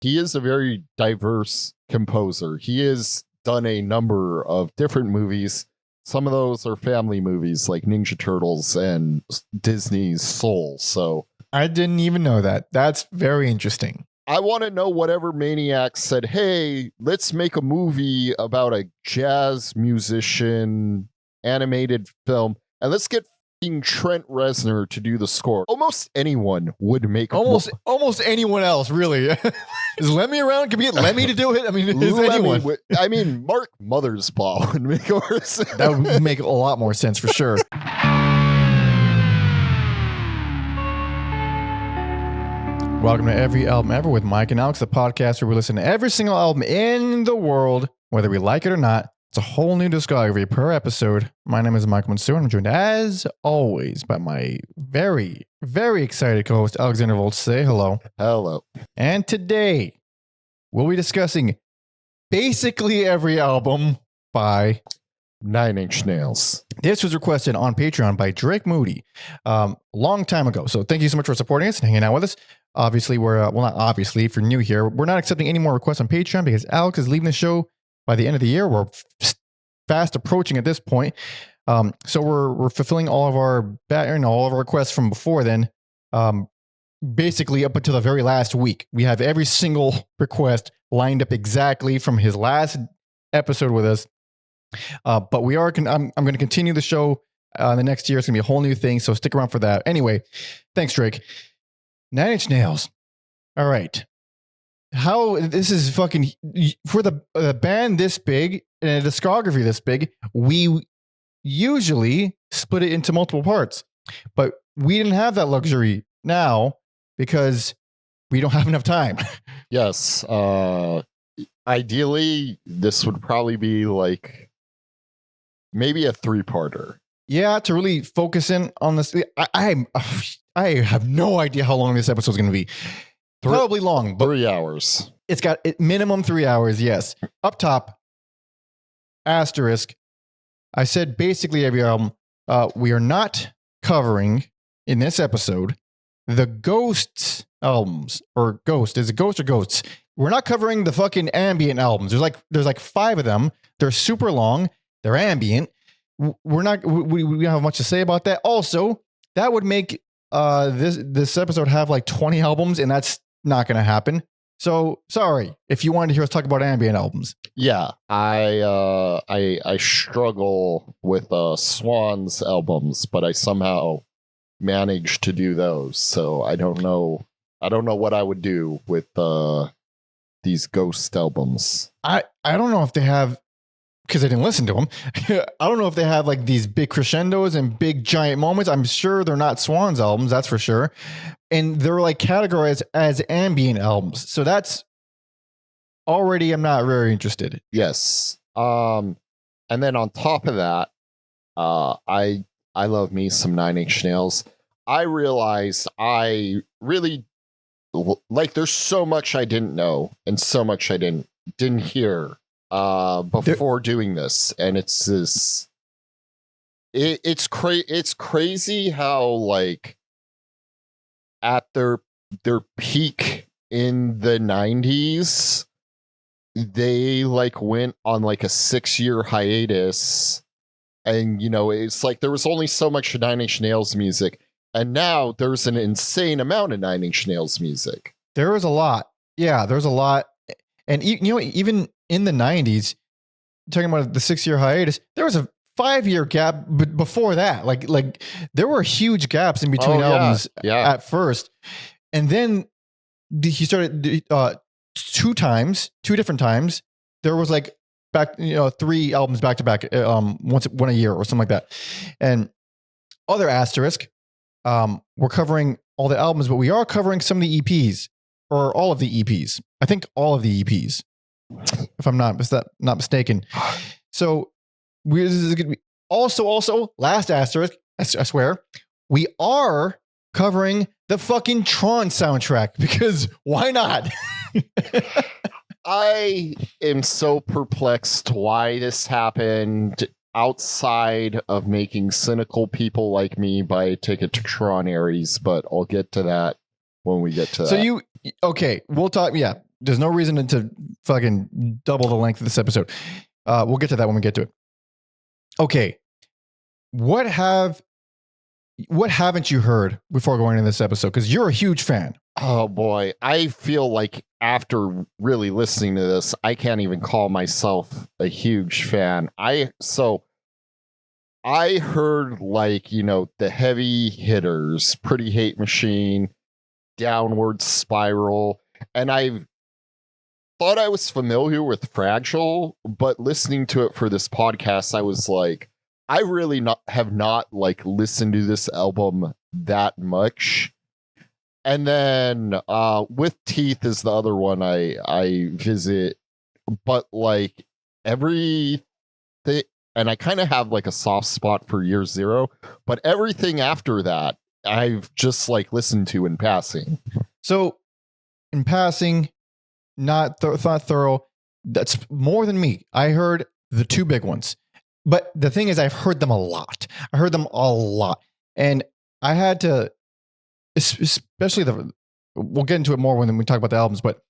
he is a very diverse composer. He has done a number of different movies. Some of those are family movies like Ninja Turtles and Disney's Soul. So I didn't even know that. That's very interesting. I want to know whatever maniac said, hey, let's make a movie about a jazz musician animated film, and let's get Trent Reznor to do the score. Almost anyone would make almost anyone else, really. Is Lemmy around? Can we get Lemmy to do it? I mean, is anyone? Mark Mothersbaugh would make it. That would make a lot more sense for sure. Welcome to Every Album Ever with Mike and Alex, the podcast where we listen to every single album in the world, whether we like it or not. It's a whole new discography per episode. My name is Mike Mansour, and I'm joined, as always, by my very, very excited co-host, Alexander Volts. Say hello. Hello. And today, we'll be discussing basically every album by Nine Inch Nails. This was requested on Patreon by Drake Moody a long time ago. So thank you so much for supporting us and hanging out with us. Obviously, well, not obviously, if you're new here, we're not accepting any more requests on Patreon because Alex is leaving the show by the end of the year. We're fast approaching at this point. So we're fulfilling all of our requests from before then. Basically up until the very last week. We have every single request lined up exactly from his last episode with us. But we are, I'm going to continue the show the next year. It's going to be a whole new thing. So stick around for that. Anyway, thanks, Drake. Nine Inch Nails. All right. How this is fucking for the band this big and a discography this big, we usually split it into multiple parts, but we didn't have that luxury now because we don't have enough time. Yes. Ideally, this would probably be like maybe a 3-parter. Yeah, to really focus in on this. I have no idea how long this episode is going to be. Probably long, but 3 hours. It's got minimum 3 hours. Yes. Up top, asterisk. I said basically every album. We are not covering in this episode the Ghosts albums, or Ghost. Is it Ghost or Ghosts? We're not covering the fucking ambient albums. There's like 5 of them. They're super long. They're ambient. We don't have much to say about that. Also, that would make this episode have like 20 albums, and that's not going to happen. So sorry if you wanted to hear us talk about ambient albums. Yeah, I struggle with Swan's albums, but I somehow managed to do those. So I don't know what I would do with these Ghost albums. I don't know if they have, because I didn't listen to them. I don't know if they have like these big crescendos and big giant moments. I'm sure they're not Swan's albums, that's for sure. And they're like categorized as ambient albums. So that's already, I'm not very interested. Yes. And then on top of that, I love me some Nine Inch Nails. I realized I really like, there's so much I didn't know and so much I didn't hear before doing this, and it's this it's crazy how like at their peak in the 90s they like went on like a 6-year hiatus, and it's like there was only so much Nine Inch Nails music, and now there's an insane amount of Nine Inch Nails music. There was a lot. Yeah, there's a lot. And even in the 90s, talking about the 6-year hiatus, there was a 5-year gap before that. Like there were huge gaps in between albums at first. And then he started 2 different times. There was like 3 albums back to back, one a year or something like that. And other asterisk, we're covering all the albums, but we are covering some of the EPs. Or all of the EPs. I think all of the EPs, if I'm not mistaken. So this is going to be also last asterisk. I swear, we are covering the fucking Tron soundtrack because why not? I am so perplexed why this happened outside of making cynical people like me buy a ticket to Tron Aries, but I'll get to that when we get to that. So okay, we'll talk. Yeah, there's no reason to fucking double the length of this episode. We'll get to that when we get to it. Okay. What haven't you heard before going into this episode? Because you're a huge fan. Oh boy, I feel like after really listening to this, I can't even call myself a huge fan. I heard like, the heavy hitters, Pretty Hate Machine, Downward Spiral, and I thought I was familiar with Fragile, but listening to it for this podcast, I was like, I really have not like listened to this album that much. And then With Teeth is the other one I visit, but like everything, and I kind of have like a soft spot for Year Zero, but everything after that I've just like listened to in passing. So in passing, not thorough. That's more than me. I heard the two big ones, but the thing is, I've heard them a lot. And I had to. Especially we'll get into it more when we talk about the albums, but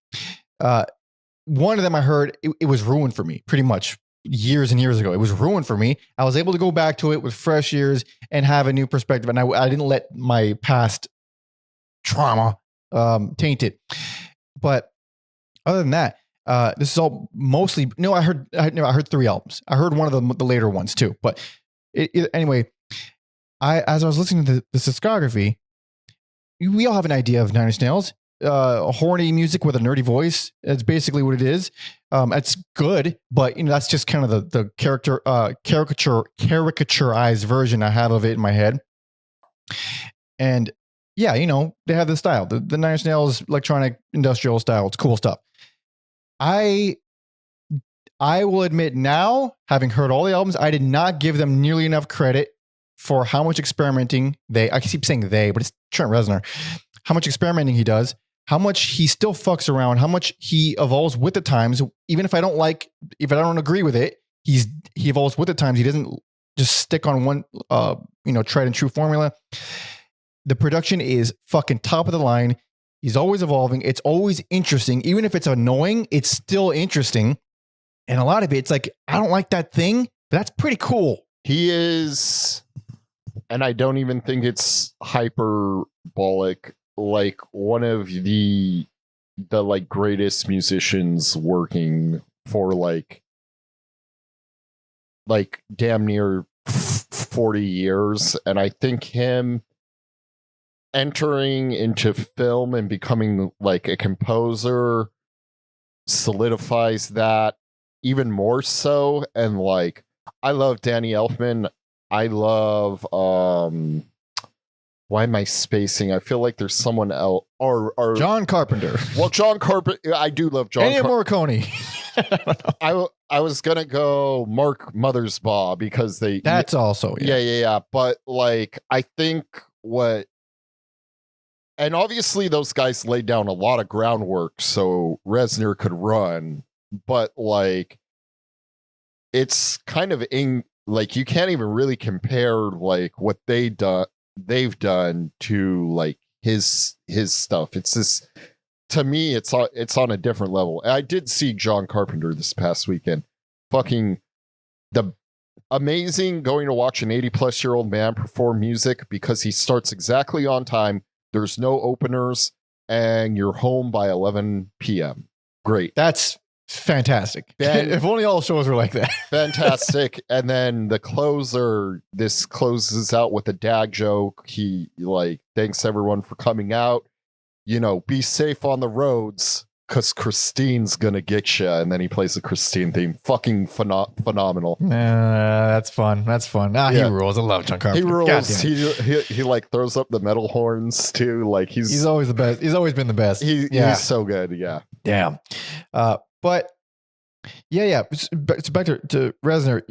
one of them I heard, it was ruined for me pretty much years and years ago. It was ruined for me. I was able to go back to it with fresh ears and have a new perspective. And I didn't let my past trauma taint it. But other than that, this is all mostly, I heard 3 albums. I heard one of the later ones too. But anyway, as I was listening to the discography, we all have an idea of Nine Inch Nails. Horny music with a nerdy voice. That's basically what it is. It's good, but that's just kind of the caricaturized version I have of it in my head. And yeah, they have the style, the Nine Inch Nails electronic industrial style. It's cool stuff. I will admit now, having heard all the albums, I did not give them nearly enough credit for how much experimenting I keep saying they, but it's Trent Reznor, how much experimenting he does, how much he still fucks around, how much he evolves with the times. Even if I don't agree with it, he evolves with the times. He doesn't just stick on one, tried and true formula. The production is fucking top of the line. He's always evolving. It's always interesting. Even if it's annoying, it's still interesting. And a lot of it's like, I don't like that thing, but that's pretty cool. He is, and I don't even think it's hyperbolic, like one of the like greatest musicians working for like damn near 40 years. And I think him entering into film and becoming like a composer solidifies that even more so. And like, I love Danny Elfman. I love why am I spacing? I feel like there's someone else or John Carpenter. Well, John Carpenter. I do love John. Ennio Morricone. I was gonna go Mark Mothersbaugh because that's also yeah. But like I think and obviously those guys laid down a lot of groundwork so Reznor could run, but like it's kind of like you can't even really compare like what they've done to like his stuff. It's just, to me, it's on a different level. I did see John Carpenter this past weekend. Fucking amazing going to watch an 80-plus-year-old man perform music because he starts exactly on time. There's no openers, and you're home by 11 p.m. Great. That's fantastic. If only all shows were like that. Fantastic. And then the closer, this closes out with a dad joke. He like thanks everyone for coming out. Be safe on the roads because Christine's gonna get you. And then he plays the Christine theme. Fucking phenomenal. That's fun. Yeah. He rules. I love John Carpenter. He rules. He like throws up the metal horns too. Like he's always the best. He's always been the best. He's so good. Yeah. Damn. But yeah. So back to Reznor.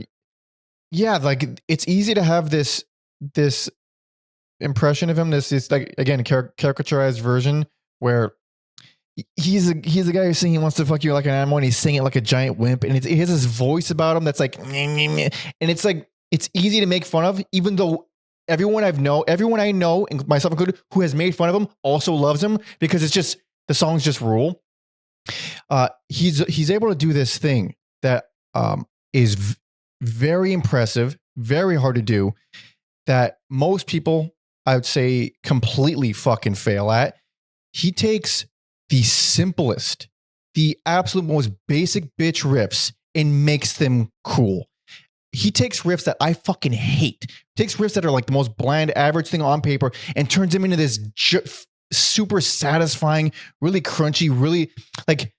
Yeah, like it's easy to have this impression of him. This like again caricaturized version where he's a guy who's saying he wants to fuck you like an animal, and he's saying it like a giant wimp, and he has this voice about him that's like, and it's like it's easy to make fun of, even though everyone I know, and myself included, who has made fun of him also loves him because it's just the songs just rule. He's able to do this thing that is very impressive, very hard to do, that most people, I would say, completely fucking fail at. He takes the simplest, the absolute most basic bitch riffs and makes them cool. He takes riffs that I fucking hate, takes riffs that are like the most bland, average thing on paper, and turns them into this super satisfying, really crunchy, really like.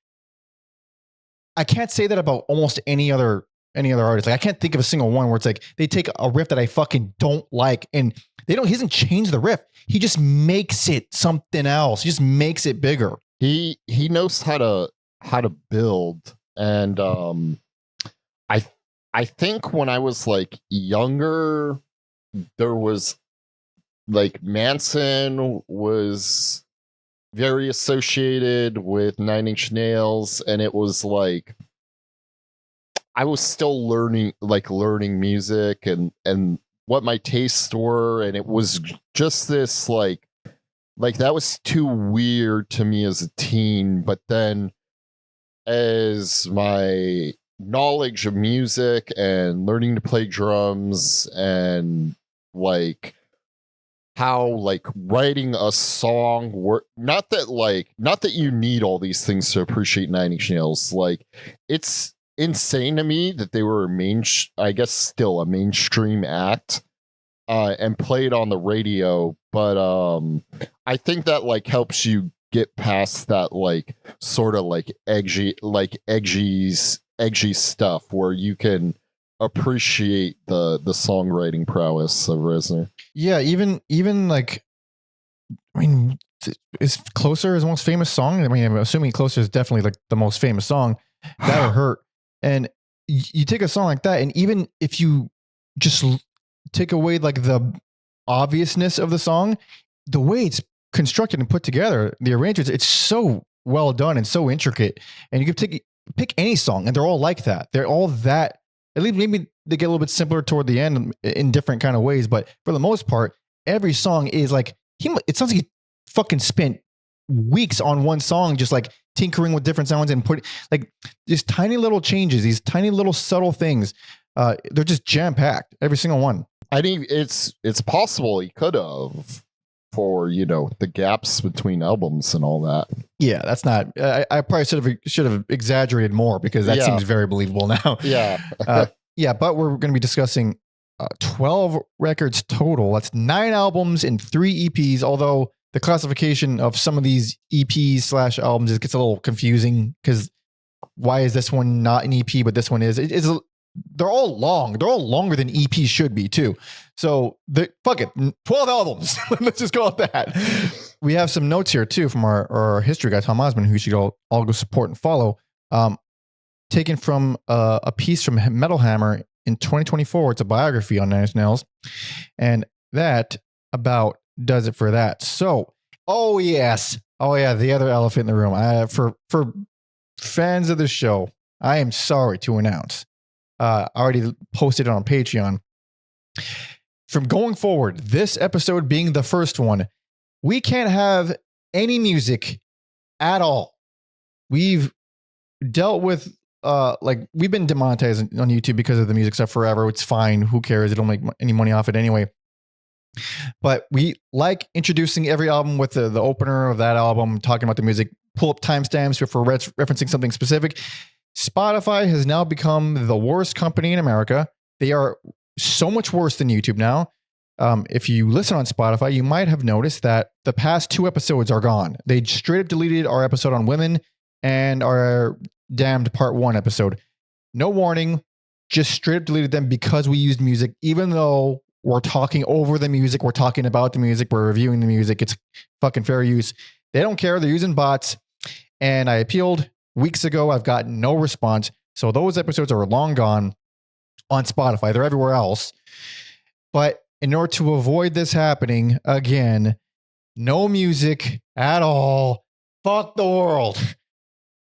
I can't say that about almost any other artist. Like I can't think of a single one where it's like they take a riff that I fucking don't like and he doesn't change the riff. He just makes it something else. He just makes it bigger. He knows how to build. And I think when I was like younger, there was like Manson was very associated with Nine Inch Nails, and it was like I was still learning music and what my tastes were, and it was just this like that was too weird to me as a teen. But then as my knowledge of music and learning to play drums and like how like writing a song work, not that you need all these things to appreciate Nine Inch Nails. Like it's insane to me that they were I guess still a mainstream act and played on the radio, but I think that like helps you get past that like sort of like edgy stuff where you can appreciate the songwriting prowess of Reznor. Yeah, even like, I mean, is Closer his most famous song? I mean, I'm assuming Closer is definitely like the most famous song. That'll hurt. And you take a song like that, and even if you just take away like the obviousness of the song, the way it's constructed and put together, the arrangements, it's so well done and so intricate. And you can pick any song, and they're all like that. They're all that. At least maybe they get a little bit simpler toward the end in different kind of ways, but for the most part, every song is like it sounds like he fucking spent weeks on one song, just like tinkering with different sounds and put like these tiny little changes, these tiny little subtle things. They're just jam packed, every single one. I think it's possible he could have, for the gaps between albums and all that. Yeah, that's not. I probably should have exaggerated more because that seems very believable now. Yeah, yeah. But we're going to be discussing 12 records total. That's 9 albums and 3 EPs. Although the classification of some of these EPs / albums gets a little confusing because why is this one not an EP but this one is? They're all long. They're all longer than EPs should be too. So fuck it, 12 albums. Let's just go with that. We have some notes here too from our history guy, Tom Osman, who you should all go support and follow. Taken from a piece from Metal Hammer in 2024. It's a biography on Nine Inch Nails. And that about does it for that. So, oh yeah, the other elephant in the room. For fans of the show, I am sorry to announce. I already posted it on Patreon. From going forward, this episode being the first one, we can't have any music at all. We've dealt with we've been demonetized on YouTube because of the music stuff forever. It's fine. Who cares? It don't make any money off it anyway. But we like introducing every album with the opener of that album, talking about the music, pull up timestamps if we're referencing something specific. Spotify has now become the worst company in America. They are so much worse than YouTube now. If you listen on Spotify, you might have noticed that the past 2 episodes are gone. They straight up deleted our episode on women and our Damned Part 1 episode. No warning, just straight up deleted them because we used music, even though we're talking over the music, we're talking about the music, we're reviewing the music. It's fucking fair use. They don't care. They're using bots. And I appealed weeks ago. I've gotten no response. So those episodes are long gone on Spotify. They're everywhere else. But in order to avoid this happening again, no music at all. Fuck the world.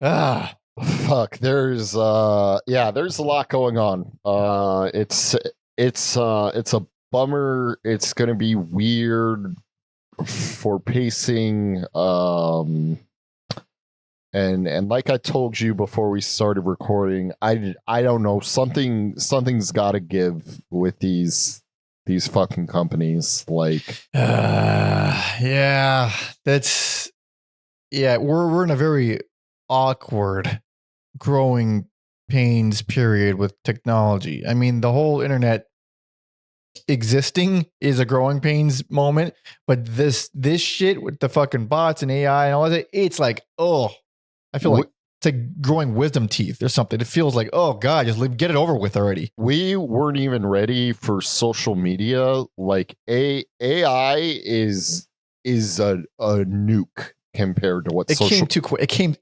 Fuck. There's a lot going on. It's a bummer. It's gonna be weird for pacing. And like I told you before we started recording, I don't know, something's got to give with these fucking companies. Like, yeah, that's we're in a very awkward growing pains period with technology. I mean, the whole internet existing is a growing pains moment, but this shit with the fucking bots and AI and all that, it's like, oh, I feel like it's like growing wisdom teeth or something. It feels like, oh god, get it over with already. We weren't even ready for social media. Like AI is a nuke compared to what it came too quick. It came,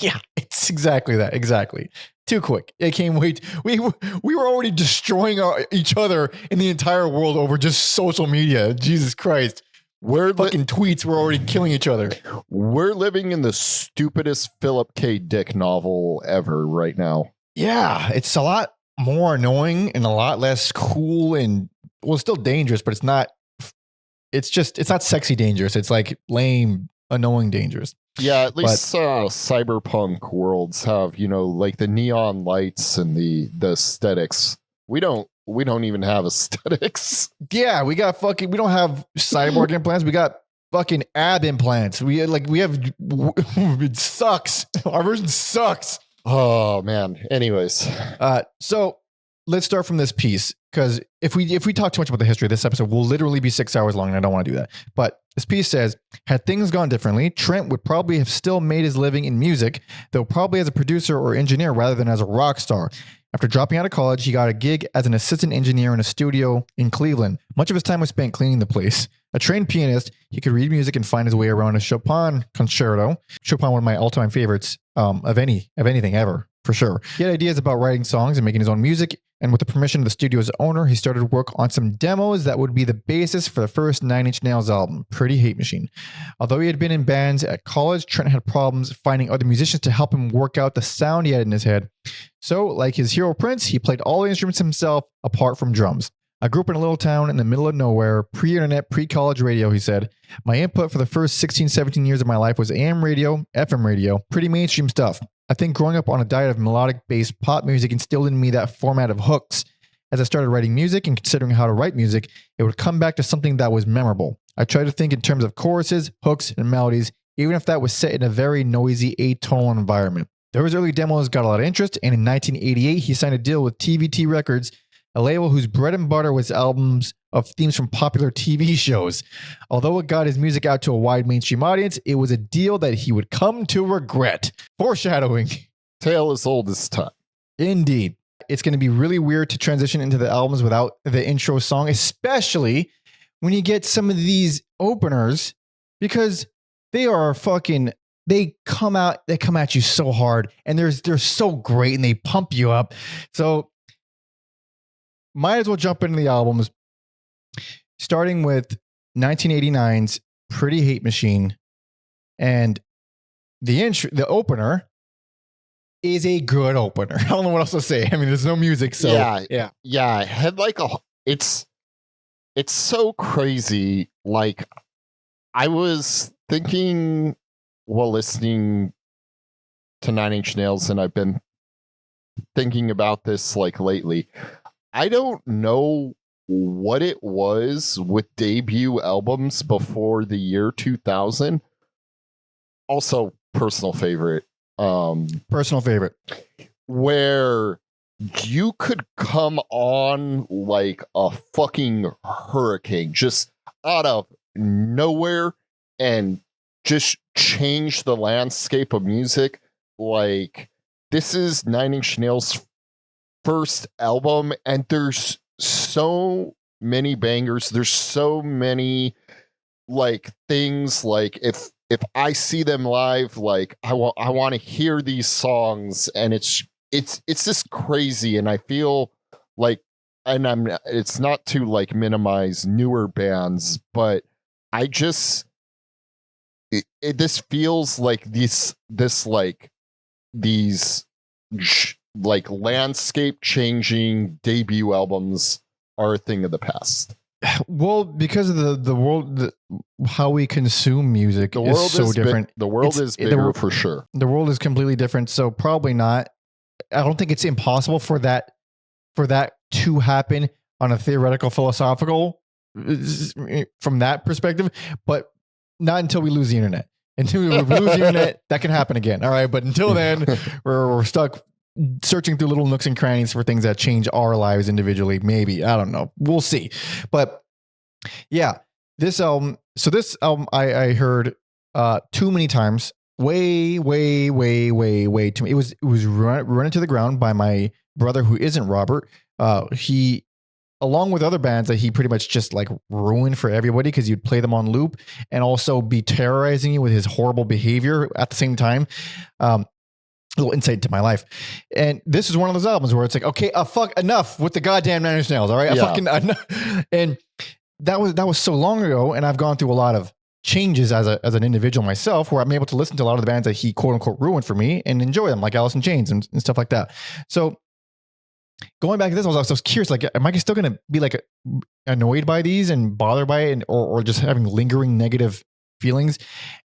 yeah, it's exactly that. Exactly. Too quick. It came we were already destroying each other in the entire world over just social media. Jesus Christ. We're fucking tweets were already killing each other. We're living in the stupidest Philip K. Dick novel ever right now. Yeah, it's a lot more annoying and a lot less cool and, well, still dangerous, but it's not sexy dangerous. It's like lame, annoying dangerous. Yeah, at least cyberpunk worlds have, like the neon lights and the aesthetics. We don't even have aesthetics. Yeah, we don't have cyborg implants. We got fucking ab implants. We have it sucks. Our version sucks. Oh man. Anyways. So let's start from this piece, because if we talk too much about the history of this episode, we'll literally be 6 hours long, and I don't want to do that. But this piece says, had things gone differently, Trent would probably have still made his living in music, though probably as a producer or engineer rather than as a rock star. After dropping out of college, he got a gig as an assistant engineer in a studio in Cleveland. Much of his time was spent cleaning the place. A trained pianist, he could read music and find his way around a Chopin concerto. Chopin, one of my all-time favorites of anything ever, for sure. He had ideas about writing songs and making his own music, and with the permission of the studio's owner, he started work on some demos that would be the basis for the first Nine Inch Nails album, Pretty Hate Machine. Although he had been in bands at college, Trent had problems finding other musicians to help him work out the sound he had in his head. So, like his hero Prince, he played all the instruments himself, apart from drums. I grew up in a little town in the middle of nowhere, pre-internet, pre-college radio, he said. My input for the first 16, 17 years of my life was AM radio, FM radio, pretty mainstream stuff. I think growing up on a diet of melodic-based pop music instilled in me that format of hooks. As I started writing music and considering how to write music, it would come back to something that was memorable. I tried to think in terms of choruses, hooks, and melodies, even if that was set in a very noisy, atonal environment. Those early demos got a lot of interest, and in 1988, he signed a deal with TVT Records, a label whose bread and butter was albums of themes from popular TV shows. Although it got his music out to a wide mainstream audience, it was a deal that he would come to regret. Foreshadowing. Tale as old as time. Indeed. It's going to be really weird to transition into the albums without the intro song, especially when you get some of these openers, because they come at you so hard, and they're so great, and they pump you up. So might as well jump into the albums, starting with 1989's Pretty Hate Machine. And the opener is a good opener. I don't know what else to say. I mean, there's no music, so yeah. It had like it's so crazy. Like, I was thinking while listening to Nine Inch Nails, and I've been thinking about this like lately. I don't know what it was with debut albums before the year 2000. Also, personal favorite. Where you could come on like a fucking hurricane just out of nowhere and just change the landscape of music. Like, this is Nine Inch Nails' first album, and there's so many bangers. There's so many like things. Like, if I see them live, like I want to hear these songs, and it's just crazy. And I feel like, and it's not to like minimize newer bands, but I just this feels like these like landscape changing debut albums are a thing of the past. Well, because of the world, how we consume music The is world so is different. the world It's- is bigger for sure. The world is completely different. So probably not. I don't think it's impossible for that to happen on a theoretical, philosophical from that perspective, but not until we lose the internet. Until we lose the internet, that can happen again. All right, but until then, we're stuck searching through little nooks and crannies for things that change our lives individually. Maybe, I don't know. We'll see. But yeah, this album. So this album, I heard too many times. Way too many. It was run into the ground by my brother, who isn't Robert. He, along with other bands that he pretty much just like ruined for everybody because you'd play them on loop and also be terrorizing you with his horrible behavior at the same time. A little insight into my life. And this is one of those albums where it's like, okay, fuck, enough with the goddamn Nine Inch Nails. All right. Yeah. And that was so long ago. And I've gone through a lot of changes as an individual myself, where I'm able to listen to a lot of the bands that he quote unquote ruined for me and enjoy them, like Alice in Chains and stuff like that. So going back to this, I was curious, like, am I still going to be like annoyed by these and bothered by it, or just having lingering negative feelings?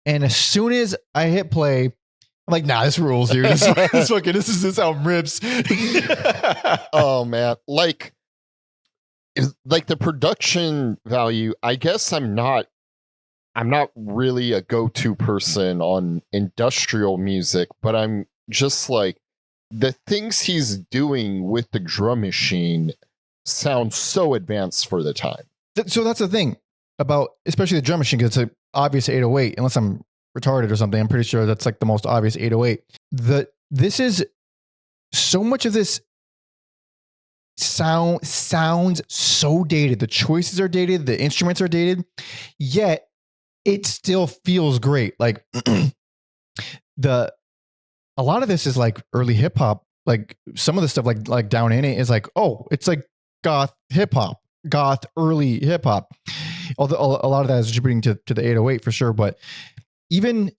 And as soon as I hit play, I'm like, nah, this rules, dude. This album rips. Oh man, like the production value. I guess I'm not really a go-to person on industrial music, but I'm just like, the things he's doing with the drum machine sound so advanced for the time. So that's the thing about, especially the drum machine, because it's an obvious 808, unless I'm retarded or something. I'm pretty sure that's like the most obvious 808. This is so much of this sounds so dated. The choices are dated, the instruments are dated, yet it still feels great. Like a lot of this is like early hip hop. Like some of the stuff like Down in It is like, oh, it's like goth hip hop, goth early hip hop. Although a lot of that is attributing to the 808 for sure. But even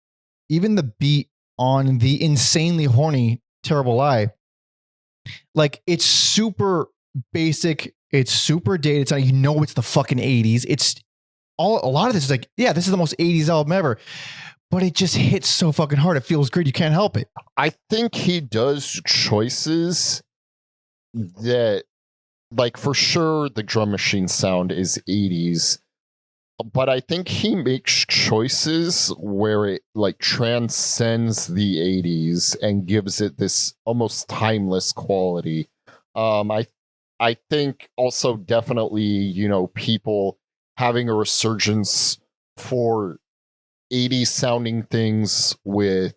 the beat on the insanely horny Terrible Lie, like, it's super basic. It's super dated. It's not, it's the fucking 80s. A lot of this is like, yeah, this is the most 80s album ever. But it just hits so fucking hard. It feels good. You can't help it. I think he does choices that, like, for sure, the drum machine sound is 80s. But I think he makes choices where it, like, transcends the 80s and gives it this almost timeless quality. I think also definitely, people having a resurgence for 80s sounding things with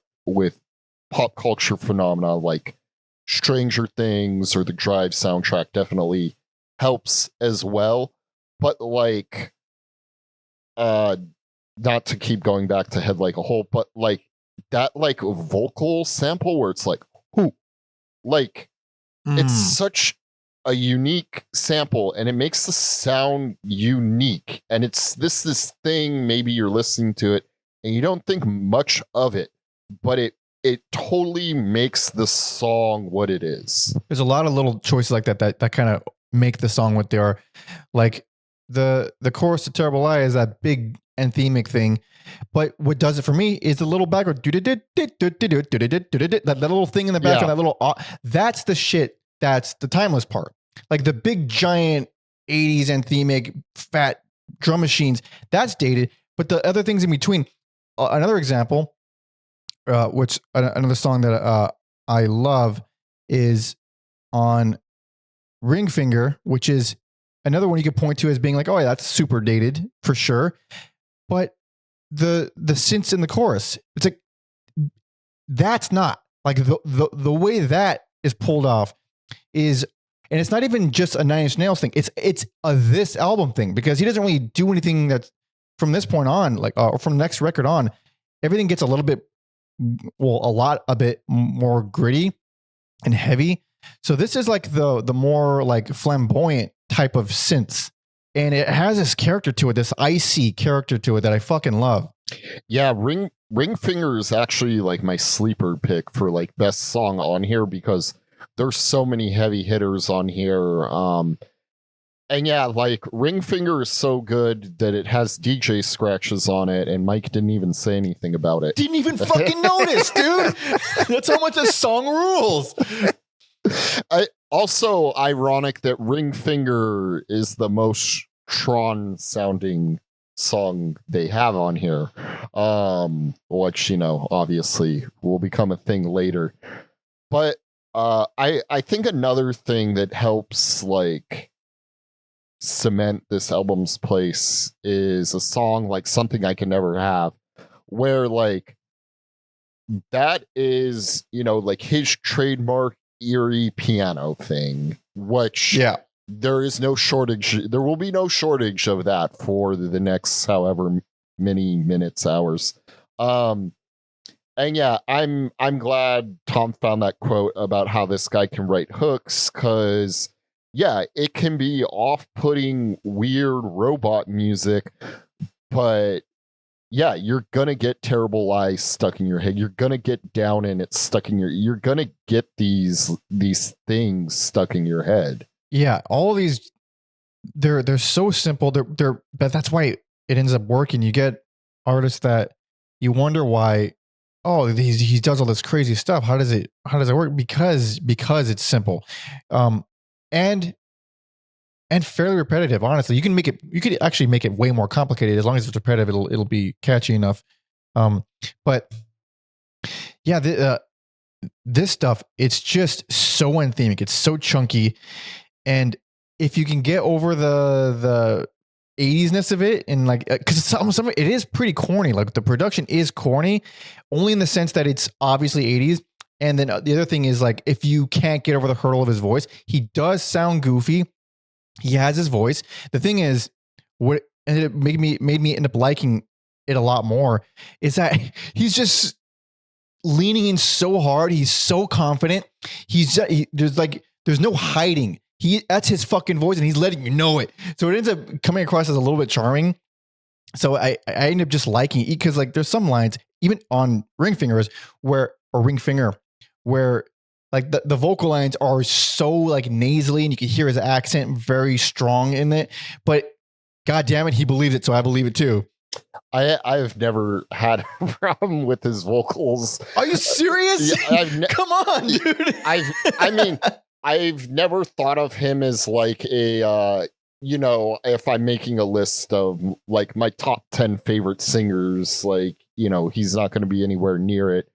pop culture phenomena like Stranger Things or the Drive soundtrack definitely helps as well. But like, not to keep going back to Head Like a Hole, but like that like vocal sample where it's like, whoo, like it's such a unique sample and it makes the sound unique. And it's this thing, maybe you're listening to it and you don't think much of it, but it totally makes the song what it is. There's a lot of little choices like that kind of make the song what they are. Like the chorus to Terrible Lie is that big anthemic thing, but what does it for me is the little background, that little thing in the background, that little, that's the shit. That's the timeless part. Like the big giant 80s anthemic fat drum machines, that's dated. But the other things in between, another example, which another song that I love is on Ring Finger, which is another one you could point to as being like, oh yeah, that's super dated for sure. But the synths in the chorus, it's like, that's not like the way that is pulled off is, and it's not even just a Nine Inch Nails thing. It's a this album thing, because he doesn't really do anything that's from this point on, like or from the next record on, everything gets a bit more gritty and heavy. So this is like the more like flamboyant type of synths, and it has this character to it, this icy character to it that I fucking love. Yeah, Ring Finger is actually like my sleeper pick for like best song on here, because there's so many heavy hitters on here. And yeah, like Ring Finger is so good that it has DJ scratches on it, and Mike didn't even say anything about it. Didn't even fucking notice, dude. That's how much a song rules. Also ironic that Ring Finger is the most Tron sounding song they have on here. Which, obviously will become a thing later. But I think another thing that helps like cement this album's place is a song like Something I Can Never Have, where like that is, like his trademark eerie piano thing, which there is no shortage. There will be no shortage of that for the next however many minutes, hours. And yeah, I'm glad Tom found that quote about how this guy can write hooks, because yeah, it can be off-putting, weird robot music, but yeah, you're gonna get Terrible Lies stuck in your head. You're gonna get Down in It stuck in you're gonna get these things stuck in your head. Yeah, all these they're so simple. But that's why it ends up working. You get artists that you wonder why, oh, he does all this crazy stuff. How does it work? Because it's simple. And fairly repetitive. Honestly, you could actually make it way more complicated. As long as it's repetitive, it'll be catchy enough. But yeah, this stuff, it's just so anthemic. It's so chunky, and if you can get over the 80s-ness of it, and like, because some of it is pretty corny. Like the production is corny, only in the sense that it's obviously 80s. And then the other thing is like, if you can't get over the hurdle of his voice, he does sound goofy. He has his voice. The thing is, what ended up made me end up liking it a lot more is that he's just leaning in so hard. He's so confident. There's no hiding. That's his fucking voice, and he's letting you know it. So it ends up coming across as a little bit charming. So I end up just liking it, because like there's some lines even on Ring Finger where like the vocal lines are so like nasally, and you can hear his accent very strong in it. But God damn it, he believes it, so I believe it too. I've never had a problem with his vocals. Are you serious? Come on, dude. I've never thought of him as like a if I'm making a list of like my top 10 favorite singers, like, he's not going to be anywhere near it.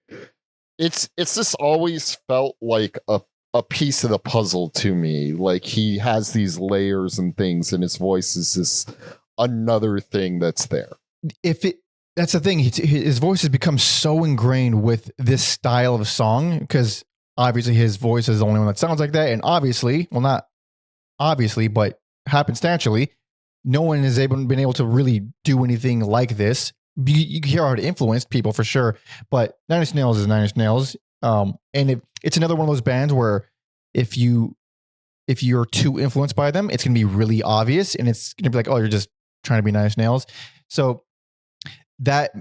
It's just always felt like a piece of the puzzle to me. Like he has these layers and things, and his voice is just another thing that's there. That's the thing. His voice has become so ingrained with this style of song, because obviously his voice is the only one that sounds like that. And obviously, well, not obviously, but happenstantially, no one has been able to really do anything like this. You can hear how it influenced people for sure, but Nine Inch Nails is Nine Inch Nails. And it's another one of those bands where if you're too influenced by them, it's going to be really obvious, and it's going to be like, oh, you're just trying to be Nine Inch Nails. So that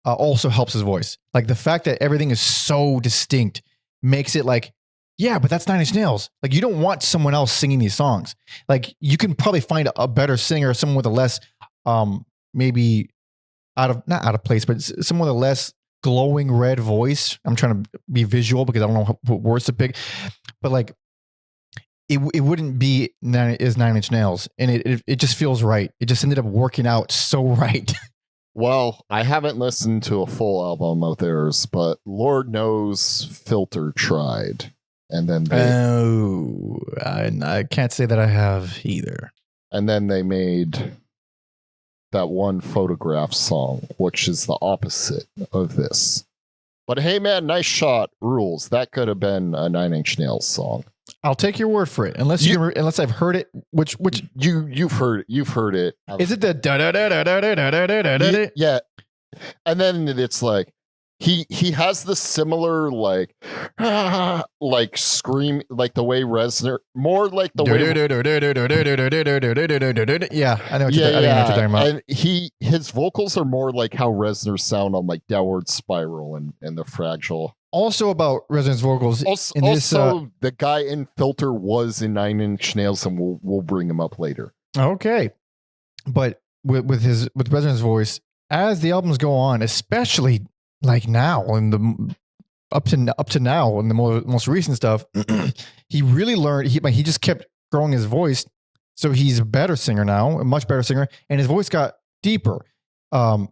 also helps his voice. Like the fact that everything is so distinct makes it like, yeah, but that's Nine Inch Nails. Like you don't want someone else singing these songs. Like you can probably find a better singer, someone with a less, maybe not out of place, but someone with a less glowing red voice. I'm trying to be visual because I don't know what words to pick, but like it wouldn't be Nine Inch Nails, and it just feels right. It just ended up working out so right. Well, I haven't listened to a full album of theirs, but Lord knows Filter tried. And then I can't say that I have either. And then they made that one Photograph song, which is the opposite of this. But hey, man, nice shot, rules. That could have been a Nine Inch Nails song. I'll take your word for it, unless I've heard it. Which you've heard it. Is it the da da da da da da da da da? Yeah, and then it's like he has the similar like scream, like the way Reznor, more like the way. Yeah, I know what you're talking about. And his vocals are more like how Reznor sound on like Downward Spiral and The Fragile. Also about Reznor's vocals. Also, the guy in Filter was in Nine Inch Nails, and we'll bring him up later. Okay, but with Reznor's voice, as the albums go on, especially like now in the up to now in the most recent stuff, he really learned. He just kept growing his voice, so he's a better singer now, a much better singer, and his voice got deeper. And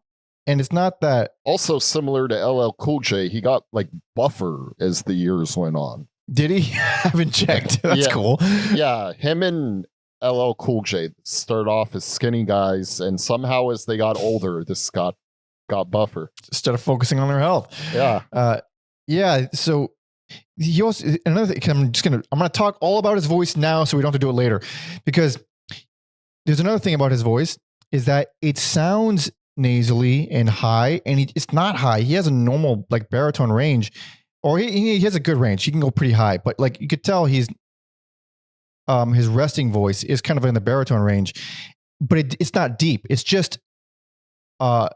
it's not that. Also, similar to LL Cool J, he got like buffer as the years went on. Did he? I haven't checked. That's cool. Yeah, him and LL Cool J started off as skinny guys, and somehow as they got older, this got buffer. Instead of focusing on their health. Yeah. Yeah. So he also, another thing, I'm gonna talk all about his voice now, so we don't have to do it later, because there's another thing about his voice is that it sounds nasally and high, and it's not high. He has a normal like baritone range, or he has a good range. He can go pretty high, but like you could tell his resting voice is kind of in the baritone range, but it's not deep. It's just kind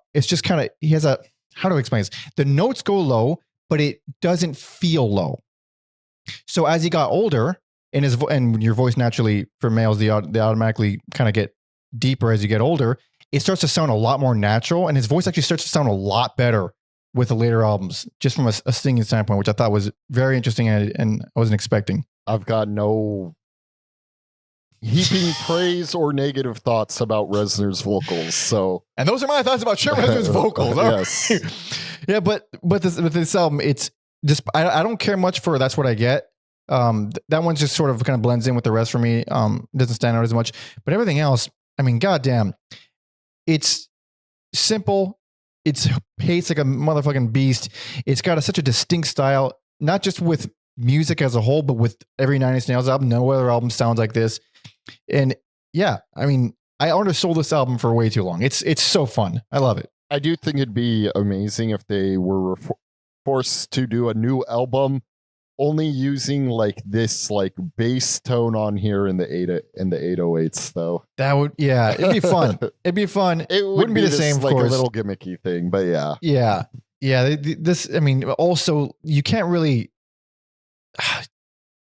of, he has a, how do I explain this? The notes go low, but it doesn't feel low. So as he got older, and your voice naturally for males, they automatically kind of get deeper as you get older. It starts to sound a lot more natural, and his voice actually starts to sound a lot better with the later albums, just from a singing standpoint, which I thought was very interesting and I wasn't expecting. I've got no heaping praise or negative thoughts about Reznor's vocals. So, and those are my thoughts about Trent Reznor's vocals. Yes. Yeah, but with this album, it's just I don't care much for That's What I Get. That one just sort of kind of blends in with the rest for me. Doesn't stand out as much, but everything else, I mean, goddamn, it's simple. It's paced like a motherfucking beast. It's got such a distinct style, not just with music as a whole, but with every Nine Inch Nails album. No other album sounds like this. And yeah, I mean, I undersold this album for way too long. It's so fun. I love it. I do think it'd be amazing if they were forced to do a new album only using like this like bass tone on here in the 808s though. That would, yeah, it'd be fun. It'd be fun. It wouldn't be the same, of like course. A little gimmicky thing, but yeah. Yeah. This, I mean, also you can't really,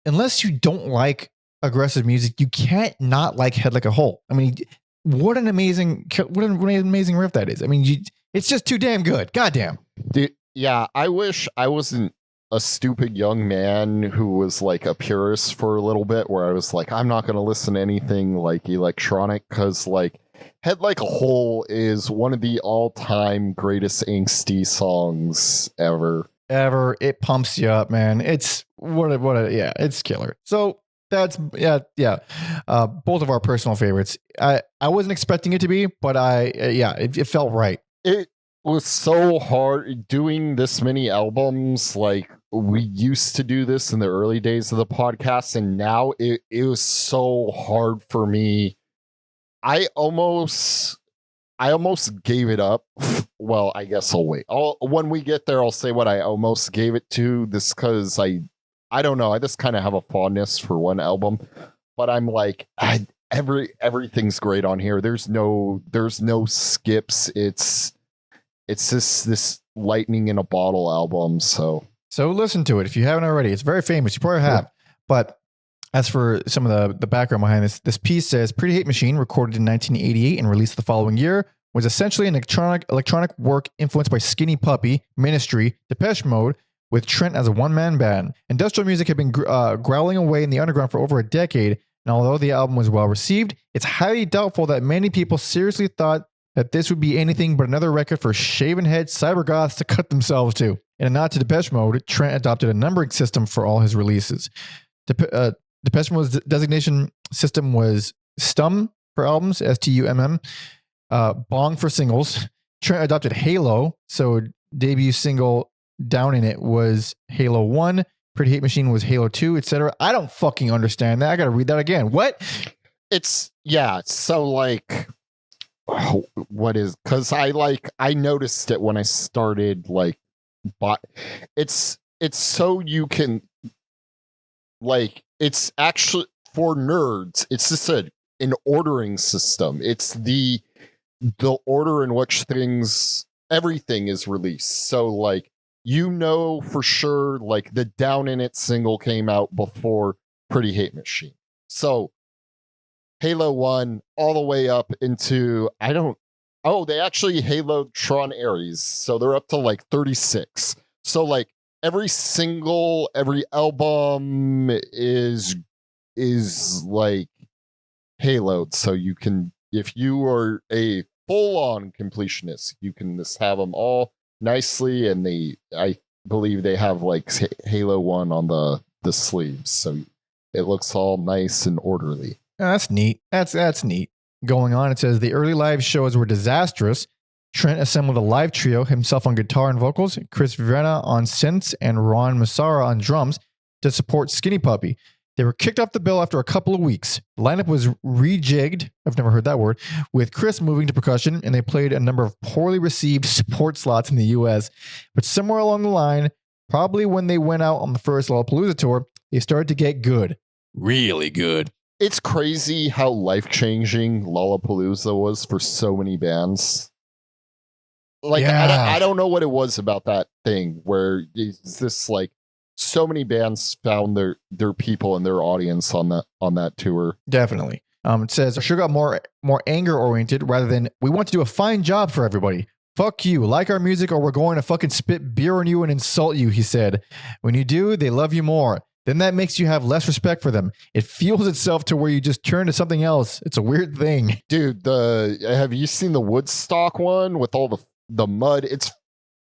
unless you don't like aggressive music, you can't not like Head Like a Hole. I mean, what an amazing riff that is. I mean, it's just too damn good. Goddamn. Dude, yeah, I wish I wasn't a stupid young man who was like a purist for a little bit, where I was like, I'm not going to listen to anything like electronic, because like Head Like a Hole is one of the all-time greatest angsty songs ever. It pumps you up, man. It's yeah, it's killer. So that's both of our personal favorites. I wasn't expecting it to be, but it felt right. It was so hard doing this many albums. Like, we used to do this in the early days of the podcast, and now it was so hard for me. I almost gave it up. Well, I guess I'll wait. When we get there, I'll say what I almost gave it to. This because I don't know. I just kind of have a fondness for one album, but I'm like, everything's great on here. There's no skips. It's just this lightning in a bottle album. So listen to it if you haven't already. It's very famous. You probably have. Yeah. But as for some of the background behind this piece says Pretty Hate Machine, recorded in 1988 and released the following year, was essentially an electronic work influenced by Skinny Puppy, Ministry, Depeche Mode, with Trent as a one-man band. Industrial music had been growling away in the underground for over a decade, and although the album was well received, it's highly doubtful that many people seriously thought that this would be anything but another record for shaven-head cybergoths to cut themselves to. In a nod to Depeche Mode, Trent adopted a numbering system for all his releases. Depeche Mode's designation system was STUM for albums, STUMM, Bong for singles. Trent adopted Halo, so debut single Down in It was Halo 1, Pretty Hate Machine was Halo 2, etc. I don't fucking understand that. I gotta read that again. What? So like, what is, because I noticed it when I started like, but it's so you can, like, it's actually for nerds, it's just an ordering system. It's the order in which everything is released. So like, for sure, like the Down in It single came out before Pretty Hate Machine. So Halo 1 all the way up into they actually haloed Tron Ares, so they're up to like 36. So like every album is like haloed, so you can, if you are a full-on completionist, you can just have them all nicely, and I believe they have like Halo 1 on the sleeves, so it looks all nice and orderly. Oh, that's neat. That's neat. Going on, it says the early live shows were disastrous. Trent assembled a live trio, himself on guitar and vocals, Chris Verena on synths, and Ron Massara on drums to support Skinny Puppy. They were kicked off the bill after a couple of weeks. The lineup was rejigged, I've never heard that word, with Chris moving to percussion, and they played a number of poorly received support slots in the US. But somewhere along the line, probably when they went out on the first Lollapalooza tour, they started to get good. Really good. It's crazy how life-changing Lollapalooza was for so many bands. Like, Yeah. I don't know what it was about that thing where it's this like so many bands found their people and their audience on that tour. Definitely. It says I sure got more anger oriented rather than we want to do a fine job for everybody. Fuck you, like our music or we're going to fucking spit beer on you and insult you, he said. When you do, they love you more. Then that makes you have less respect for them. It fuels itself to where you just turn to something else. It's a weird thing. Dude, have you seen the Woodstock one with all the mud? It's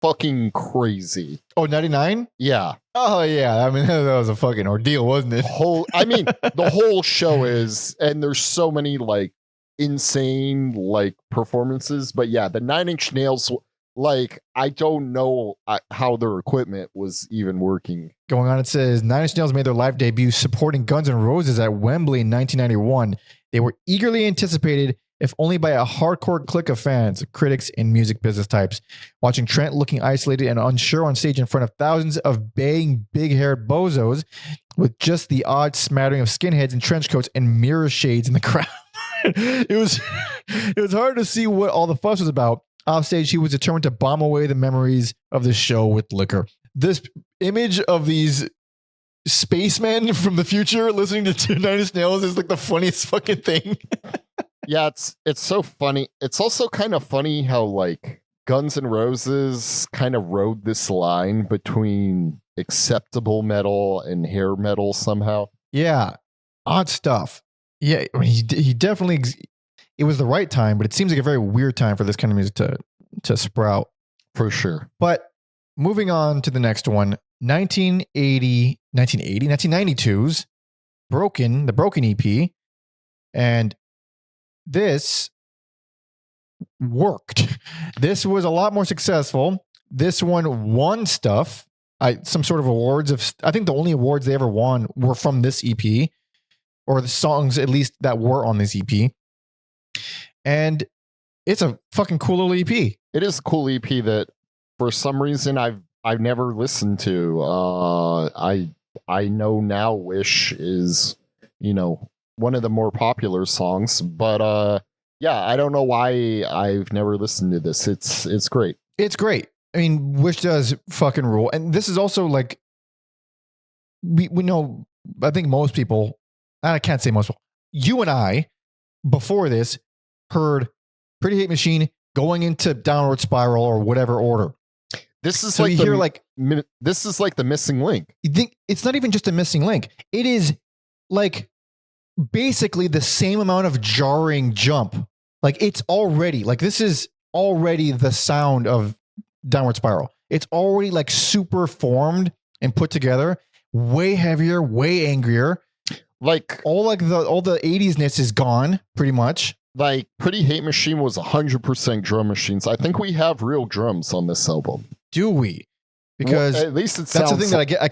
fucking crazy. Oh, 99? Yeah. Oh, yeah. I mean, that was a fucking ordeal, wasn't it? The whole show is, and there's so many like insane like performances, but yeah, the Nine Inch Nails, like, I don't know how their equipment was even working. Going on, it says Nine Inch Nails made their live debut supporting Guns N' Roses at Wembley in 1991. They were eagerly anticipated, if only by a hardcore clique of fans, critics, and music business types. Watching Trent looking isolated and unsure on stage in front of thousands of baying, big-haired bozos with just the odd smattering of skinheads in trench coats and mirror shades in the crowd. It was hard to see what all the fuss was about. Offstage, he was determined to bomb away the memories of the show with liquor. This image of these spacemen from the future listening to Nine Inch Nails is like the funniest fucking thing. Yeah, it's so funny. It's also kind of funny how like Guns N' Roses kind of rode this line between acceptable metal and hair metal somehow. Yeah, odd stuff. Yeah, I mean, he definitely. It was the right time, but it seems like a very weird time for this kind of music to sprout. For sure. But moving on to the next one, 1992's the Broken EP. And this worked. This was a lot more successful. This one won stuff. Some sort of awards. I think the only awards they ever won were from this EP, or the songs at least that were on this EP. And it's a fucking cool little EP. It is a cool EP that for some reason I've never listened to. I know now Wish is, one of the more popular songs, but yeah, I don't know why I've never listened to this. It's great. It's great. I mean, Wish does fucking rule. And this is also like we know, I think most people, I can't say most people, you and I before this heard Pretty Hate Machine going into Downward Spiral or whatever order. This is so like you hear like this is like the missing link. You think it's not even just a missing link. It is like basically the same amount of jarring jump. Like it's already like this is already the sound of Downward Spiral. It's already like super formed and put together, way heavier, way angrier. Like all the 80s-ness is gone pretty much. Like Pretty Hate Machine was 100% drum machines. I think we have real drums on this album. Do we? Because at least it that's the thing that I get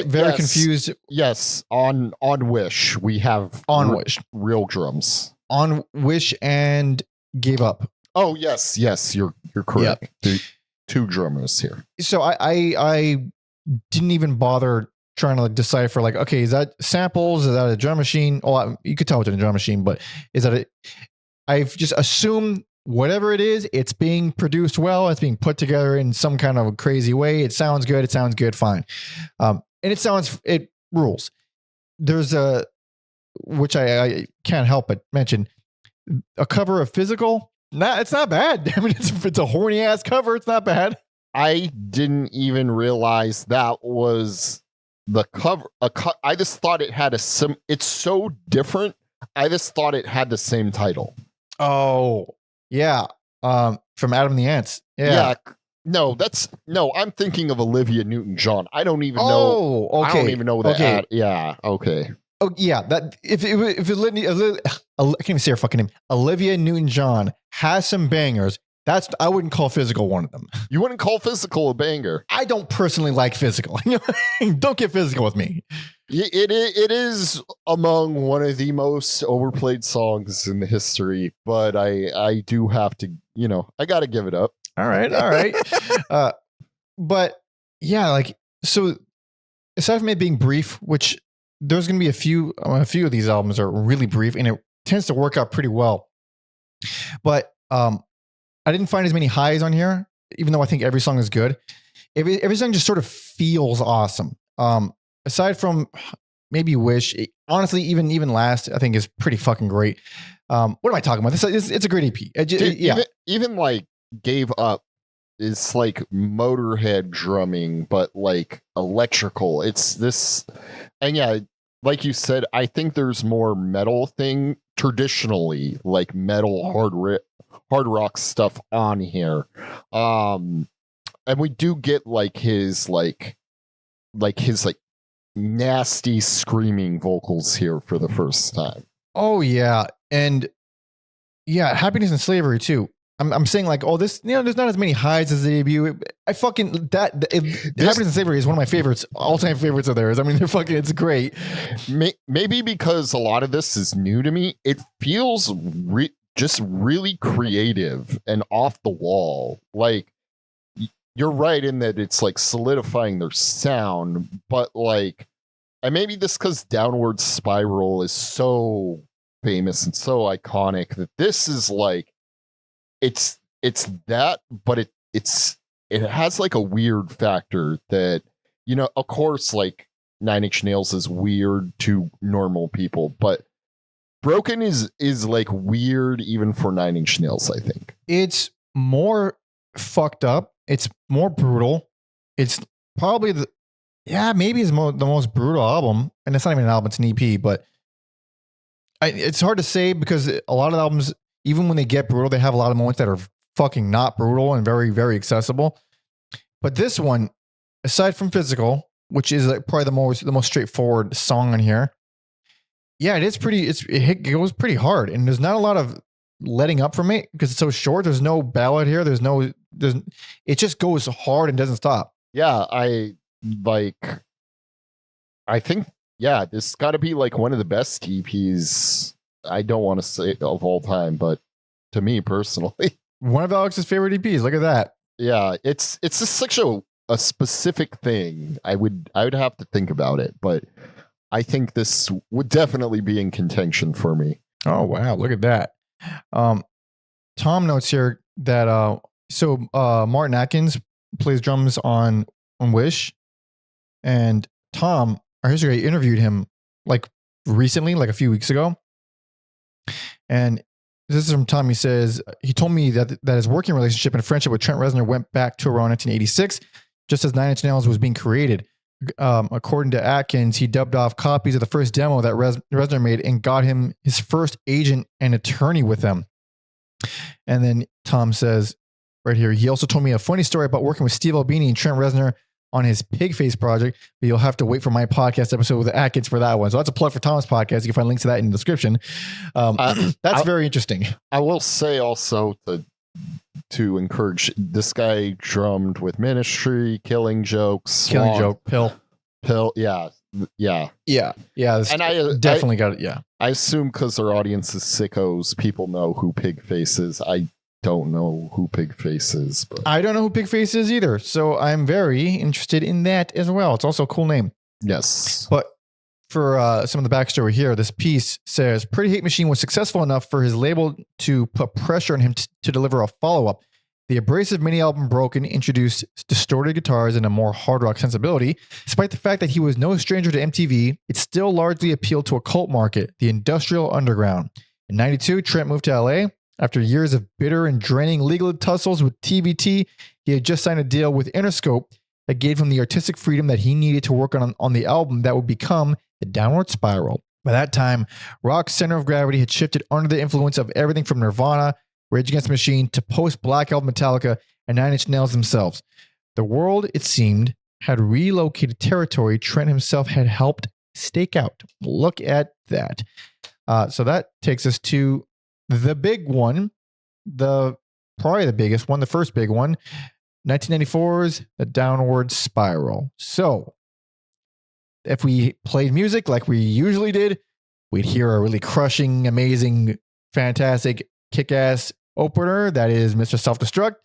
very confused. Yes, on Wish we have Wish real drums. On Wish and Gave Up. Oh yes, you're correct. Yep. Two drummers here. So I didn't even bother trying to like decipher like, okay, is that samples? Is that a drum machine? Oh, you could tell it's a drum machine, but is that I've just assumed whatever it is, it's being produced well. It's being put together in some kind of a crazy way. It sounds good. Fine. And it rules. There's which I can't help but mention, a cover of Physical. Nah, it's not bad. I mean, it's a horny ass cover. It's not bad. I didn't even realize that was the cover. I just thought it had it's so different. I just thought it had the same title. Oh, yeah. From Adam and the Ants. Yeah. No, I'm thinking of Olivia Newton-John. I don't even know. Oh, okay. I don't even know that. Okay. Yeah. Okay. Oh, yeah. That if I can't even say her fucking name. Olivia Newton-John has some bangers. I wouldn't call Physical one of them. You wouldn't call Physical a banger. I don't personally like Physical. Don't get physical with me. It is among one of the most overplayed songs in the history, but I do have to, I got to give it up. All right. But yeah, like, so aside from it being brief, which there's going to be a few of these albums are really brief, and it tends to work out pretty well. But I didn't find as many highs on here, even though I think every song is good. Every song just sort of feels awesome. Aside from maybe Wish, honestly, even Last, I think is pretty fucking great. What am I talking about? It's a great EP. Yeah. Even like Gave Up is like Motorhead drumming, but like electrical. It's this, and yeah, like you said, I think there's more metal thing traditionally, like metal hard rock stuff on here. And we do get like his nasty screaming vocals here for the first time. Oh yeah. And yeah, Happiness and Slavery too. I'm saying like, oh, this, there's not as many highs as the debut. Happiness and Slavery is one of my favorites, all-time favorites of theirs. I mean, it's great. Maybe because a lot of this is new to me, it feels just really creative and off the wall. Like, you're right in that it's like solidifying their sound, but like, and maybe this because Downward Spiral is so famous and so iconic that this is like, it's that, but it has like a weird factor that, of course, like Nine Inch Nails is weird to normal people, but Broken is like weird even for Nine Inch Nails, I think. It's more fucked up. It's more brutal. It's probably maybe it's the most brutal album. And it's not even an album, it's an EP, but it's hard to say because a lot of albums, even when they get brutal, they have a lot of moments that are fucking not brutal and very, very accessible. But this one, aside from Physical, which is like probably the most straightforward song on here, yeah, it goes pretty hard, and there's not a lot of letting up from it because it's so short. There's no ballad here. It just goes hard and doesn't stop. Yeah, I think, yeah, this got to be like one of the best EPs. I don't want to say of all time, but to me personally, one of Alex's favorite EPs. Look at that. Yeah, it's just such a specific thing. I would have to think about it, but I think this would definitely be in contention for me. Oh wow, look at that. Tom notes here that Martin Atkins plays drums on Wish, and Tom, our history guy, interviewed him like recently, like a few weeks ago. And this is from Tom. He says, he told me that his working relationship and friendship with Trent Reznor went back to around 1986, just as Nine Inch Nails was being created. According to Atkins, he dubbed off copies of the first demo that Reznor made and got him his first agent and attorney with them. And then Tom says right here, he also told me a funny story about working with Steve Albini and Trent Reznor on his Pigface project, but you'll have to wait for my podcast episode with Atkins for that one. So that's a plug for Tom's podcast. You can find links to that in the description. That's very interesting. I will say also to encourage, this guy drummed with Ministry, Killing Joke, Pill, yeah. And I definitely got it. Yeah, I assume because our audience is sickos, people know who Pigface is. I don't know who Pigface is, but I don't know who Pigface is either. So I'm very interested in that as well. It's also a cool name. Yes, but for some of the backstory here, this piece says Pretty Hate Machine was successful enough for his label to put pressure on him to deliver a follow-up. The abrasive mini album Broken introduced distorted guitars and a more hard rock sensibility. Despite the fact that he was no stranger to MTV, it still largely appealed to a cult market, the industrial underground. In 92, Trent moved to LA. After years of bitter and draining legal tussles with TVT, he had just signed a deal with Interscope that gave him the artistic freedom that he needed to work on the album that would become The Downward Spiral. By that time, rock's center of gravity had shifted under the influence of everything from Nirvana, Rage Against the Machine, to post-Black Album Metallica and Nine Inch Nails themselves. The world, it seemed, had relocated territory Trent himself had helped stake out. Look at that. So that takes us to the big one, probably the biggest one, the first big one, 1994's The Downward Spiral. So if we played music like we usually did, we'd hear a really crushing, amazing, fantastic, kick-ass opener that is Mr. Self-Destruct.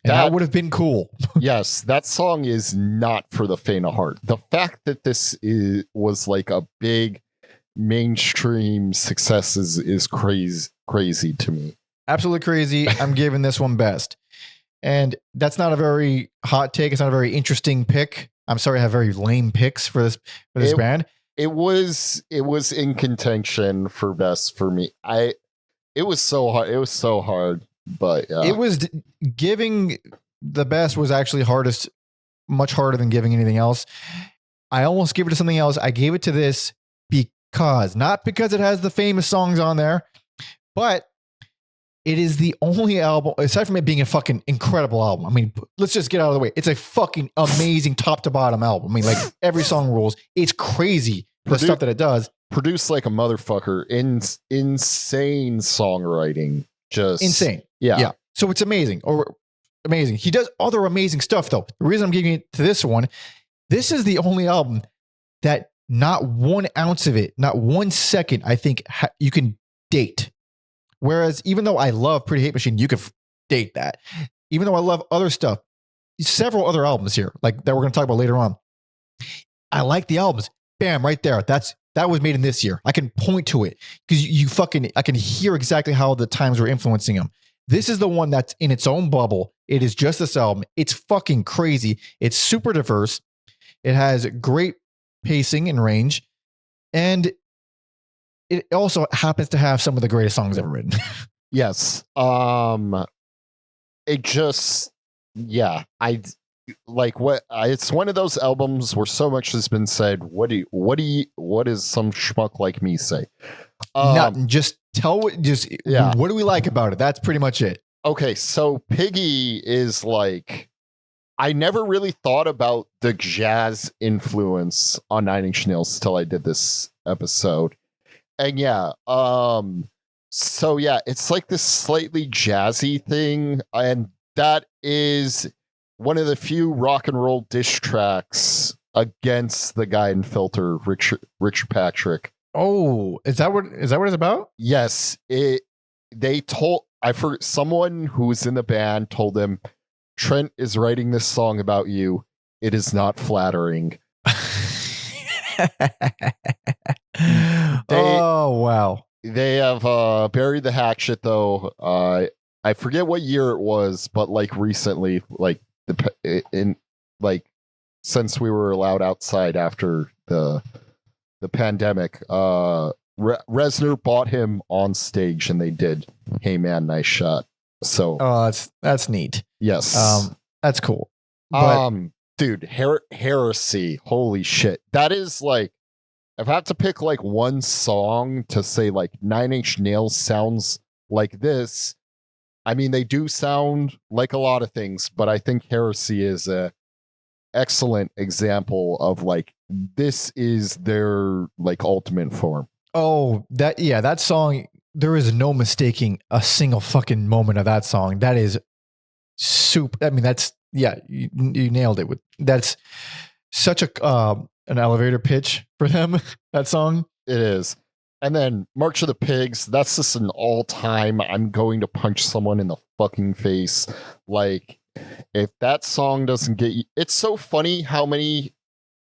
And that would have been cool. Yes, that song is not for the faint of heart. The fact that this was like a big mainstream success is crazy to me. Absolutely crazy. I'm giving this one best. And that's not a very hot take. It's not a very interesting pick. I'm sorry, I have very lame picks for this band. It was in contention for best for me. It was so hard. It was so hard, but it was giving the best was actually hardest, much harder than giving anything else. I almost gave it to something else. I gave it to this not because it has the famous songs on there, but it is the only album, aside from it being a fucking incredible album. I mean, let's just get out of the way. It's a fucking amazing top to bottom album. I mean, like every song rules. It's crazy the stuff that it does. Produced like a motherfucker. Insane songwriting. Just insane. Yeah. So it's amazing. Amazing. He does other amazing stuff though. The reason I'm giving it to this one, this is the only album that not 1 ounce of it, not 1 second, I think you can date. Whereas even though I love Pretty Hate Machine, you could date that. Even though I love other stuff, several other albums here, like that we're going to talk about later on. I like the albums. Bam, right there. That was made in this year. I can point to it because I can hear exactly how the times were influencing them. This is the one that's in its own bubble. It is just this album. It's fucking crazy. It's super diverse. It has great pacing and range. And it also happens to have some of the greatest songs ever written. Yes. It just, yeah, it's one of those albums where so much has been said. What does some schmuck like me say? Nothing. What do we like about it? That's pretty much it. Okay. So Piggy is like, I never really thought about the jazz influence on Nine Inch Nails till I did this episode. And so it's like this slightly jazzy thing, and that is one of the few rock and roll diss tracks against the guy in Filter, Richard Patrick. Oh, is that what it's about? Yes, someone who was in the band told him, Trent is writing this song about you. It is not flattering. Oh wow! They have buried the hatchet though. I forget what year it was, but like recently, like since we were allowed outside after the pandemic, Reznor bought him on stage, and they did "Hey Man, Nice Shot." So that's neat. Yes, that's cool. But, dude, Heresy, holy shit, that is like. If I have to pick like one song to say like Nine Inch Nails sounds like this, I mean, they do sound like a lot of things, but I think Heresy is a excellent example of like, this is their like ultimate form. Oh, that song, there is no mistaking a single fucking moment of that song. That is super. I mean, you nailed it. That's such an elevator pitch for them, that song. It is. And then March of the Pigs, that's just an all-time I'm going to punch someone in the fucking face. Like, if that song doesn't get you, it's so funny how many,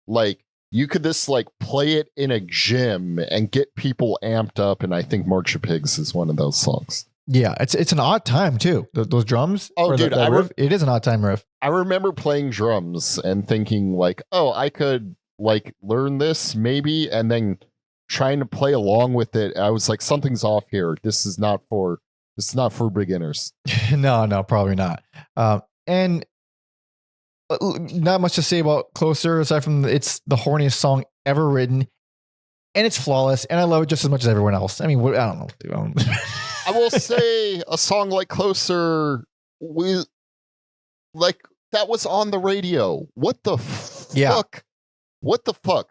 like, you could just like play it in a gym and get people amped up, and I think March of Pigs is one of those songs. Yeah, it's an odd time too. Those drums. Oh, dude, that riff, it is an odd time riff. I remember playing drums and thinking like, oh, I could like learn this maybe, and then trying to play along with it. I was like, something's off here. This is not for beginners. No, probably not. And not much to say about Closer aside from it's the horniest song ever written, and it's flawless, and I love it just as much as everyone else. I mean, I don't know. Dude, I will say a song like Closer, that was on the radio. What the fuck? What the fuck?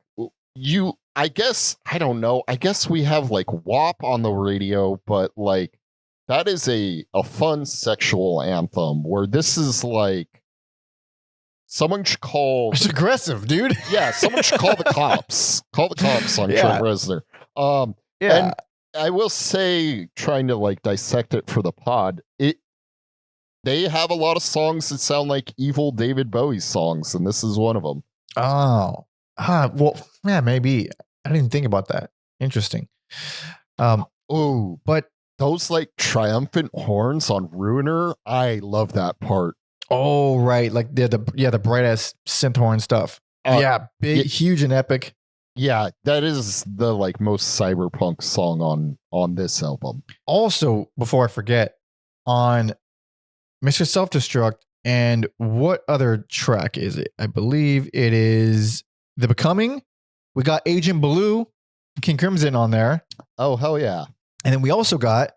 I guess, I don't know. I guess we have like WAP on the radio, but like that is a fun sexual anthem where this is like someone should call. It's aggressive, dude. Yeah, someone should call the cops. Call the cops on Trent Reznor. And I will say, trying to like dissect it for the pod, they have a lot of songs that sound like evil David Bowie songs, and this is one of them. Oh, well, yeah, maybe. I didn't think about that. Interesting. But those like triumphant horns on Ruiner, I love that part. Oh, right, like the bright ass synth horn stuff. Big, huge, and epic. Yeah, that is the like most cyberpunk song on this album. Also, before I forget, on Mr. Self-Destruct, and what other track is it? I believe it is The Becoming. We got Agent Blue, King Crimson on there. Oh, hell yeah. And then we also got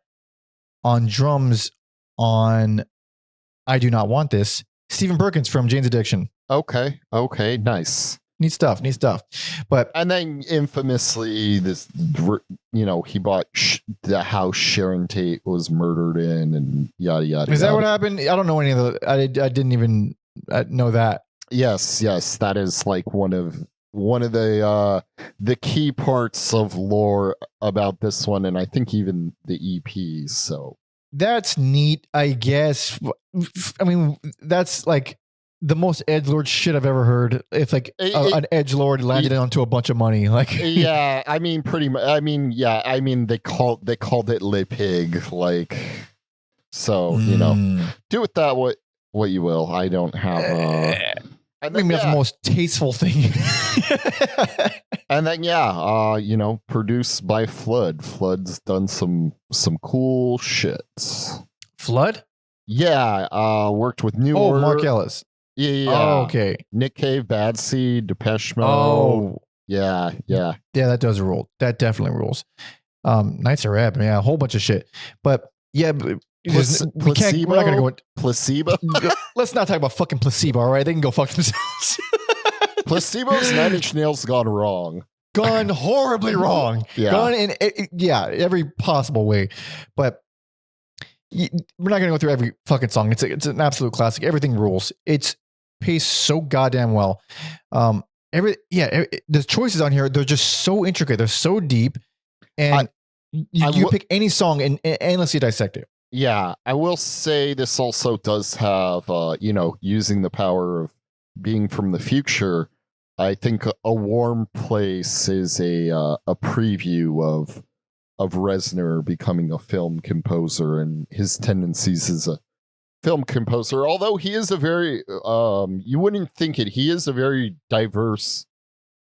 on drums on I Do Not Want This, Stephen Perkins from Jane's Addiction. Okay, nice. Neat stuff. But and then infamously, this, he bought the house Sharon Tate was murdered in, and yada yada. Is that what happened? I don't know any of the. I didn't even know that. Yes, that is like one of the key parts of lore about this one, and I think even the EPs. So that's neat, I guess. I mean, that's like the most edgelord shit I've ever heard. It's like an edgelord landed onto a bunch of money. Like, yeah, I mean, pretty much. I mean, they called it Le Pig. Like, so do with that what you will. I don't have. And then, that's the most tasteful thing. And then produced by Flood. Flood's done some cool shit. Flood? Yeah, worked with New Order. Mark Ellis. Yeah. Oh, okay. Nick Cave, Bad Seed, Depeche Mode. Oh. Yeah. Yeah, that does rule. That definitely rules. Nights are Ebb. Yeah, a whole bunch of shit. But yeah, we can't. We're not gonna go. Placebo. Let's not talk about fucking Placebo. All right, they can go fuck themselves. Placebo's 9 Inch Nails gone wrong. Gone horribly wrong. Yeah. Gone in every possible way. But we're not gonna go through every fucking song. It's an absolute classic. Everything rules. It's paced so goddamn well. The choices on here, they're just so intricate. They're so deep, and you pick any song and endlessly dissect it. Yeah, I will say this also does have, using the power of being from the future. I think A Warm Place is a preview of Reznor becoming a film composer and his tendencies as a film composer. Although he is a very, you wouldn't think it, he is a very diverse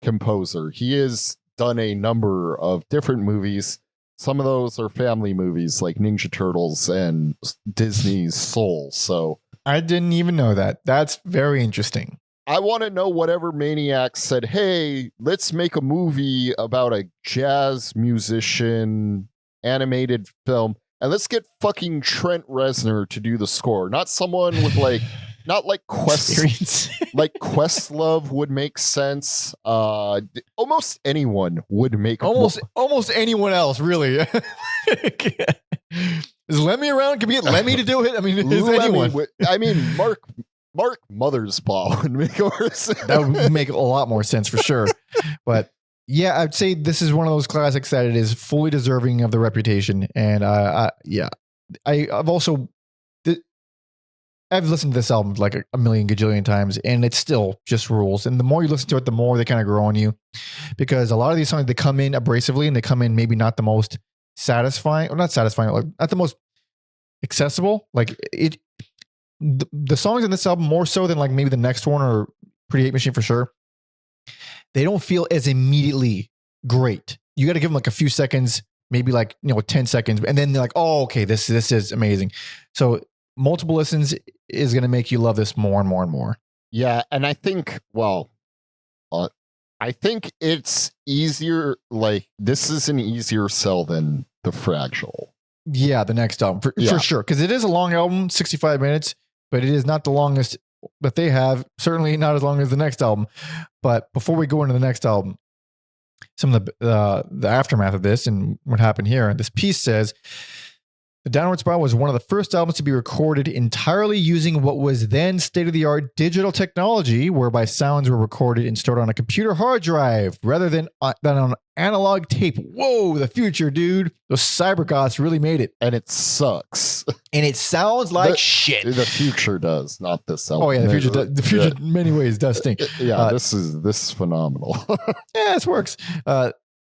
composer. He has done a number of different movies. Some of those are family movies like Ninja Turtles and Disney's Soul. So I didn't even know that. That's very interesting. I want to know whatever maniac said, hey, let's make a movie about a jazz musician animated film, and let's get fucking Trent Reznor to do the score. Not someone with not like Questlove would make sense. Almost anyone would make almost anyone else, really. Is Lemmy around? Can we get Lemmy to do it? I mean, is anyone? Mark Mothersbaugh would make more sense. That would make a lot more sense for sure. But yeah, I'd say this is one of those classics that it is fully deserving of the reputation. And I've listened to this album like a million gajillion times, and it still just rules. And the more you listen to it, the more they kind of grow on you, because a lot of these songs, they come in abrasively and they come in maybe not the most satisfying, or not satisfying, like not the most accessible. Like the songs in this album, more so than like maybe the next one or Pretty Hate Machine for sure, they don't feel as immediately great. You got to give them like a few seconds, maybe like 10 seconds, and then they're like, oh, okay, this is amazing. So multiple listens is going to make you love this more and more and more. Yeah, and I think, I think it's easier. Like, this is an easier sell than The Fragile. Yeah, the next album for sure, because it is a long album, 65 minutes, but it is not the longest that they have. Certainly not as long as the next album. But before we go into the next album, some of the aftermath of this and what happened here. This piece says, The Downward Spiral was one of the first albums to be recorded entirely using what was then state-of-the-art digital technology, whereby sounds were recorded and stored on a computer hard drive rather than on analog tape. Whoa, the future, dude. Those cybergoths really made it. And it sucks. And it sounds like shit. The future does, not this album. Oh, yeah, the future in many ways does stink. Yeah, this is phenomenal. Yeah, this works.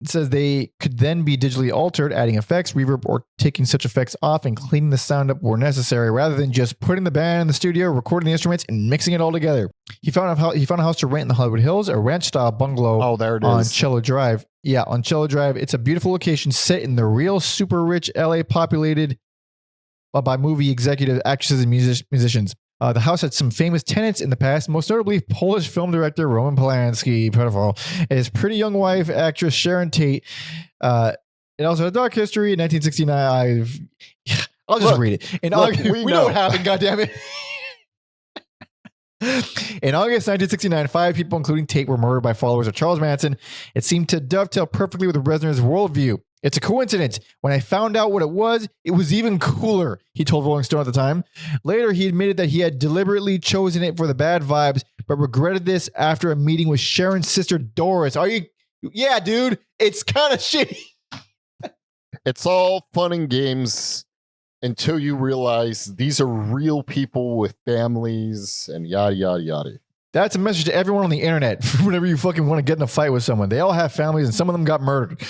It says they could then be digitally altered, adding effects, reverb, or taking such effects off and cleaning the sound up where necessary, rather than just putting the band in the studio, recording the instruments, and mixing it all together. He found a house to rent in the Hollywood Hills, a ranch-style bungalow on Cello Drive. Yeah, on Cello Drive. It's a beautiful location set in the real super rich LA populated by movie executive actresses and musicians. The house had some famous tenants in the past, most notably Polish film director Roman Polanski, pedophile, and his pretty young wife, actress Sharon Tate. It also had a dark history in 1969. I'll just read it. We know what happened, goddammit. In August 1969, 5 people, including Tate, were murdered by followers of Charles Manson. It seemed to dovetail perfectly with Reznor's worldview. It's a coincidence. When I found out what it was even cooler, he told Rolling Stone at the time. Later, he admitted that he had deliberately chosen it for the bad vibes, but regretted this after a meeting with Sharon's sister, Doris. Yeah, dude, it's kind of shitty. It's all fun and games until you realize these are real people with families and yada, yada, yada. That's a message to everyone on the internet. Whenever you fucking want to get in a fight with someone, they all have families and some of them got murdered.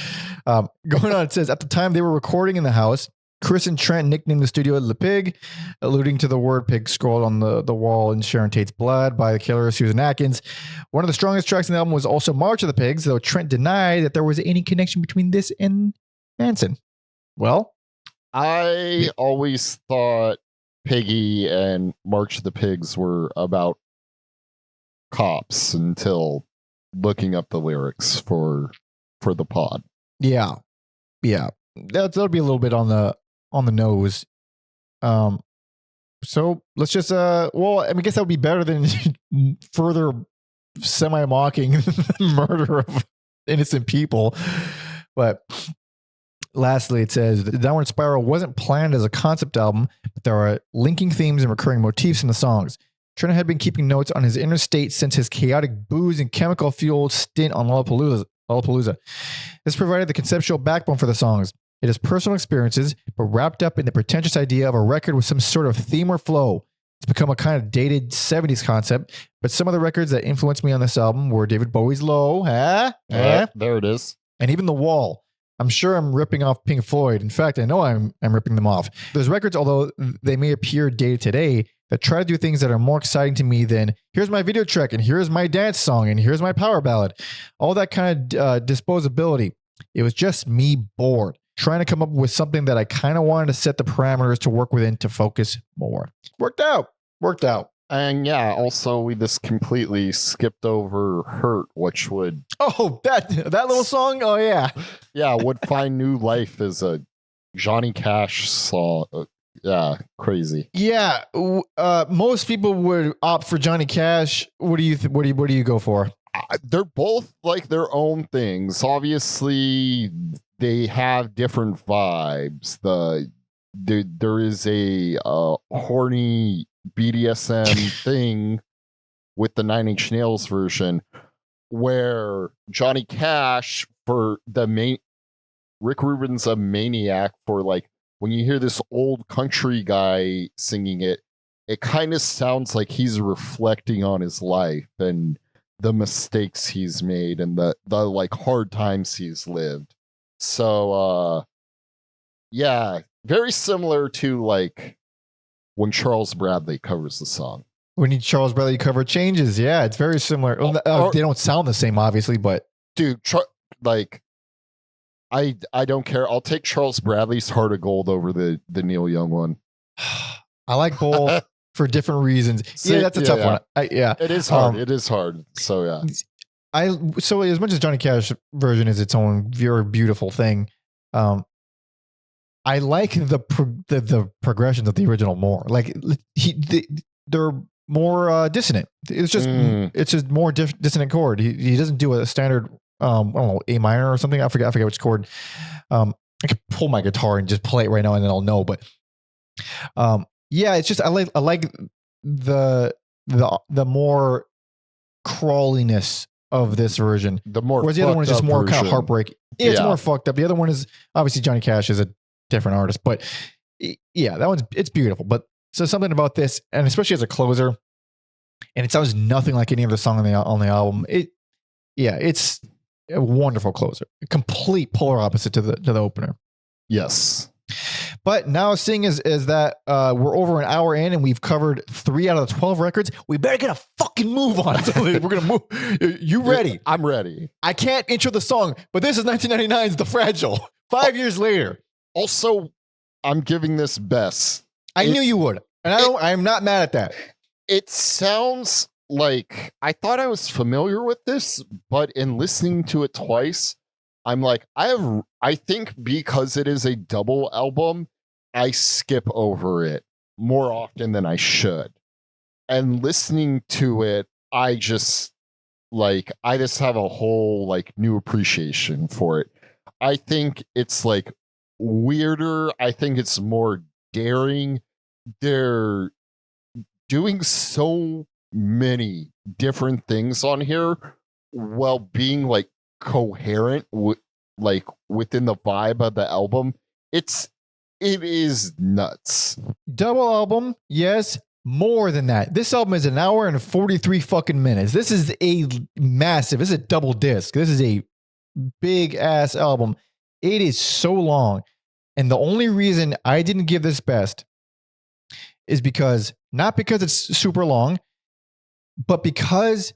Going on, it says, at the time they were recording in the house, Chris and Trent nicknamed the studio Le Pig, alluding to the word pig scrawled on the wall in Sharon Tate's blood by the killer Susan Atkins. One of the strongest tracks in the album was also March of the Pigs, though Trent denied that there was any connection between this and Manson. Well, I always thought Piggy and March of the Pigs were about cops until looking up the lyrics for the pod. Yeah. That'll be a little bit on the nose. So let's just I guess that would be better than further semi-mocking murder of innocent people. But lastly, it says the Downward Spiral wasn't planned as a concept album, but there are linking themes and recurring motifs in the songs. Trent had been keeping notes on his inner state since his chaotic booze and chemical-fueled stint on Lollapalooza. This provided the conceptual backbone for the songs. It is personal experiences, but wrapped up in the pretentious idea of a record with some sort of theme or flow. It's become a kind of dated 70s concept, but some of the records that influenced me on this album were David Bowie's Low, there it is, and even The Wall. I'm sure I'm ripping off Pink Floyd. In fact, I know I'm ripping them off. Those records, although they may appear dated today, that try to do things that are more exciting to me than here's my video track and here's my dance song and here's my power ballad. All that kind of disposability. It was just me bored, trying to come up with something that I kind of wanted to set the parameters to work within to focus more. Worked out. And yeah, also we just completely skipped over Hurt, which would... Oh, that little song? Oh, yeah. Yeah, would find new life as a Johnny Cash song. Yeah, crazy. Yeah, most people would opt for Johnny Cash. What do you go for? They're both like their own things. Obviously, they have different vibes. There is a horny BDSM thing with the Nine Inch Nails version, where Johnny Cash for the main Rick Rubin's a maniac for like. When you hear this old country guy singing it, it kind of sounds like he's reflecting on his life and the mistakes he's made and the like hard times he's lived. So yeah, very similar to like when Charles Bradley covers the song. When Charles Bradley cover changes, yeah, it's very similar. They don't sound the same, obviously, but dude, like I don't care. I'll take Charles Bradley's Heart of Gold over the Neil Young one. I like both for different reasons. Yeah, that's a tough one. It is hard. It is hard. So yeah. So as much as Johnny Cash version is its own very beautiful thing, I like the progressions of the original more. Like they're more dissonant. It's just more dissonant chord. He doesn't do a standard I don't know, A minor or something. I forget which chord. I could pull my guitar and just play it right now and then I'll know. But yeah, it's just I like the more crawliness of this version. Whereas the other one is just more kind of heartbreak. It's more fucked up. The other one is obviously Johnny Cash is a different artist, but yeah, that one's it's beautiful. But so something about this, and especially as a closer, and it sounds nothing like any other song on the album. It's a wonderful closer, a complete polar opposite to the opener. Yes. But now seeing is that we're over an hour in and we've covered 3 out of the 12 records, we better get a fucking move on. So we're going to move. You ready? I'm ready. I can't intro the song, but this is 1999's The Fragile. 5 years later. Also, I'm giving this best. I knew you would. And I'm not mad at that. It sounds like I thought I was familiar with this, but in listening to it twice, I'm like, I think because it is a double album, I skip over it more often than I should. And listening to it, I just have a whole like new appreciation for it. I think it's like weirder. I think it's more daring. They're doing so many different things on here while being like coherent within the vibe of the album. It is nuts. Double album, yes. More than that. This album is 1 hour and 43 fucking minutes. This is this is a double disc. This is a big ass album. It is so long. And the only reason I didn't give this best is not because it's super long, but because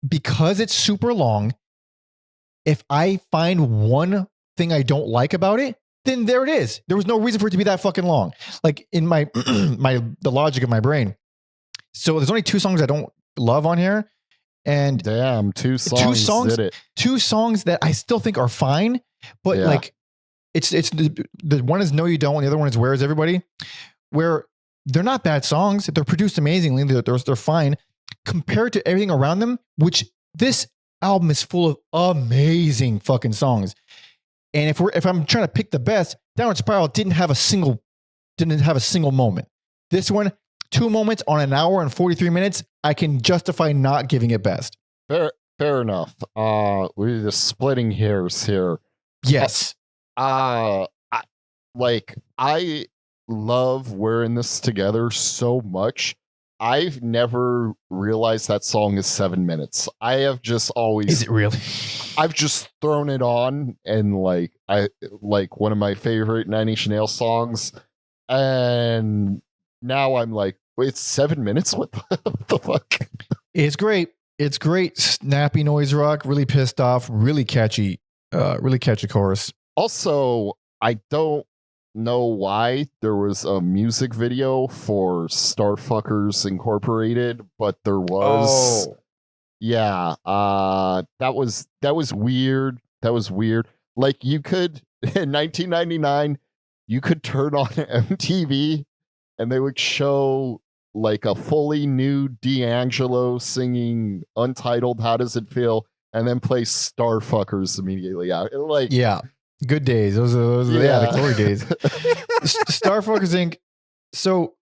it's super long. If I find one thing I don't like about it, then there it is. There was no reason for it to be that fucking long. Like in my the logic of my brain. So there's only 2 songs I don't love on here. And damn, 2 songs did it. 2 songs that I still think are fine, but like it's the one is No You Don't, and the other one is Where Is Everybody? Where they're not bad songs. They're produced amazingly. They're fine compared to everything around them, which this album is full of amazing fucking songs. And if I'm trying to pick the best, Downward Spiral didn't have a single moment. This one, 2 moments on 1 hour and 43 minutes, I can justify not giving it best. Fair enough. We're just splitting hairs here. Yes. I love We're in This Together so much. I've never realized that song is 7 minutes. I have just always. Is it really? I've just thrown it on and I one of my favorite Nine Inch Nails songs, and now I'm like, wait, it's 7 minutes? What the fuck? It's great. It's great. Snappy noise rock. Really pissed off. Really catchy. Really catchy chorus. Also, I don't know why there was a music video for Starfuckers Incorporated, but there was. Oh. Yeah, that was weird. That was weird. Like you could in 1999, you could turn on MTV and they would show like a fully nude D'Angelo singing Untitled How Does It Feel, and then play Starfuckers immediately out. Like, yeah. Good days. Those are the glory days. Starfuckers Inc. So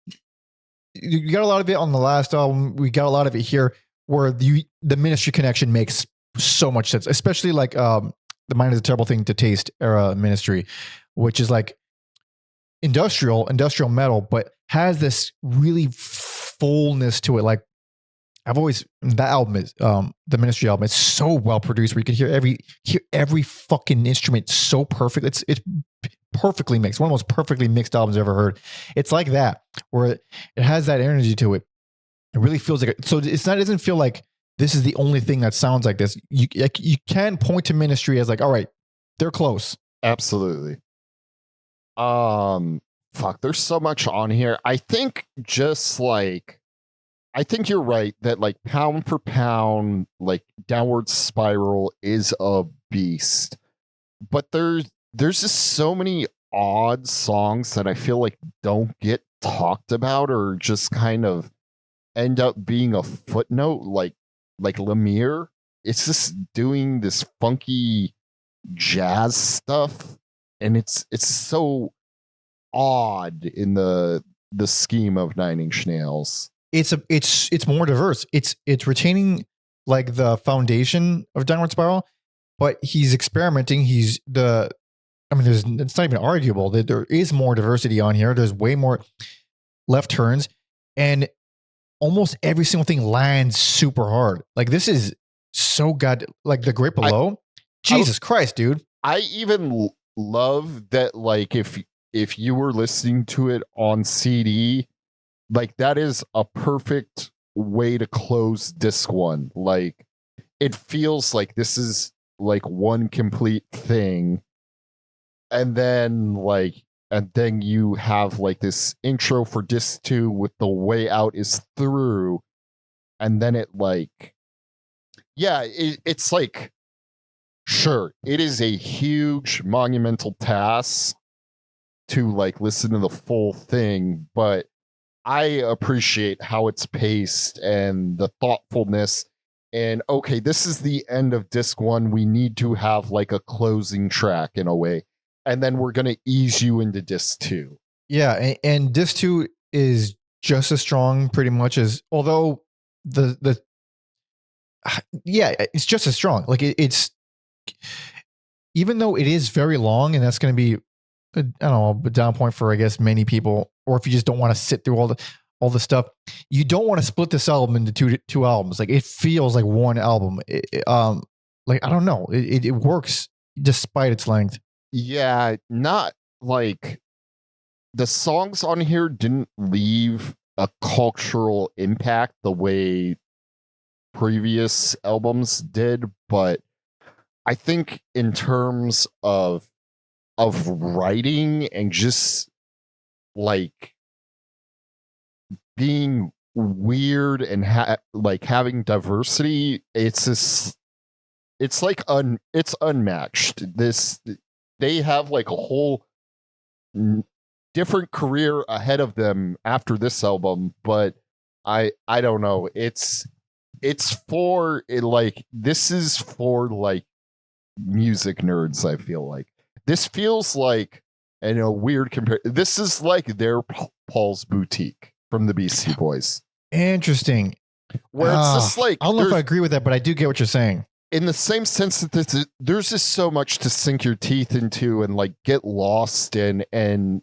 you got a lot of it on the last album. We got a lot of it here where the Ministry connection makes so much sense, especially like the Mind is a Terrible Thing to Taste era Ministry, which is like industrial metal, but has this really fullness to it. Like that album is the Ministry album. It's so well produced where you can hear every fucking instrument so perfect. It's perfectly mixed, one of the most perfectly mixed albums I've ever heard. It's like that, where it has that energy to it. It really feels like so. It's not. It doesn't feel like this is the only thing that sounds like this. You can point to Ministry as like, all right, they're close. Absolutely. Fuck. There's so much on here. I think I think you're right that like pound for pound, like Downward Spiral is a beast, but there's just so many odd songs that I feel like don't get talked about or just kind of end up being a footnote, like Lemire. It's just doing this funky jazz stuff, and it's so odd in the scheme of Nine Inch Nails. It's more diverse. It's retaining like the foundation of Downward Spiral, but he's experimenting. It's not even arguable that there is more diversity on here. There's way more left turns, and almost every single thing lands super hard. Like this is so good. Like The Great Below, Jesus Christ, dude. I even love that. Like if you were listening to it on CD, like that is a perfect way to close disc one. Like it feels like this is like one complete thing, and then you have like this intro for disc 2 with The Way Out is Through, and then it's like, sure, it is a huge monumental task to like listen to the full thing, but I appreciate how it's paced and the thoughtfulness. And okay, this is the end of disc 1. We need to have like a closing track in a way. And then we're going to ease you into disc 2. Yeah. And disc 2 is just as strong pretty much as, although it's just as strong. Like it's, even though it is very long, and that's going to be, I don't know, a down point for, I guess, many people, or if you just don't want to sit through all the stuff, you don't want to split this album into two albums. Like it feels like one album. Like, I don't know. It works despite its length. Yeah. Not like the songs on here didn't leave a cultural impact the way previous albums did, but I think in terms of writing and just like being weird and like having diversity, it's unmatched. They have like a whole different career ahead of them after this album, but I don't know. This is for like music nerds. I feel like this feels like, in a weird this is like their Paul's Boutique from the Beastie Boys. Interesting. Where it's just like, I don't know if I agree with that, but I do get what you're saying. In the same sense that there's just so much to sink your teeth into and like get lost in, and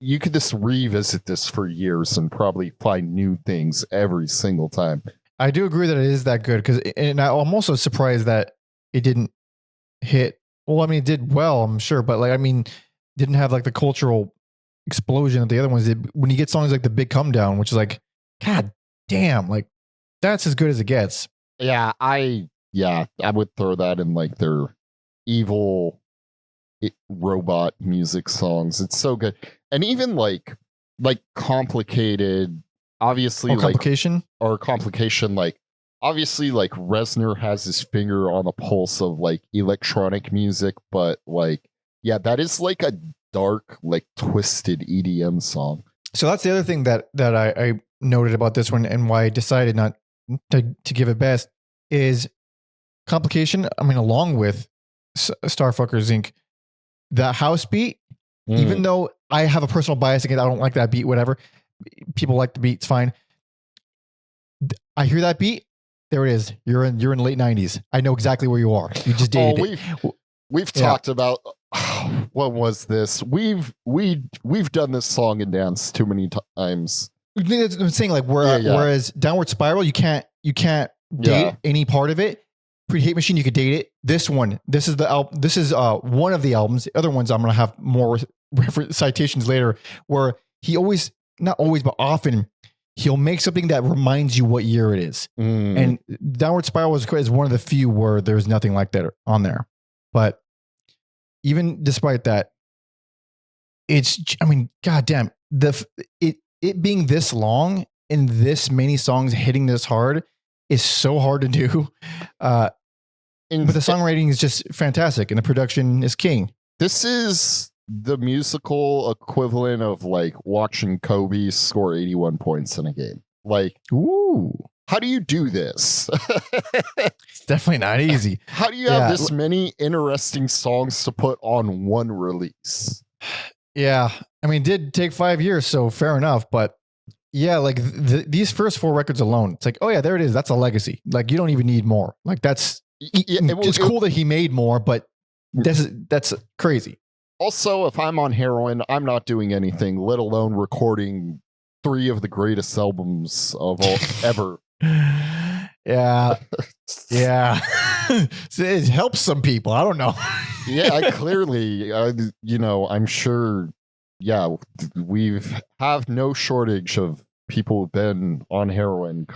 you could just revisit this for years and probably find new things every single time. I do agree that it is that good, and I'm also surprised that it didn't hit. Well, I mean, it did well, I'm sure, but like, I mean, didn't have like the cultural explosion that the other ones did. When you get songs like The Big Come Down, which is like, God damn, like that's as good as it gets. Yeah, I would throw that in like their evil robot music songs. It's so good. And even like Complicated, obviously, Complication, like obviously like Reznor has his finger on the pulse of like electronic music, but like, yeah, that is like a dark, like twisted EDM song. So that's the other thing that I noted about this one, and why I decided not to give it best is Complication. I mean, along with Starfuckers Inc., the house beat, even though I have a personal bias against, I don't like that beat, whatever. People like the beat, it's fine. I hear that beat. There it is. You're in late 90s. I know exactly where you are. You just dated it. We've talked about, what was this? We've done this song and dance too many times. I'm saying, like, whereas Downward Spiral, you can't date any part of it. Pre-Hate Machine, you could date it. This one, this is the album. This is one of the albums. The other ones, I'm gonna have more reference citations later. Where he always, not always, but often, he'll make something that reminds you what year it is. And Downward Spiral is one of the few where there's nothing like that on there. But even despite that, it's, I mean, goddamn, it being this long and this many songs hitting this hard is so hard to do. But the songwriting is just fantastic and the production is king. This is the musical equivalent of like watching Kobe score 81 points in a game. Like, ooh, how do you do this? It's definitely not easy. How do you have this many interesting songs to put on one release? Yeah, I mean, it did take 5 years, so fair enough. But yeah, like these first 4 records alone, it's like, oh yeah, there it is. That's a legacy. Like you don't even need more. Like that's it's cool that he made more, but that's crazy. Also, if I'm on heroin, I'm not doing anything, let alone recording 3 of the greatest albums of all ever. Yeah. Yeah. It helps some people. I don't know. Yeah, I clearly, I'm sure, yeah, we've have no shortage of people who've been on heroin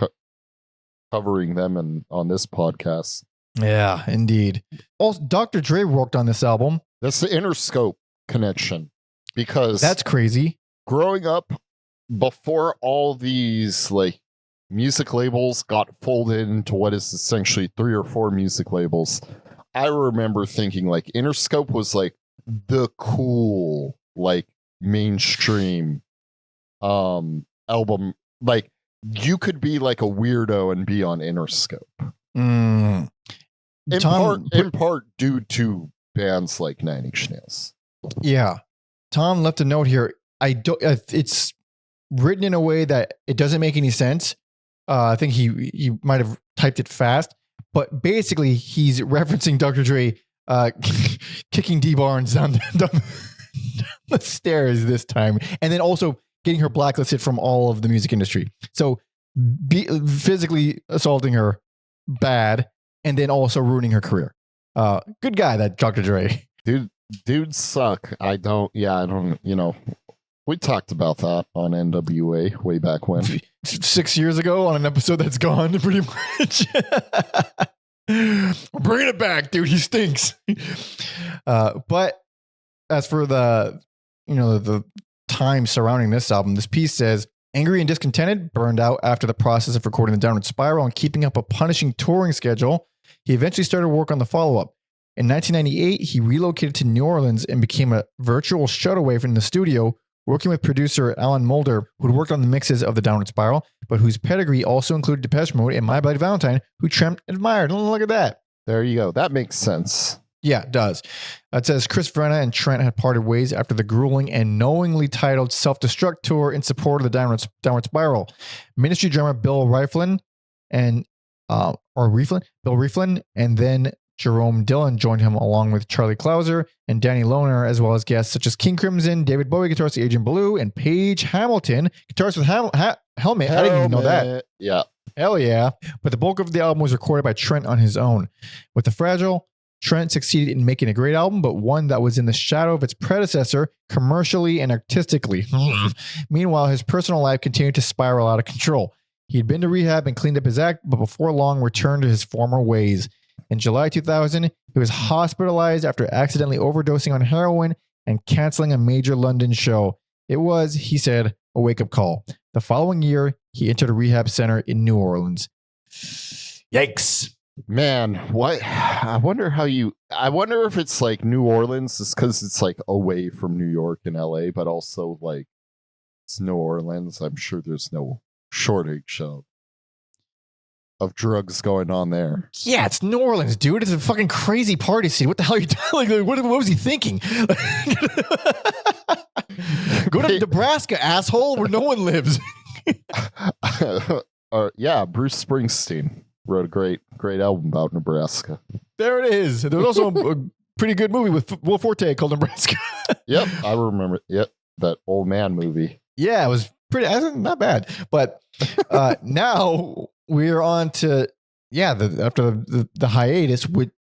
covering them on this podcast. Yeah, indeed. Also, Dr. Dre worked on this album. That's the Interscope connection, because that's crazy. Growing up, before all these like music labels got folded into what is essentially 3 or 4 music labels, I remember thinking like Interscope was like the cool, like mainstream album. Like you could be like a weirdo and be on Interscope. In part due to bands like Nine Inch Nails. Yeah. Tom left a note here. It's written in a way that it doesn't make any sense. I think he might have typed it fast, but basically he's referencing Dr. Dre kicking D Barnes down the stairs this time, and then also getting her blacklisted from all of the music industry. So physically assaulting her, bad, and then also ruining her career. Good guy, that Dr. Dre. Dude suck. I don't, we talked about that on NWA way back when. 6 years ago on an episode that's gone, pretty much. We're bringing it back, dude. He stinks. But as for the time surrounding this album, this piece says, angry and discontented, burned out after the process of recording the Downward Spiral and keeping up a punishing touring schedule, he eventually started work on the follow-up. In 1998, he relocated to New Orleans and became a virtual shutaway from the studio, working with producer Alan Mulder, who'd worked on the mixes of the Downward Spiral, but whose pedigree also included Depeche Mode and My Bloody Valentine, who Trent admired. Look at that. There you go. That makes sense. Yeah, it does. It says Chris Vrenna and Trent had parted ways after the grueling and knowingly titled Self-Destruct Tour in support of the Downward Spiral. Ministry drummer Bill Rieflin and then Jerome Dillon joined him along with Charlie Clouser and Danny Lohner, as well as guests such as King Crimson, David Bowie, guitarist Adrian Belew, and Paige Hamilton, guitarist with Helmet. I didn't even know that. Yeah. Hell yeah. But the bulk of the album was recorded by Trent on his own. With The Fragile, Trent succeeded in making a great album, but one that was in the shadow of its predecessor commercially and artistically. Meanwhile, his personal life continued to spiral out of control. He'd been to rehab and cleaned up his act, but before long returned to his former ways. In July 2000, he was hospitalized after accidentally overdosing on heroin and canceling a major London show. It was, he said, a wake-up call. The following year, he entered a rehab center in New Orleans. Yikes. Man, what? I wonder if it's like New Orleans is because it's like away from New York and LA, but also like it's New Orleans. I'm sure there's no shortage of drugs going on there. Yeah, it's New Orleans, dude. It's a fucking crazy party scene. What the hell are you doing? Like, what was he thinking? Go to Nebraska, asshole, where no one lives. Yeah, Bruce Springsteen wrote a great album about Nebraska. There it is. There was also a pretty good movie with Will Forte called Nebraska. Yep, I remember. Yep, that old man movie. Yeah, it was not bad. But now we're on to yeah, after the hiatus, with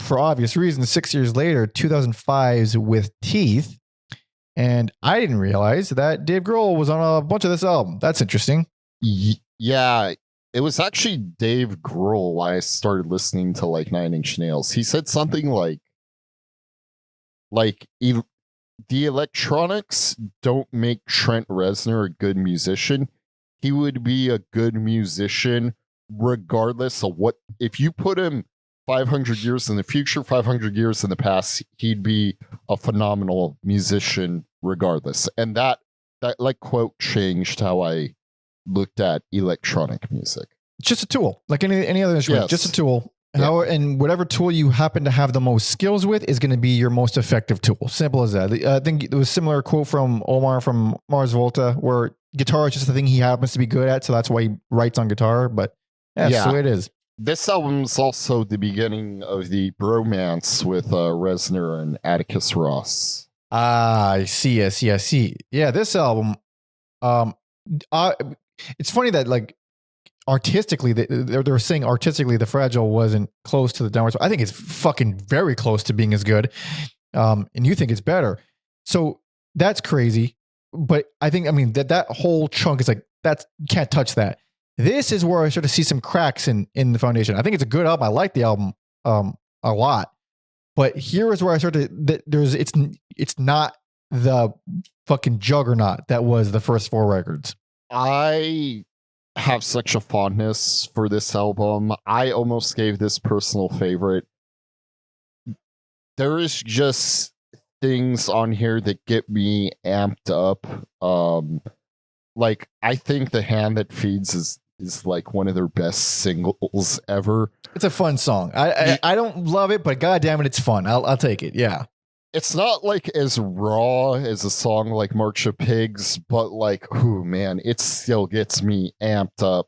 for obvious reasons, 6 years later, 2005's With Teeth. And I didn't realize that Dave Grohl was on a bunch of this album. That's interesting. Yeah, it was actually Dave Grohl why I started listening to like Nine Inch Nails. He said something like the electronics don't make Trent Reznor a good musician. He would be a good musician regardless of what. If you put him 500 years in the future, 500 years in the past, he'd be a phenomenal musician regardless. And that like quote changed how I looked at electronic music. It's just a tool, like any other instrument. Yes. Just a tool. Yeah. And whatever tool you happen to have the most skills with is going to be your most effective tool. Simple as that. I think there was a similar quote from Omar from Mars Volta, where guitar is just the thing he happens to be good at, so that's why he writes on guitar. But that's the way it is. This album's also the beginning of the bromance with Reznor and Atticus Ross. I see. Yeah, this album. It's funny that like artistically, they were saying artistically, The Fragile wasn't close to the Downwards. I think it's fucking very close to being as good. And you think it's better. So that's crazy. But I mean, that whole chunk is like, you can't touch that. This is where I start to see some cracks in the foundation. I think it's a good album. I like the album a lot. But here is where I start to, it's not the fucking juggernaut that was the first 4 records. I have such a fondness for this album. I almost gave this personal favorite. There is just things on here that get me amped up. Like I think The Hand That Feeds is like one of their best singles ever. It's a fun song. I don't love it, but goddamn it, it's fun. I'll take it. Yeah. It's not like as raw as a song like March of Pigs, but like, oh man, it still gets me amped up.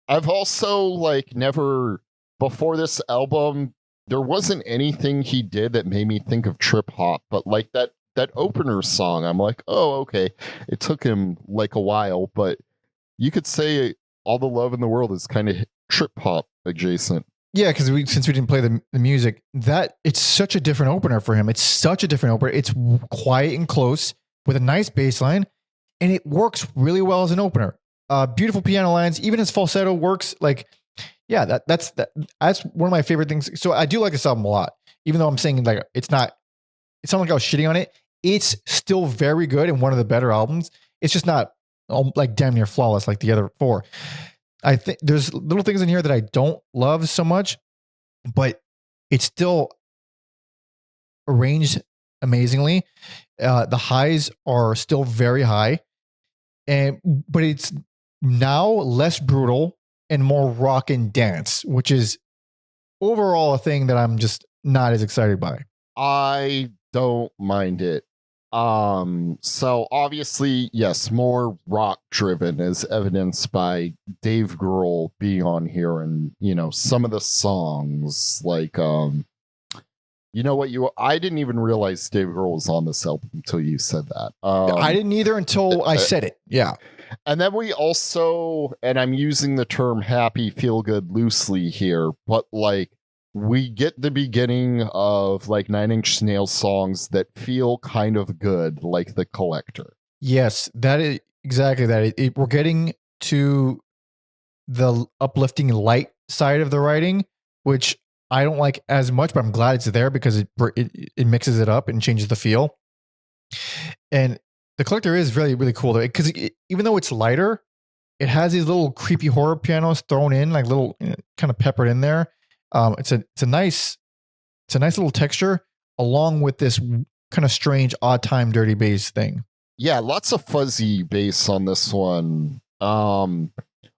I've also like never before this album, there wasn't anything he did that made me think of trip hop, but like that opener song, I'm like, oh, okay. It took him like a while, but you could say All the Love in the World is kind of trip hop adjacent. Yeah, because since we didn't play the music, that it's such a different opener for him. It's such a different opener. It's quiet and close with a nice bass line, and it works really well as an opener. Beautiful piano lines, even his falsetto works. Like, yeah, that's one of my favorite things. So I do like this album a lot, even though I'm saying like it's not like I was shitting on it. It's still very good and one of the better albums. It's just not like damn near flawless like the other 4. I think there's little things in here that I don't love so much, but it's still arranged amazingly. The highs are still very high, but it's now less brutal and more rock and dance, which is overall a thing that I'm just not as excited by. I don't mind it. So obviously, yes, more rock driven as evidenced by Dave Grohl being on here, and some of the songs like I didn't even realize Dave Grohl was on this album until you said that. I didn't either until I said it. Yeah. And then we also, and I'm using the term happy feel good loosely here, but like we get the beginning of like Nine Inch Nails songs that feel kind of good, like The Collector. Yes, that is exactly that. We're getting to the uplifting light side of the writing, which I don't like as much, but I'm glad it's there because it mixes it up and changes the feel. And The Collector is really, really cool because even though it's lighter, it has these little creepy horror pianos thrown in, like little kind of peppered in there. It's a nice little texture along with this kind of strange odd time dirty bass thing. Yeah, lots of fuzzy bass on this one. One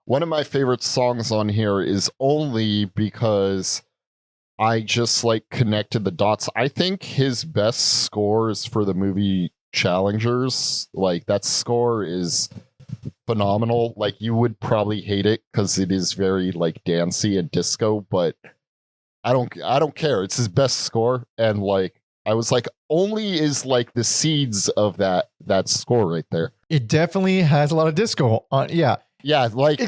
of my favorite songs on here is Only because I just like connected the dots. I think his best score is for the movie Challengers. Like that score is phenomenal. Like you would probably hate it because it is very like dancey and disco, but I don't care. It's his best score, and like I was like, Only is like the seeds of that score right there. It definitely has a lot of disco on. Yeah, like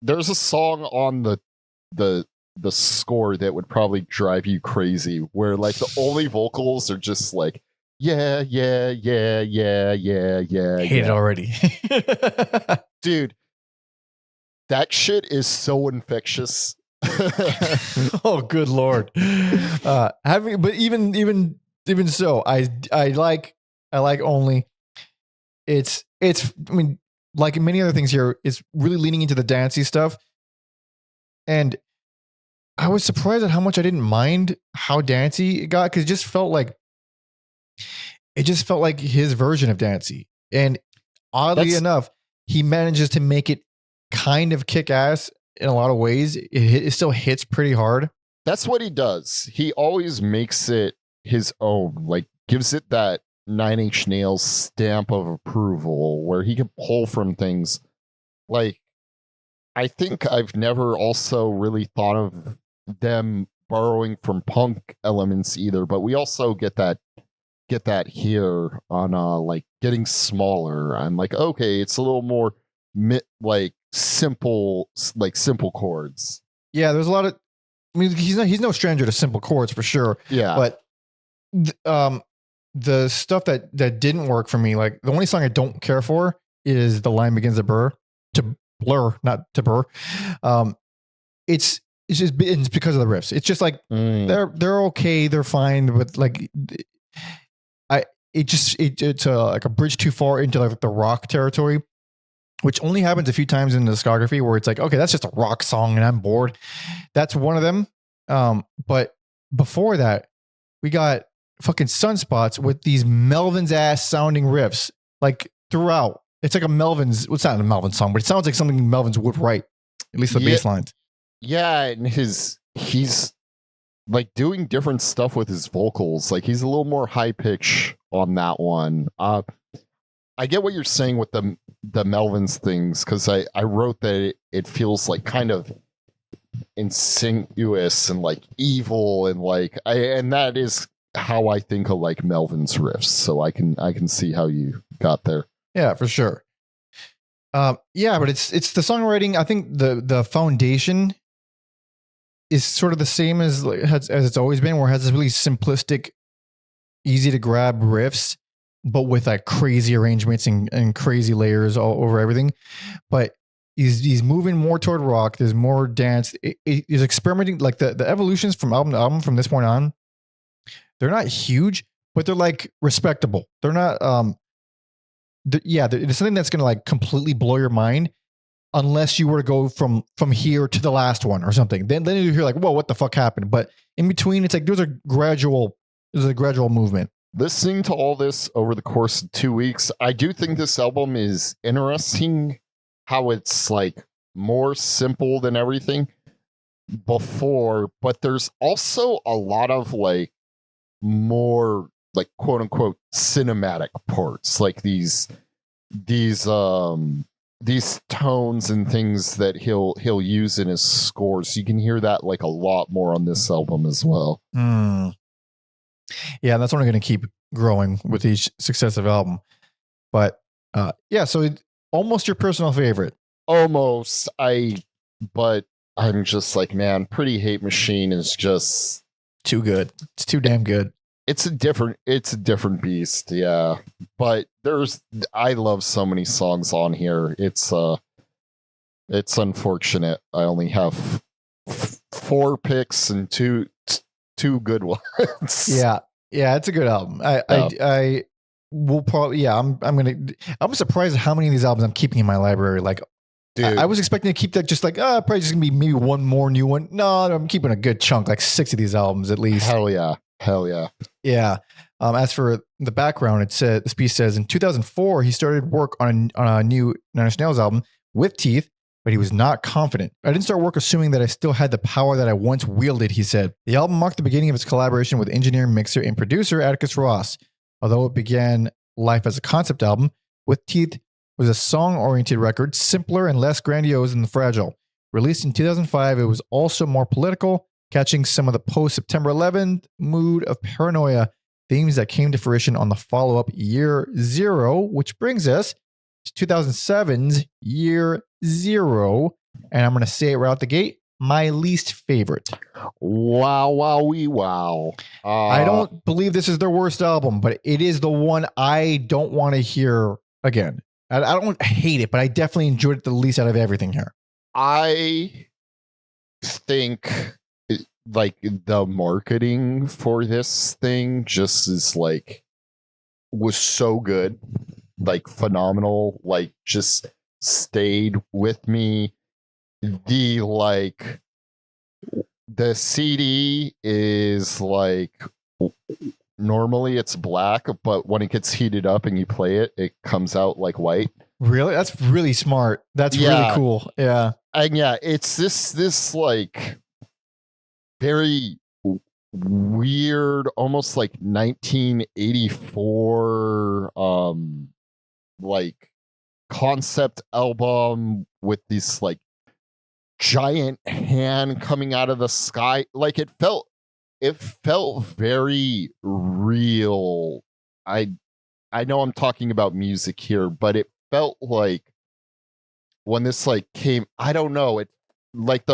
there's a song on the score that would probably drive you crazy, where like the only vocals are just like yeah, yeah, yeah, yeah, yeah, yeah, Hate it already. dude. That shit is so infectious. Oh, good lord. But even so, I like only. It's I mean, like many other things here, it's really leaning into the dancey stuff. And I was surprised at how much I didn't mind how dancey it got, because it just felt like his version of dancey. And oddly enough, he manages to make it kind of kick ass in a lot of ways. It still hits pretty hard. That's what he does. He always makes it his own, like gives it that Nine Inch Nails stamp of approval, where he can pull from things. Like, I think I've never also really thought of them borrowing from punk elements either, but we also get that here on like Getting Smaller. I'm like, okay, it's a little more like simple chords. Yeah, there's a lot of, I mean, he's no stranger to simple chords for sure. Yeah. But the stuff that didn't work for me, like the only song I don't care for is The Line Begins to Blur, not to burr. It's because of the riffs. It's just like they're okay, they're fine, but like it's like a bridge too far into like the rock territory, which only happens a few times in the discography, where it's like, okay, that's just a rock song and I'm bored. That's one of them. But before that, we got fucking Sunspots with these Melvins ass sounding riffs like throughout. It's like a Melvins. Well, it's not a Melvins song, but it sounds like something Melvins would write. At least the bass lines. Yeah, and he's like doing different stuff with his vocals. Like he's a little more high pitch on that one. I get what you're saying with the Melvins things, because I wrote that it feels like kind of insinuous and like evil, and like and that is how I think of like Melvin's riffs. So I can see how you got there. Yeah, for sure. Yeah, but it's the songwriting. I think the foundation is sort of the same as it's always been, where it has this really simplistic, easy to grab riffs, but with like crazy arrangements and crazy layers all over everything. But he's moving more toward rock. There's more dance. He's experimenting. Like the evolutions from album to album from this point on, they're not huge, but they're like respectable. They're not. It's something that's going to like completely blow your mind, unless you were to go from here to the last one or something. Then you hear like, whoa, what the fuck happened? But in between, it's like there's a gradual movement. Listening to all this over the course of 2 weeks, I do think this album is interesting, how it's like more simple than everything before, but there's also a lot of like more like quote unquote cinematic parts, like these tones and things that he'll use in his scores. You can hear that like a lot more on this album as well. Yeah, that's only going to keep growing with each successive album. But so almost your personal favorite. Almost. But I'm just like, man, Pretty Hate Machine is just too good. It's too damn good. It's a different beast, yeah. But I love so many songs on here. It's unfortunate I only have 4 picks and two good ones. Yeah, it's a good album. I will probably, I'm surprised at how many of these albums I'm keeping in my library. Like, dude, I was expecting to keep that just like, probably just gonna be maybe one more new one. No, I'm keeping a good chunk, like 6 of these albums at least. Hell yeah. Yeah. As for the background, this piece says in 2004 he started work on a new Nine Inch Nails album with Teeth, but he was not confident. I didn't start work assuming that I still had the power that I once wielded, he said. The album marked the beginning of his collaboration with engineer, mixer, and producer Atticus Ross. Although it began life as a concept album, With Teeth was a song-oriented record, simpler and less grandiose than The Fragile. Released in 2005, it was also more political, catching some of the post-September 11th mood of paranoia, themes that came to fruition on the follow-up Year Zero, which brings us to 2007's Year Zero, and I'm going to say it right out the gate, my least favorite. Wow, wow. I don't believe this is their worst album, but it is the one I don't want to hear again. I don't hate it, but I definitely enjoyed it the least out of everything here. I think like the marketing for this thing just is like was so good, like phenomenal, like just stayed with me. The CD is like normally it's black, but when it gets heated up and you play it, it comes out like white. Really? That's really smart. That's really cool. Yeah. And yeah, it's this like very weird, almost like 1984 like concept album with this like giant hand coming out of the sky. Like it felt very real. I know I'm talking about music here, but it felt like when this like came, I don't know, it like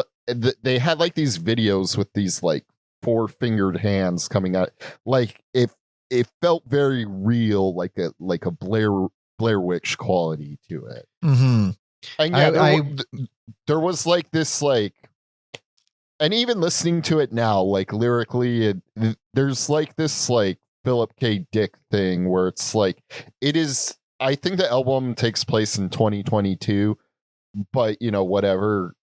they had like these videos with these like four-fingered hands coming out. Like it felt very real, like a Blair Witch quality to it. Mm-hmm. And yeah, there was like this like, and even listening to it now, like lyrically, there's like this like Philip K. Dick thing where it's like it is. I think the album takes place in 2022, but you know, whatever.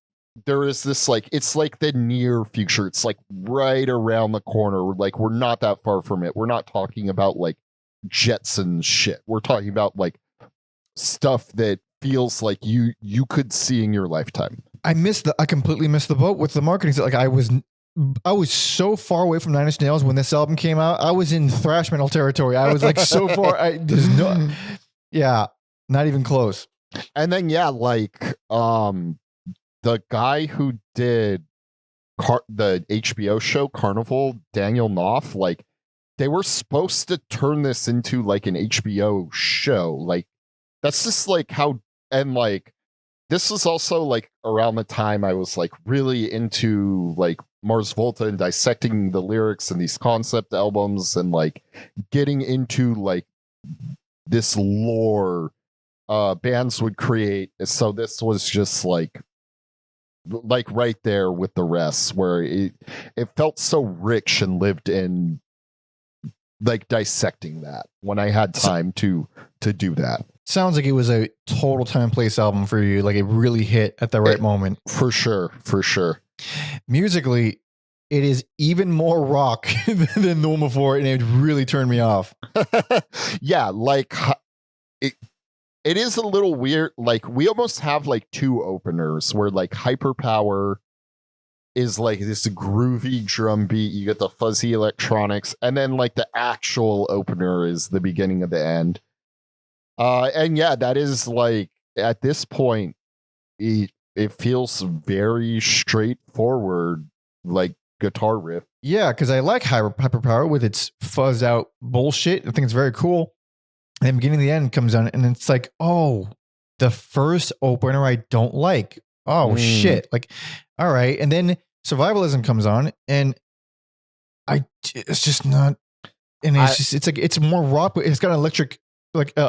There is this like it's like the near future. It's like right around the corner. Like we're not that far from it. We're not talking about like Jetsons shit. We're talking about like stuff that feels like you could see in your lifetime. I completely missed the boat with the marketing. Like I was so far away from Nine Inch Nails when this album came out. I was in thrash metal territory. I was like so far. Not even close. And then like the guy who did the HBO show Carnival, Daniel Knopf, like they were supposed to turn this into like an HBO show. Like that's just like how, and like this was also like around the time I was like really into like Mars Volta and dissecting the lyrics and these concept albums and like getting into like this lore bands would create. So this was just like right there with the rest, where it felt so rich and lived in like dissecting that when I had time to do that. Sounds like it was a total time and place album for you. Like it really hit at the right moment. For sure. Musically, it is even more rock than normal before, and it really turned me off. Yeah, like it is a little weird. Like we almost have like two openers where like Hyperpower is like this groovy drum beat. You get the fuzzy electronics, and then like the actual opener is the beginning of the end. And yeah, that is like at this point, it feels very straightforward, like guitar riff. Yeah, because I like Hyperpower with its fuzz out bullshit. I think it's very cool. And then beginning of the end comes on, and it's like, oh, the first opener I don't like. Oh shit! Like, all right, and then Survivalism comes on, and it's just not. And it's like it's more rock, but it's got an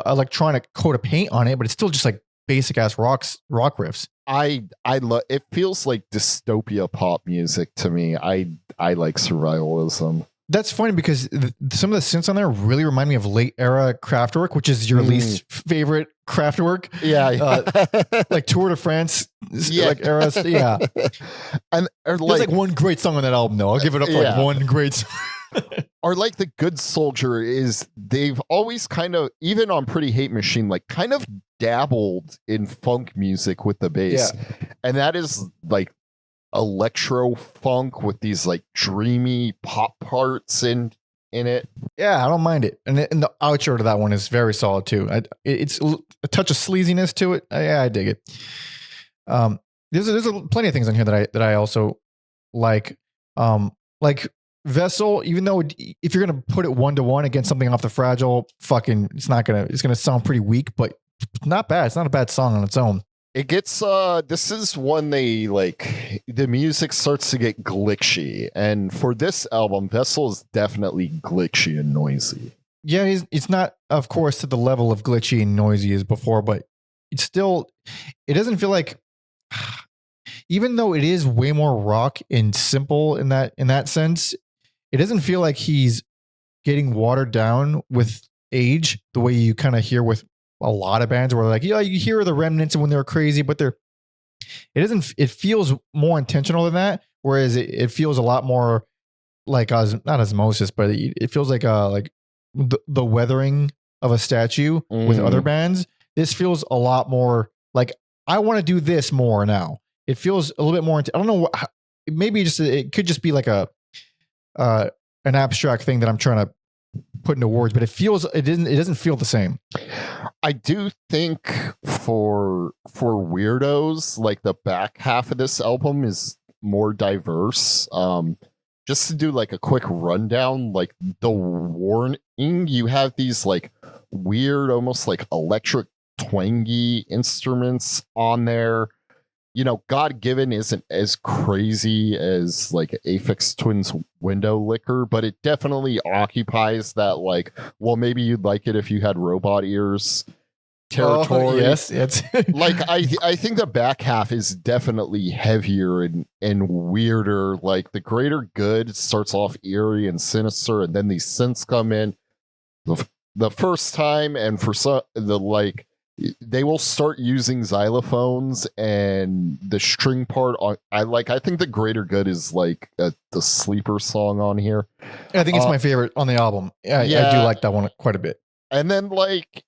electronic coat of paint on it, but it's still just like basic ass rock riffs. I love. It feels like dystopia pop music to me. I like Survivalism. That's funny because some of the synths on there really remind me of late era Kraftwerk, which is your least favorite Kraftwerk. Yeah. Like Tour de France, like eras. Yeah. And there's like one great song on that album, though. I'll give it up for like one great song. Or like The Good Soldier is, they've always kind of, even on Pretty Hate Machine, like kind of dabbled in funk music with the bass. Yeah. And that is like electro funk with these like dreamy pop parts in it. Yeah, I don't mind it. And the outro to that one is very solid too. It's a touch of sleaziness to it. I dig it. There's plenty of things on here that I also like. Like Vessel, even though if you're gonna put it 1-to-1 against something off the Fragile, it's gonna sound pretty weak, but not bad. It's not a bad song on its own. It gets this is when they like the music starts to get glitchy, and for this album, Vessel is definitely glitchy and noisy. Yeah, it's not, of course, to the level of glitchy and noisy as before, but it's still, it doesn't feel like, even though it is way more rock and simple in that sense, it doesn't feel like he's getting watered down with age the way you kind of hear with a lot of bands where like, yeah, you hear the remnants when they're crazy, but it doesn't, it feels more intentional than that. Whereas it feels a lot more like not osmosis, but it feels like the weathering of a statue with other bands. This feels a lot more like I want to do this more now. It feels a little bit more. I don't know. Maybe just it could just be like an abstract thing that I'm trying to put into words, but it doesn't feel the same. I do think for weirdos, like the back half of this album is more diverse. Just to do like a quick rundown, like the warning, you have these like weird, almost like electric twangy instruments on there. You know, God Given isn't as crazy as like Aphex Twin's Window Licker, but it definitely occupies that like, well, maybe you'd like it if you had robot ears territory. Oh, yes, it's like I think the back half is definitely heavier and weirder. Like the Greater Good starts off eerie and sinister, and then these synths come in the first time, and for some the like they will start using xylophones and the string part on I think the Greater Good is like the sleeper song on here. I think it's my favorite on the album. I do like that one quite a bit. And then like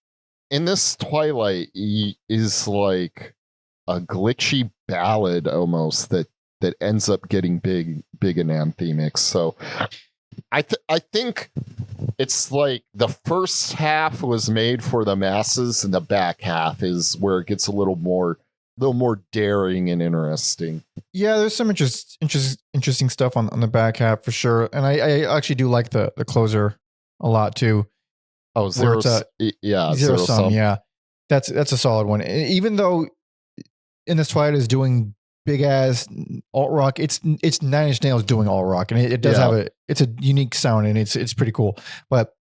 in this Twilight is like a glitchy ballad almost that ends up getting big and anthemic. So I think it's like the first half was made for the masses, and the back half is where it gets a little more daring and interesting. Yeah, there's some interesting stuff on the back half for sure, and I actually do like the closer a lot too. Oh, Zero Sum. Yeah, that's a solid one. Even though In This Twilight is doing big ass alt rock, it's Nine Inch Nails doing alt rock, and it does have it's a unique sound, and it's pretty cool. But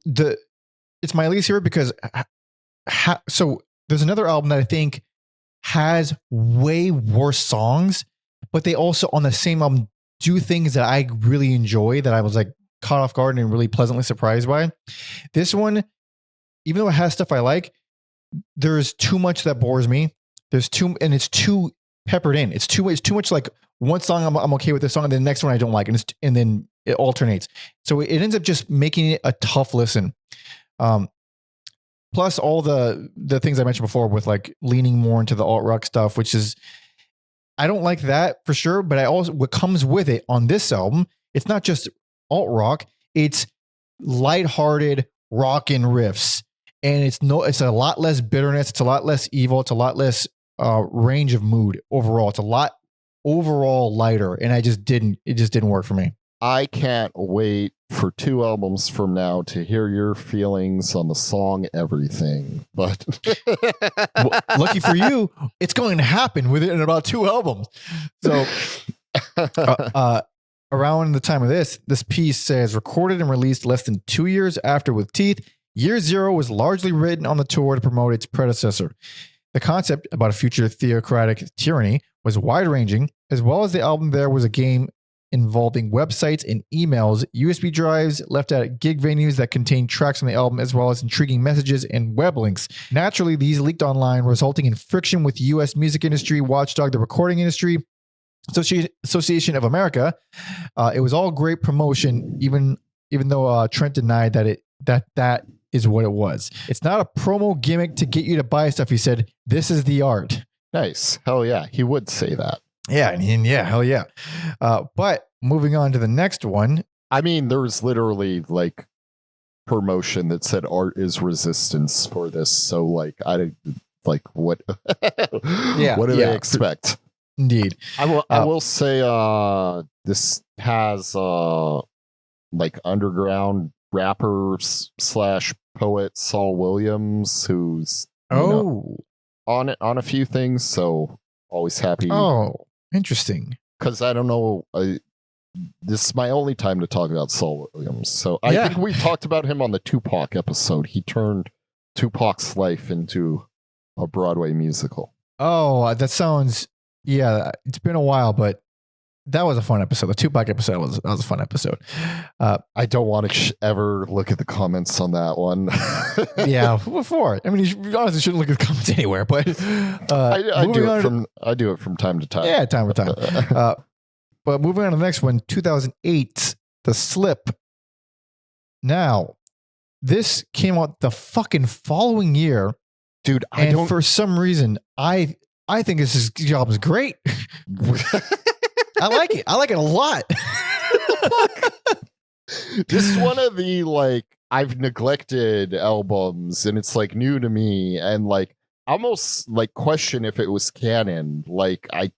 it's my least favorite because so there's another album that I think has way worse songs, but they also on the same album do things that I really enjoy, that I was like caught off guard and really pleasantly surprised by. This one, even though it has stuff I like, there's too much that bores me. It's too peppered in. It's too much like one song I'm okay with this song, and then the next one I don't like, and then it alternates. So it ends up just making it a tough listen. Plus all the things I mentioned before with like leaning more into the alt rock stuff, which is, I don't like that for sure. But what comes with it on this album, it's not just alt rock, it's lighthearted rock and riffs, and it's a lot less bitterness, it's a lot less evil, it's a lot less range of mood overall. It's a lot overall lighter, and it just didn't work for me. I can't wait for 2 albums from now to hear your feelings on the song Everything. But well, lucky for you, it's going to happen within about 2 albums. So around the time of this piece says, recorded and released less than 2 years after With Teeth, Year Zero was largely written on the tour to promote its predecessor. The concept about a future theocratic tyranny was wide-ranging, as well as the album there was a game involving websites and emails, USB drives left at gig venues that contained tracks from the album, as well as intriguing messages and web links. Naturally, these leaked online, resulting in friction with U.S. music industry watchdog, the Recording Industry Association of America. It was all great promotion, even though Trent denied that is what it was. It's not a promo gimmick to get you to buy stuff. He said, "This is the art." Nice. Hell yeah. He would say that. Yeah. And yeah, hell yeah. But moving on to the next one. I mean, there was literally like promotion that said art is resistance for this. So like, what what do they expect? Indeed. I will say, this has, like underground rapper / poet Saul Williams, who's, on it on a few things, so always happy. Oh, interesting. Because I don't know, this is my only time to talk about Saul Williams. So I Yeah. think we talked about him on the Tupac episode. He turned Tupac's life into a Broadway musical. Oh, that sounds. Yeah, it's been a while, but that was a fun episode. The Tupac episode was a fun episode. I don't want to ever look at the comments on that one. Yeah, before. I mean, you honestly shouldn't look at the comments anywhere, but I do it from time to time. Yeah, time to time. But moving on to the next one, 2008, The Slip. Now, this came out the fucking following year, dude. And for some reason, I think this job is great. I like it. I like it a lot. This is one of the like I've neglected albums, and it's like new to me, and like almost like question if it was canon. Like I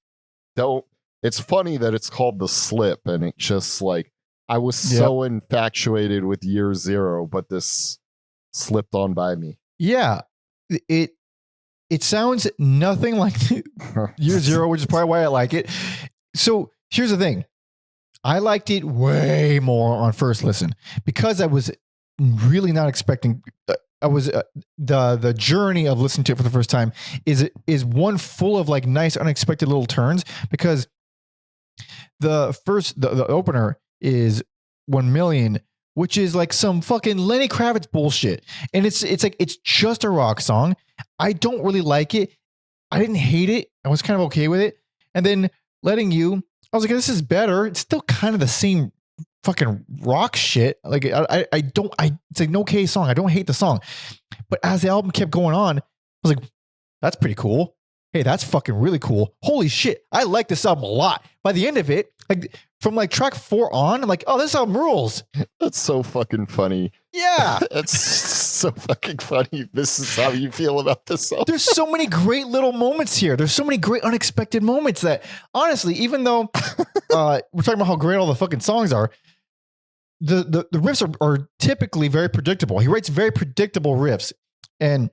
don't. It's funny that it's called The Slip, and it just like I was so infatuated with Year Zero, but this slipped on by me. Yeah, it sounds nothing like Year Zero, which is probably why I like it. So here's the thing. I liked it way more on first listen because I was really not expecting. I was the journey of listening to it for the first time is one full of like nice unexpected little turns, because the opener is 1 Million, which is like some fucking Lenny Kravitz bullshit, and it's like it's just a rock song. I don't really like it. I didn't hate it. I was kind of okay with it, and then Letting You, I was like, this is better. It's still kind of the same fucking rock shit. Like it's an okay song. I don't hate the song. But as the album kept going on, I was like, that's pretty cool. Hey, that's fucking really cool. Holy shit. I like this album a lot. By the end of it, like from like track 4 on, I'm like, oh, this album rules. That's so fucking funny. Yeah. That's so fucking funny. This is how you feel about this song. There's so many great little moments here. There's so many great unexpected moments that honestly, even though we're talking about how great all the fucking songs are, the riffs are typically very predictable. He writes very predictable riffs. And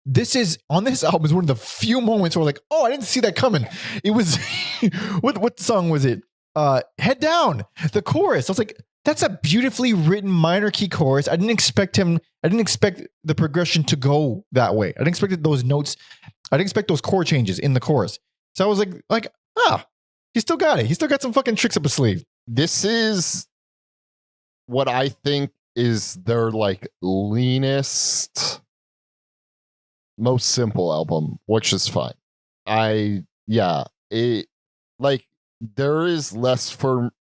this album is one of the few moments where like, oh, I didn't see that coming. It was, what song was it? Head Down, the chorus. I was like, that's a beautifully written minor key chorus. I didn't expect the progression to go that way. I didn't expect those notes. I didn't expect those chord changes in the chorus. So I was like, he still got it. He still got some fucking tricks up his sleeve. This is what I think is their like leanest, most simple album, which is fine. There is less for.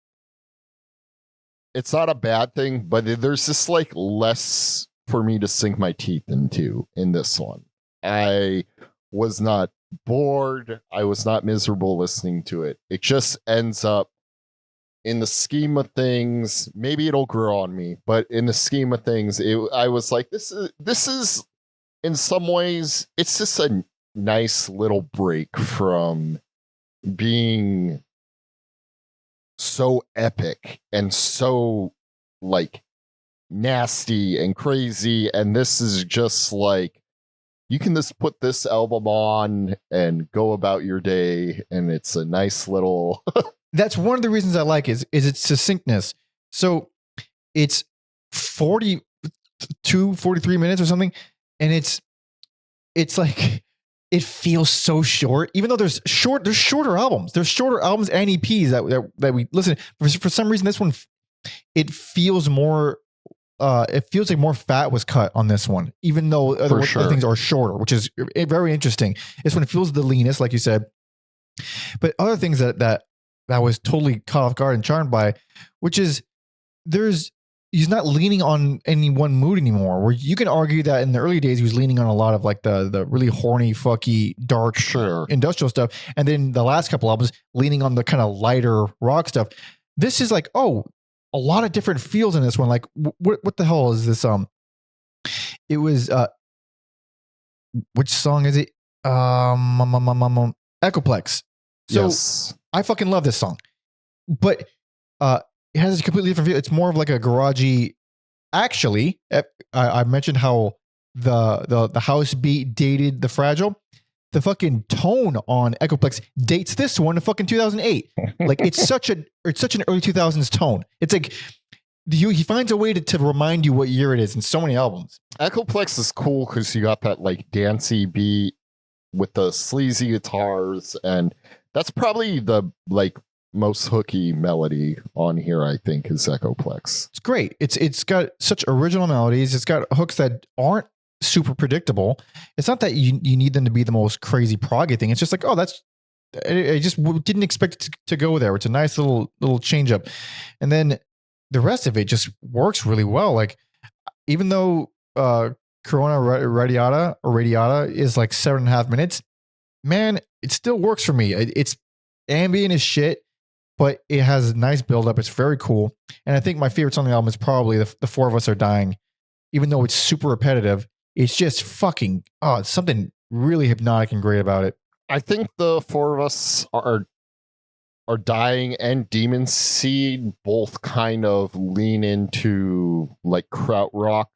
It's not a bad thing, but there's just like less for me to sink my teeth into in this one. I was not bored. I was not miserable listening to it. It just ends up, in the scheme of things, maybe it'll grow on me, but in the scheme of things, I was like, this is in some ways, it's just a nice little break from being so epic and so like nasty and crazy, and this is just like you can just put this album on and go about your day, and it's a nice little That's one of the reasons I like is its succinctness. So it's 43 minutes or something, and it's like it feels so short, even though there's shorter albums. There's shorter albums and EPs that we listen to. For some reason, this one, it feels more, it feels like more fat was cut on this one, even though other things are shorter, which is very interesting. This one feels the leanest, like you said. But other things that was totally caught off guard and charmed by, which is he's not leaning on any one mood anymore, where you can argue that in the early days he was leaning on a lot of like the really horny, fucky, dark, industrial stuff, and then the last couple albums leaning on the kind of lighter rock stuff. This is like, oh, a lot of different feels in this one. Like what the hell is this? It was which song is it? Echoplex. So yes. I fucking love this song, but it has a completely different feel. It's more of like a garagey. Actually, I mentioned how the house beat dated the Fragile. The fucking tone on Echoplex dates this one to fucking 2008. Like it's such an early 2000s tone. It's like he finds a way to remind you what year it is in so many albums. Echoplex is cool because you got that like dancey beat with the sleazy guitars, and that's probably the like most hooky melody on here, I think, is Echoplex. It's great. It's got such original melodies. It's got hooks that aren't super predictable. It's not that you need them to be the most crazy proggy thing. It's just like, oh, that's I just didn't expect it to go there. It's a nice little change up, and then the rest of it just works really well. Like even though Corona Radiata is like 7.5 minutes, man, it still works for me. It's ambient as shit, but it has a nice build up. It's very cool. And I think my favorite song on the album is probably the Four of Us Are Dying. Even though it's super repetitive, it's just fucking, it's something really hypnotic and great about it. I think the Four of Us are Dying and Demon Seed both kind of lean into like krautrock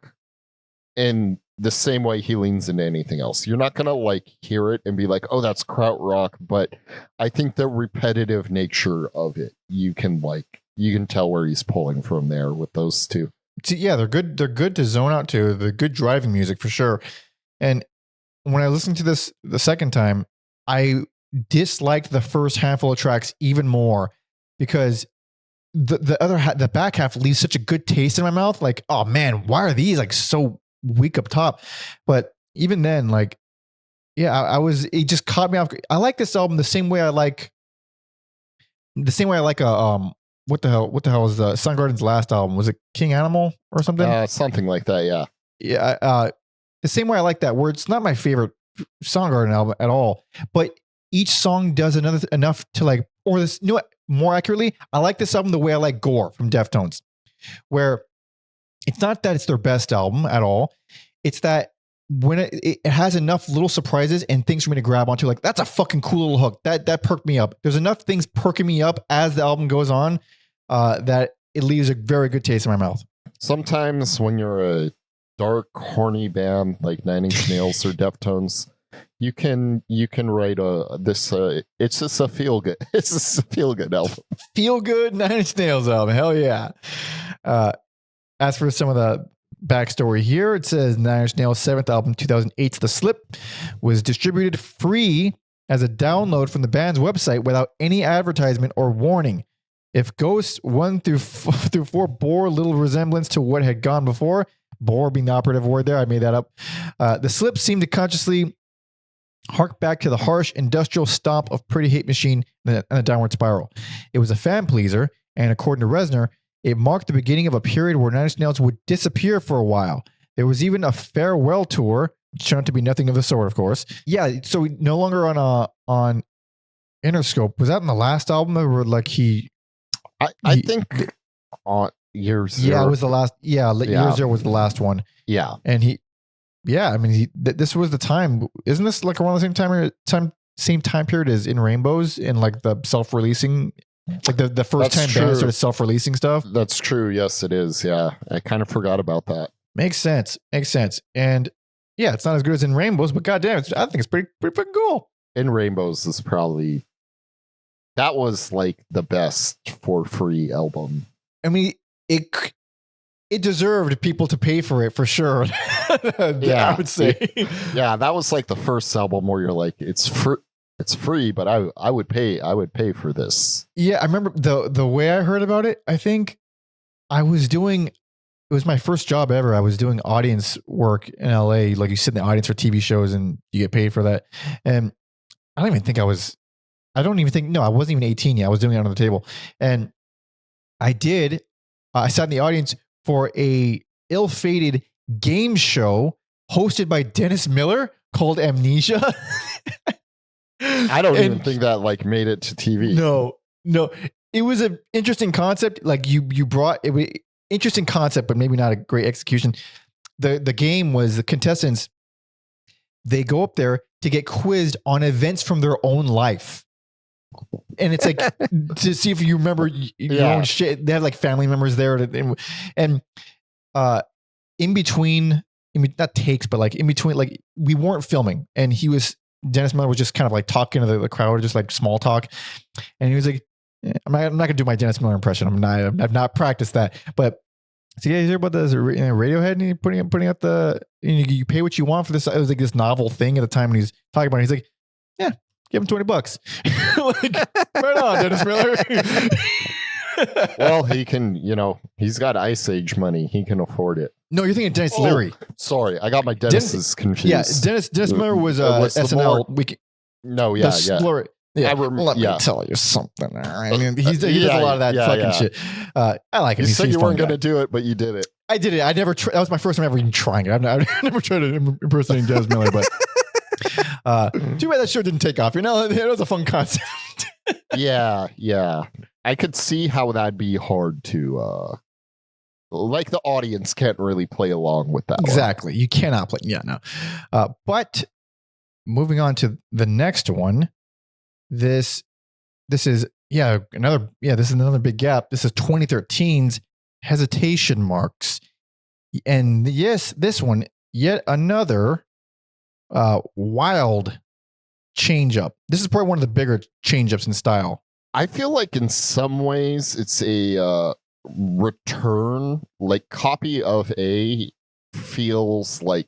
in the same way he leans into anything else. You're not gonna like hear it and be like, oh, that's krautrock, but I think the repetitive nature of it, you can tell where he's pulling from there with those two. Yeah, they're good. They're good to zone out to. They're good driving music for sure. And when I listened to this the second time, I disliked the first handful of tracks even more because the back half leaves such a good taste in my mouth. Like, oh man, why are these like so weak up top? But even then, like, yeah, it just caught me off. I like this album the same way I like a what the hell was Soundgarden's last album? Was it King Animal or something? Something like that, yeah. Yeah, the same way I like that, where it's not my favorite Soundgarden album at all, but each song does enough to like, or this, you know what, more accurately, I like this album the way I like Gore from Deftones, where it's not that it's their best album at all. It's that when it has enough little surprises and things for me to grab onto, like, that's a fucking cool little hook. That perked me up. There's enough things perking me up as the album goes on that it leaves a very good taste in my mouth. Sometimes when you're a dark, horny band like Nine Inch Nails or Deftones, you can write it's just a feel good. It's just a feel good album. Feel good Nine Inch Nails album. Hell yeah. As for some of the backstory here, it says Nine Inch Nails' 7th album, 2008's The Slip, was distributed free as a download from the band's website without any advertisement or warning. If Ghosts 1 through 4 bore little resemblance to what had gone before, bore being the operative word there, I made that up, The Slip seemed to consciously hark back to the harsh industrial stomp of Pretty Hate Machine and a downward spiral. It was a fan pleaser, and according to Reznor, it marked the beginning of a period where Nine Inch Nails would disappear for a while. There was even a farewell tour, which turned out to be nothing of the sort, of course. Yeah, so no longer on Interscope. Was that in the last album, or like I think on Year Zero. Yeah, it was the last. Yeah, Year Zero was the last one. Yeah, and this was the time. Isn't this like around the same time period as In Rainbows in like the self-releasing? Like the first time bands started self-releasing stuff. That's true. Yes, it is. Yeah, I kind of forgot about that. Makes sense. And yeah, it's not as good as In Rainbows, but goddamn, I think it's pretty fucking cool. In Rainbows is probably, that was like the best for free album. I mean, it deserved people to pay for it for sure. Yeah, I would say. That was like the first album where you're like, it's free, but I would pay for this. Yeah, I remember the way I heard about it. I think it was my first job ever. I was doing audience work in LA. Like, you sit in the audience for TV shows and you get paid for that. And I wasn't even 18 yet. I was doing it under the table. And I sat in the audience for a ill-fated game show hosted by Dennis Miller called Amnesia. I don't even think that like made it to TV. No, it was an interesting concept. Like you brought it, interesting concept, but maybe not a great execution. The game was the contestants, they go up there to get quizzed on events from their own life. And it's like to see if you remember your own shit. They had like family members there, and in between not takes, but like in between, like we weren't filming, and Dennis Miller was just kind of like talking to the crowd, just like small talk, and he was like, I'm not gonna do my Dennis Miller impression. I've not practiced that, but. So yeah, you hear about this Radiohead and putting up you pay what you want for this. It was like this novel thing at the time when he's talking about it. He's like, yeah, give him $20. Like, right on, Dennis Miller. Well, he can, he's got Ice Age money. He can afford it. No, you're thinking Dennis Leary. Sorry, I got my Dennis's confused. Yeah, Dennis Miller was SNL. Yeah. Yeah, let me tell you something. All right, I mean, he does a lot of that fucking shit. I like him. You said you weren't going to do it, but you did it. I did it. I never. That was my first time ever even trying it. I've never tried to impersonate Dennis Miller, but too bad that show didn't take off. It was a fun concept. Yeah. I could see how that'd be hard to. Like the audience can't really play along with that. Exactly, you cannot play. Yeah, no. But moving on to the next one. This is another big gap. This is 2013's Hesitation Marks. And yes, this one, yet another wild change up. This is probably one of the bigger change ups in style. I feel like in some ways it's a return, like Copy of A feels like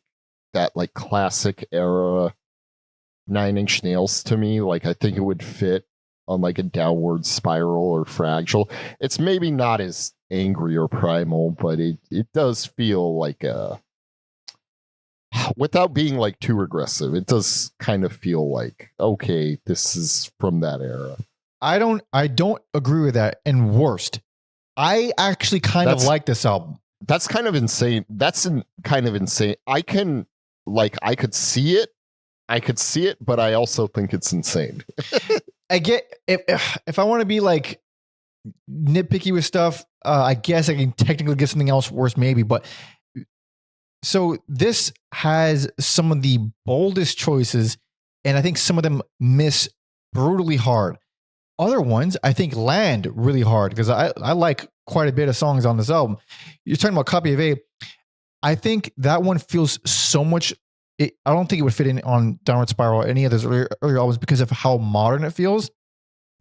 that like classic era Nine Inch Nails to me. Like I think it would fit on like a Downward Spiral or Fragile. It's maybe not as angry or primal, but it does feel like without being like too aggressive, it does kind of feel like, okay, this is from that era. I don't agree with that. And worst, I actually kind of like this album. That's kind of insane. Kind of insane. I could see it, but I also think it's insane. I get if I want to be like nitpicky with stuff, I guess I can technically get something else worse, maybe. But so this has some of the boldest choices, and I think some of them miss brutally hard. Other ones I think land really hard because I like quite a bit of songs on this album. You're talking about Copy of A. I think that one feels so much. I don't think it would fit in on Downward Spiral or any of those earlier albums because of how modern it feels.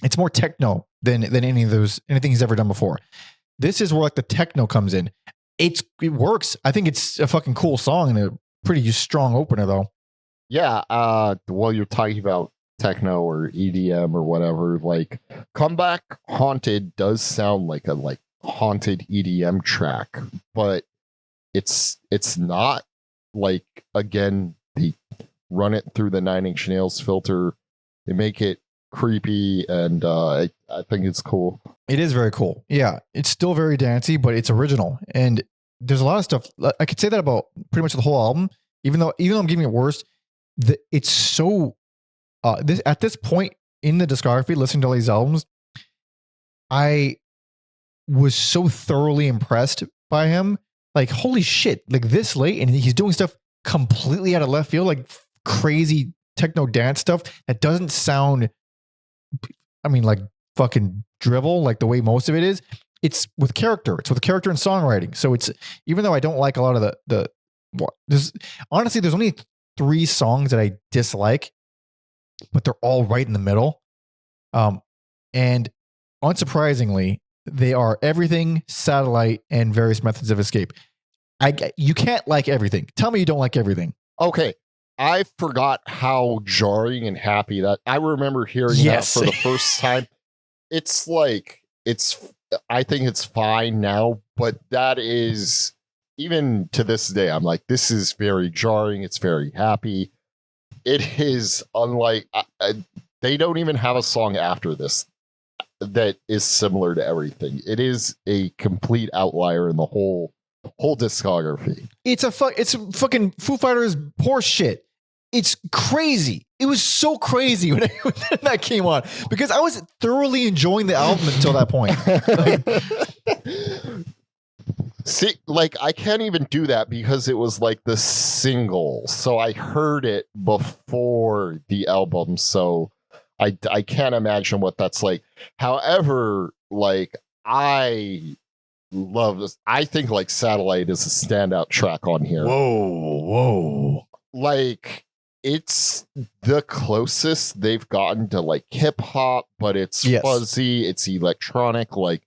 It's more techno than anything he's ever done before. This is where like the techno comes in. It works. I think it's a fucking cool song and a pretty strong opener though. Yeah. While you're talking about techno or EDM or whatever, like Comeback Haunted does sound like a like haunted EDM track, but it's not. Like again, they run it through the Nine Inch Nails filter. They make it creepy, and I think it's cool. It is very cool. Yeah, it's still very dancey, but it's original. And there's a lot of stuff. I could say that about pretty much the whole album. Even though I'm giving it worse, it's so. At this point in the discography, listening to all these albums, I was so thoroughly impressed by him. Like, holy shit, like this late, and he's doing stuff completely out of left field, like crazy techno dance stuff that doesn't sound, like fucking drivel, like the way most of it is. It's with character. It's with character and songwriting. So it's, even though I don't like a lot of there's only 3 songs that I dislike, but they're all right in the middle. And unsurprisingly, they are Everything, Satellite, and Various Methods of Escape. You can't like everything. Tell me you don't like everything. Okay. I forgot how jarring and happy that I remember hearing that for the first time. It's like, I think it's fine now, but that is, even to this day, I'm like, this is very jarring. It's very happy. It is unlike, they don't even have a song after this that is similar to Everything. It is a complete outlier in the whole discography. It's fucking Foo Fighters horse shit. It's crazy. It was so crazy when that came on because I was thoroughly enjoying the album until that point. See, like I can't even do that because it was like the single. So I heard it before the album. So I can't imagine what that's like. However, like I love this. I think like Satellite is a standout track on here. Whoa. Like it's the closest they've gotten to like hip hop, but it's fuzzy, it's electronic. Like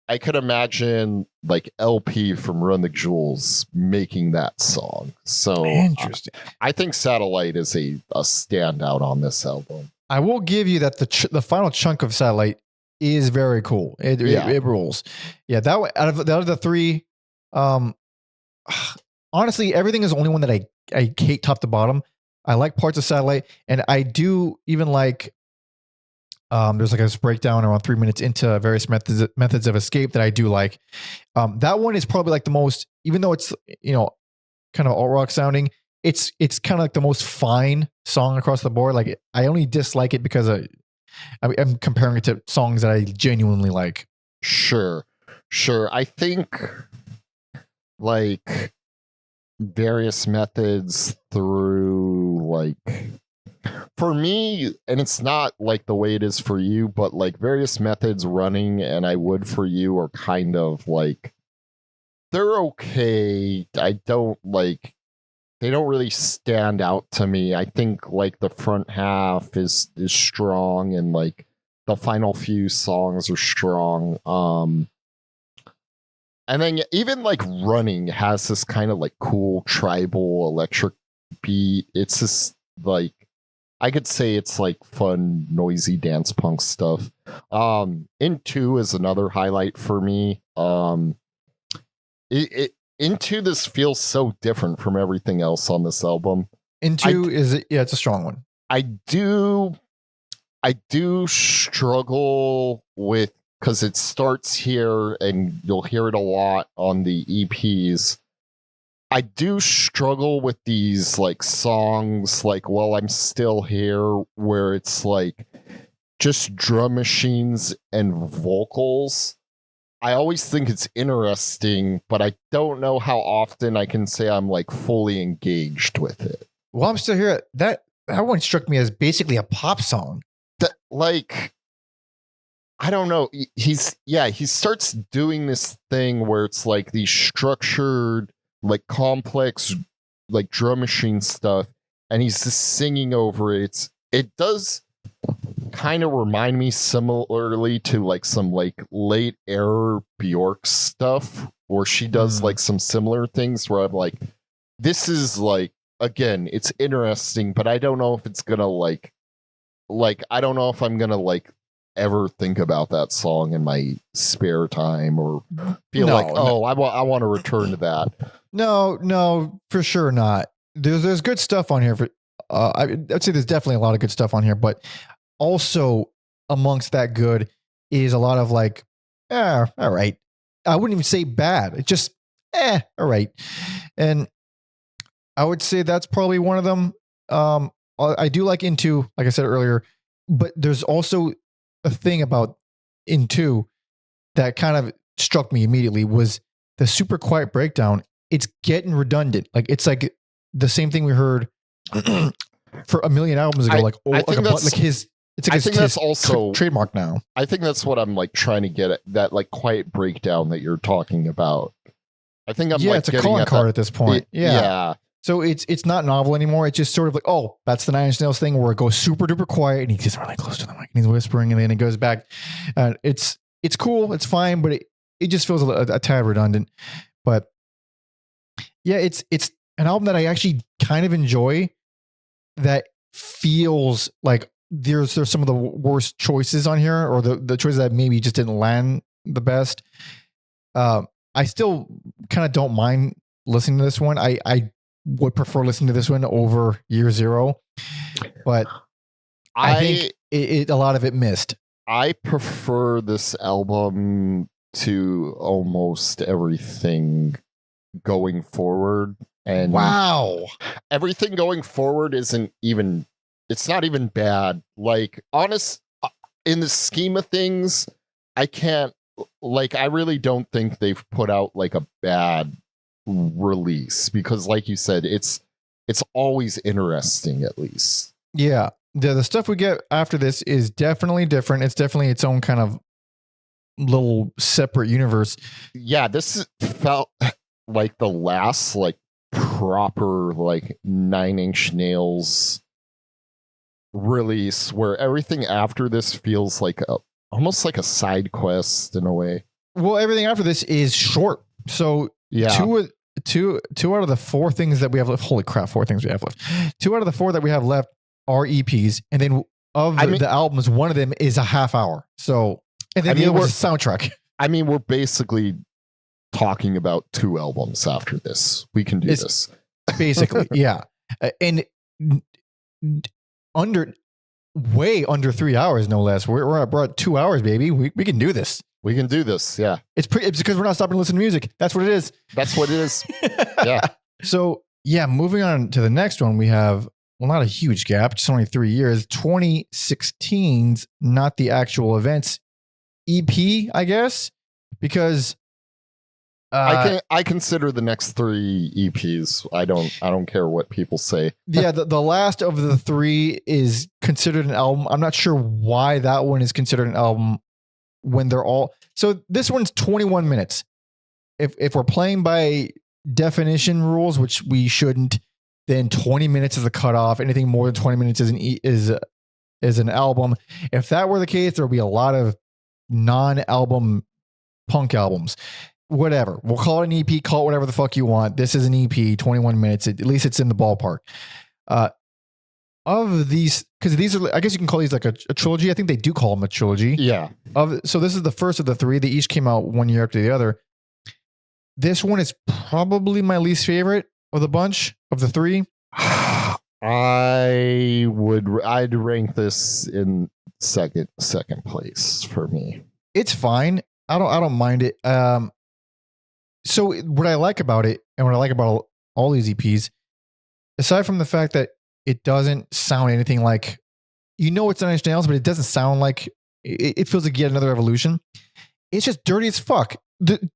I could imagine like LP from Run the Jewels making that song. So interesting. I think Satellite is a standout on this album. I will give you that the final chunk of Satellite is very cool. It rules. Yeah, that one out of the three, honestly, everything is the only one that I hate top to bottom. I like parts of Satellite, and I do even like. There's like a breakdown around 3 minutes into various methods of escape that I do like. That one is probably like the most, even though it's kind of alt rock sounding. It's kind of like the most fine song across the board. Like I only dislike it because I'm comparing it to songs that I genuinely like. Sure. I think like various methods through like for me, and it's not like the way it is for you, but like various methods running and I would for you are kind of like they're okay. I don't like they don't really stand out to me. I think like the front half is strong and like the final few songs are strong. And then even like Running has this kind of like cool tribal electric beat. It's just like I could say it's like fun, noisy dance punk stuff. Into is another highlight for me. Into this feels so different from everything else on this album. It's a strong one. I do struggle with because it starts here and you'll hear it a lot on the EPs. I do struggle with these like songs like While I'm Still Here, where it's like just drum machines and vocals. I always think it's interesting, but I don't know how often I can say I'm like fully engaged with it. While I'm Still Here, that one struck me as basically a pop song. Like, I don't know. He starts doing this thing where it's like these structured, like complex, like drum machine stuff, and he's just singing over it. It does kind of remind me similarly to like some like late era Bjork stuff where she does like some similar things where I'm like, this is like, again, it's interesting, but I don't know if it's gonna like I don't know if I'm gonna like ever think about that song in my spare time or feel I want to return to that. No, for sure not. There's good stuff on here for I'd say there's definitely a lot of good stuff on here, but also amongst that good is a lot of like, all right. I wouldn't even say bad. It's just, all right. And I would say that's probably one of them. I do like Into, like I said earlier, but there's also a thing about Into that kind of struck me immediately was the super quiet breakdown. It's getting redundant. Like it's like the same thing we heard for a million albums ago. I think that's also trademark now. I think that's what I'm like trying to get at, that like quiet breakdown that you're talking about. I think I'm it's a calling card at this point. Yeah. So it's not novel anymore. It's just sort of like, oh, that's the Nine Inch Nails thing where it goes super duper quiet and he gets really close to the mic and he's whispering and then it goes back. It's cool. It's fine, but it just feels a tad redundant. But yeah, it's an album that I actually kind of enjoy that feels like there's some of the worst choices on here or the choices that maybe just didn't land the best. I still kind of don't mind listening to this one. I would prefer listening to this one over Year Zero, but I think a lot of it missed. I prefer this album to almost everything going forward. And wow, everything going forward isn't even, it's not even bad. Like, honest, in the scheme of things, I really don't think they've put out like a bad release because like you said, it's always interesting at least. Yeah. The stuff we get after this is definitely different. It's definitely its own kind of little separate universe. Yeah, felt like the last like proper like Nine Inch Nails release where everything after this feels like almost like a side quest in a way. Well, everything after this is short. So yeah, two out of the 4 things that we have left. Holy crap, 4 things we have left. 2 out of the 4 that we have left are EPs, and then the albums, one of them is a half hour. So, and then the other was a soundtrack. I mean, we're basically talking about 2 albums after this. We can do this. Basically, yeah. And way under 3 hours, no less. We're at 2 hours, baby. We can do this. We can do this. Yeah. It's because we're not stopping to listen to music. That's what it is. That's what it is. Yeah. So yeah, moving on to the next one, we have, well, not a huge gap, just only 3 years, 2016's Not the Actual Events EP, I guess, because I consider the next 3 EPs. I don't care what people say. Yeah, the last of the 3 is considered an album. I'm not sure why that one is considered an album when they're all. So this one's 21 minutes. If we're playing by definition rules, which we shouldn't, then 20 minutes is a cutoff. Anything more than 20 minutes is an album. If that were the case, there'll be a lot of non-album punk albums. Whatever. We'll call it an EP, call it whatever the fuck you want. This is an EP, 21 minutes. At least it's in the ballpark. Of these, because these are, I guess you can call these like a trilogy. I think they do call them a trilogy. Yeah. So this is the first of the 3. They each came out 1 year after the other. This one is probably my least favorite of the bunch of the 3. I'd rank this in second place for me. It's fine. I don't mind it. So what I like about it, and what I like about all these EPs, aside from the fact that it doesn't sound anything like, it's Nine Inch Nails, but it doesn't sound like, it feels like yet another evolution. It's just dirty as fuck.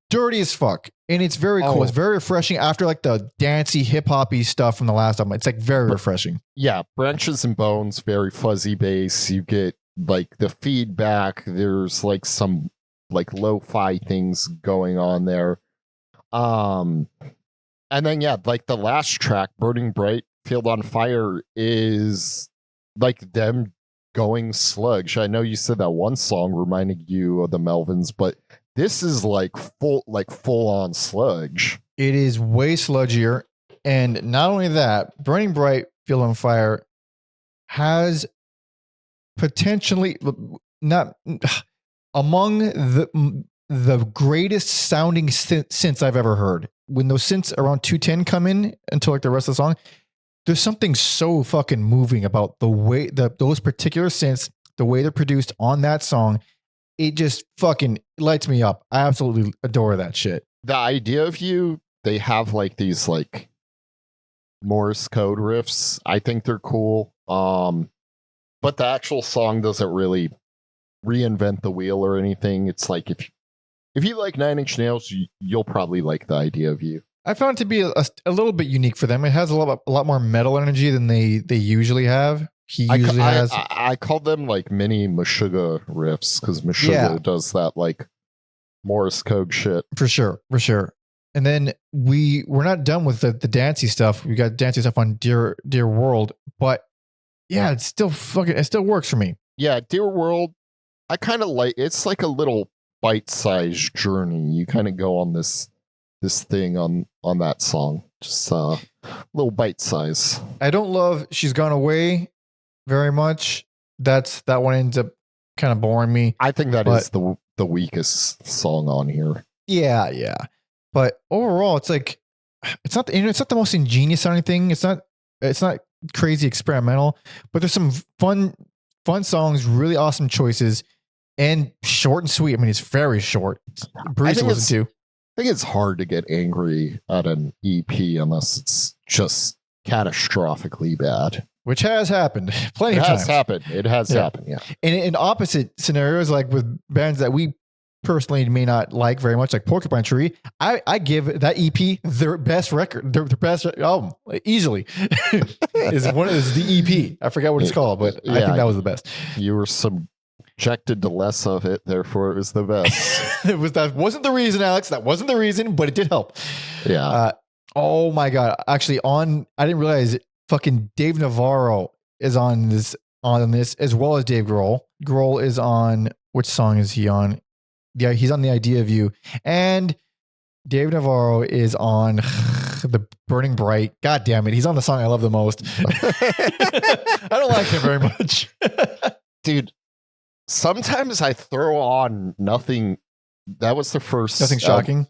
Dirty as fuck. And it's very cool. It's very refreshing after like the dancey hip hoppy stuff from the last album. It's like very refreshing. Yeah. Branches and Bones, very fuzzy bass. You get like the feedback. There's like some like lo-fi things going on there. And then yeah, like the last track, Burning Bright, Field on Fire, is like them going sludge. I know you said that one song reminded you of the Melvins, but this is like full on sludge. It is way sludgier. And not only that, Burning Bright, Field on Fire has potentially not among the greatest sounding synths I've ever heard. When those synths around 210 come in until like the rest of the song, there's something so fucking moving about the way those particular synths, the way they're produced on that song. It just fucking lights me up. I absolutely adore that shit. The idea of they have like these like Morse code riffs. I think they're cool. But the actual song doesn't really reinvent the wheel or anything. It's like if you like Nine Inch Nails, you'll probably like the idea of you. I found it to be a little bit unique for them. It has a lot more metal energy than they usually have. I call them like mini Meshuggah riffs because Meshuggah does that like Morse code shit. For sure. And then we're not done with the dancey stuff. We got dancey stuff on Dear World, but yeah, it still works for me. Yeah, Dear World, I kind of like. It's like a little bite-sized journey. You kind of go on this thing on that song, just a little bite size. I don't love She's Gone Away very much. That one ends up kind of boring me. I think that is the weakest song on here. Yeah. But overall, it's like it's not the most ingenious sounding thing. It's not crazy experimental, but there's some fun songs, really awesome choices, and short and sweet. I mean, it's very short. It's breezy to listen to. I think it's hard to get angry at an EP unless it's just catastrophically bad. Which has happened plenty of times. It has happened, yeah. And in opposite scenarios, like with bands that we personally may not like very much, like Porcupine Tree, I give that EP their best record, their best album, easily. is the EP. I forgot what it's called, but I think that was the best. You were some subjected to less of it, therefore it was the best. That wasn't the reason, Alex. That wasn't the reason, but it did help. Yeah. Oh my god! Actually, I didn't realize fucking Dave Navarro is on this as well as Dave Grohl. Grohl is on, which song is he on? Yeah, he's on The Idea of You, and Dave Navarro is on The Burning Bright. God damn it, he's on the song I love the most. I don't like him very much, dude. Sometimes I throw on Nothing. That was the first. Nothing shocking.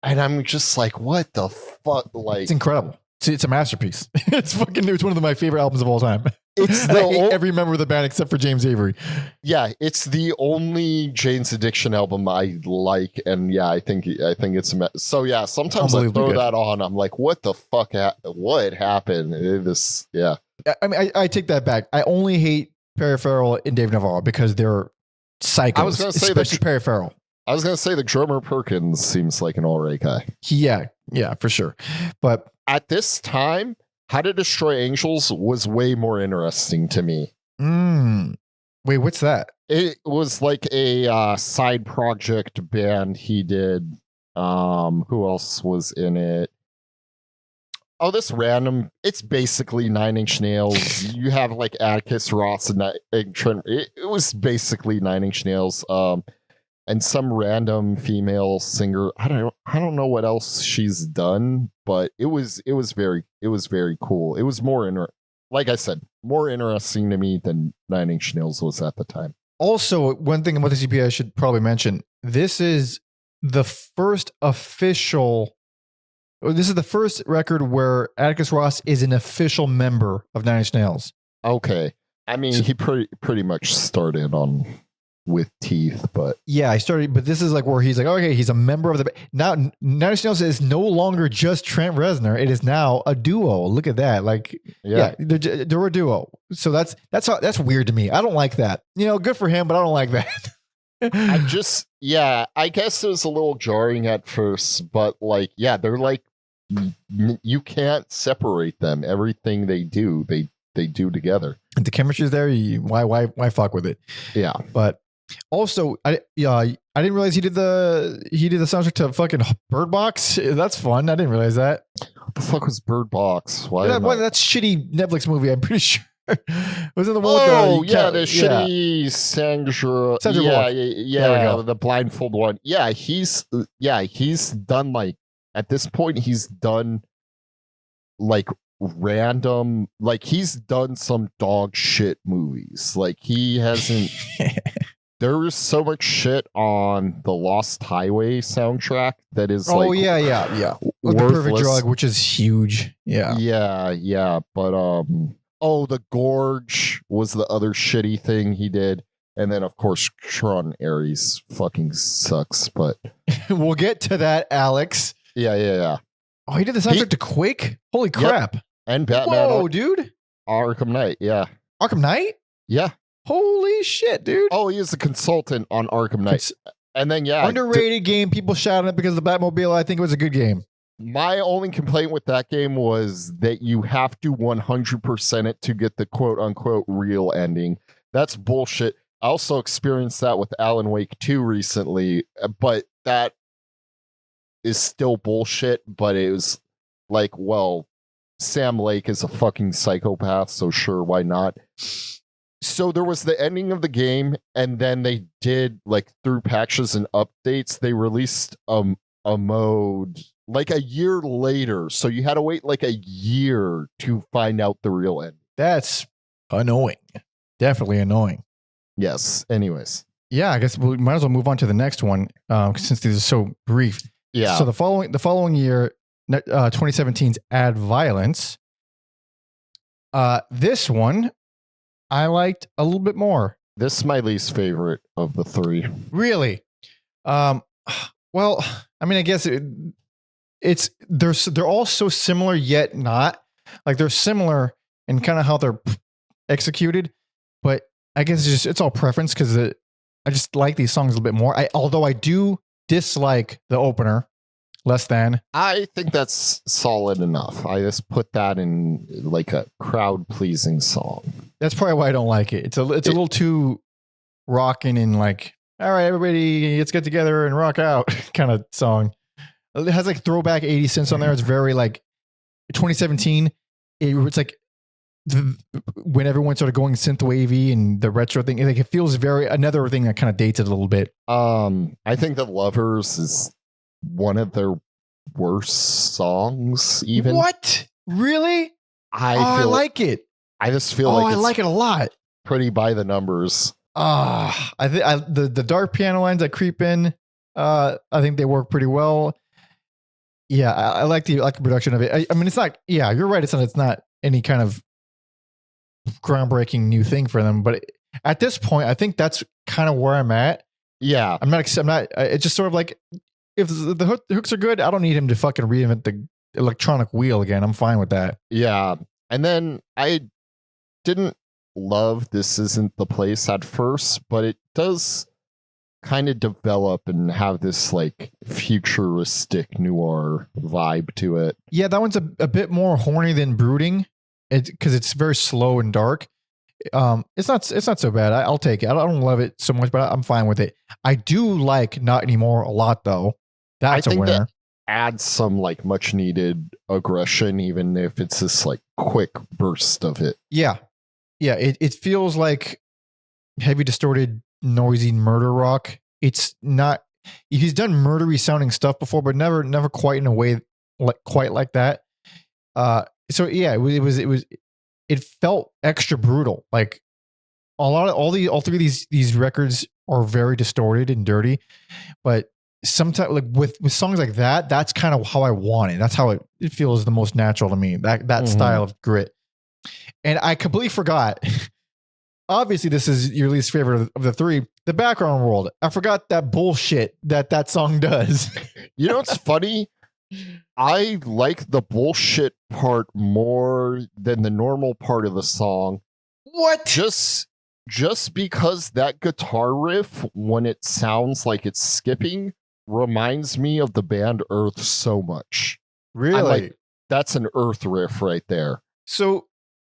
And I'm just like, what the fuck? Like, it's incredible. It's a masterpiece. It's one of my favorite albums of all time. It's I hate every member of the band except for James Avery. Yeah, it's the only Jane's Addiction album I like, and yeah, I think it's so. Yeah, sometimes I throw that on. I'm like, what the fuck? What happened? Yeah. I mean, I take that back. I only hate Perry Farrell and Dave Navarro because they're psychos. I was going to say especially Perry Farrell. I was going to say the drummer Perkins seems like an alright guy. Yeah, for sure. But at this time, How to Destroy Angels was way more interesting to me. Wait, what's that? It was like a side project band he did. Who else was in it? Oh, this random. It's basically Nine Inch Nails. You have like Atticus Ross and Trent. It was basically Nine Inch Nails. And some random female singer. I don't know what else she's done, but it was very cool. It was like I said, more interesting to me than Nine Inch Nails was at the time. Also, one thing about the CP I should probably mention: this is the first record where Atticus Ross is an official member of Nine Inch Nails. Okay, I mean he pretty much started on with Teeth, but yeah, but this is like where he's like, okay, he's a member of the now. Nine Inch Nails is no longer just Trent Reznor; it is now a duo. Look at that, like yeah they're a duo. So that's weird to me. I don't like that. Good for him, but I don't like that. I guess it was a little jarring at first, but like they're like you can't separate them. Everything they do, they do together. And the chemistry's there. Why fuck with it? Yeah, but. Also, I didn't realize he did the soundtrack to fucking Bird Box. That's fun. I didn't realize that. What the fuck was Bird Box? Why? That shitty Netflix movie. I'm pretty sure it was in the one. The shitty Sandra. Yeah, the blindfold one. Yeah, he's done like at this point he's done like random he's done some dog shit movies. Like he hasn't. There was so much shit on the Lost Highway soundtrack that is like The Perfect Drug, which is huge. Yeah. But The Gorge was the other shitty thing he did, and then of course Tron Ares fucking sucks. But we'll get to that, Alex. Yeah. Oh, he did the soundtrack to Quake. Holy crap! Yep. And Batman. Whoa, dude. Arkham Knight. Yeah. Arkham Knight. Yeah. Holy shit, dude. Oh, he is a consultant on Arkham Knight. And then, underrated game. People shouting it because of the Batmobile. I think it was a good game. My only complaint with that game was that you have to 100% it to get the quote unquote real ending. That's bullshit. I also experienced that with Alan Wake 2 recently, but that is still bullshit. But it was like, well, Sam Lake is a fucking psychopath, so sure, why not? So there was the ending of the game, and then they did like through patches and updates, they released a mode like a year later. So you had to wait like a year to find out the real end. That's annoying. Definitely annoying. Yes. Anyways. Yeah, I guess we might as well move on to the next one since these are so brief. Yeah. So the following year, 2017's Add Violence. This one I liked a little bit more. This is my least favorite of the three. Really? Well, I mean, I guess they're all so similar yet not. Like they're similar in kind of how they're executed, but I guess it's all preference because I just like these songs a little bit more. Although I do dislike the opener less than. I think that's solid enough. I just put that in like a crowd pleasing song. That's probably why I don't like it. It's a little too rocking and like, all right, everybody, let's get together and rock out kind of song. It has like throwback 80 synths on there. It's very like 2017. It's like when everyone started going synth wavy and the retro thing, like it feels very another thing that kind of dates it a little bit. I think that Lovers is one of their worst songs. Even what? Really? I like it. I just feel like I like it a lot. Pretty by the numbers. I think the dark piano lines that creep in. I think they work pretty well. Yeah, I like the production of it. I mean, it's not. Yeah, you're right. It's not any kind of groundbreaking new thing for them. But at this point, I think that's kind of where I'm at. Yeah, I'm not. It's just sort of like if the hooks are good, I don't need him to fucking reinvent the electronic wheel again. I'm fine with that. Yeah, and then I didn't love This Isn't the Place at first, but it does kind of develop and have this like futuristic noir vibe to it. Yeah, that one's a bit more horny than Brooding, because it's very slow and dark. It's not so bad. I'll take it. I don't love it so much, but I'm fine with it. I do like Not Anymore a lot though. That's a winner. That adds some like much needed aggression, even if it's this like quick burst of it. Yeah. It feels like heavy, distorted, noisy murder rock. It's not. He's done murdery sounding stuff before, but never quite in a way quite like that. So yeah, it felt extra brutal. Like all three of these records are very distorted and dirty, but sometimes like with songs like that, that's kind of how I want it. That's how it feels the most natural to me. That style of grit. And I completely forgot. Obviously, this is your least favorite of the three. The Background World. I forgot that bullshit that song does. You know what's funny? I like the bullshit part more than the normal part of the song. What? Just because that guitar riff, when it sounds like it's skipping, reminds me of the band Earth so much. Really? Like, that's an Earth riff right there. So,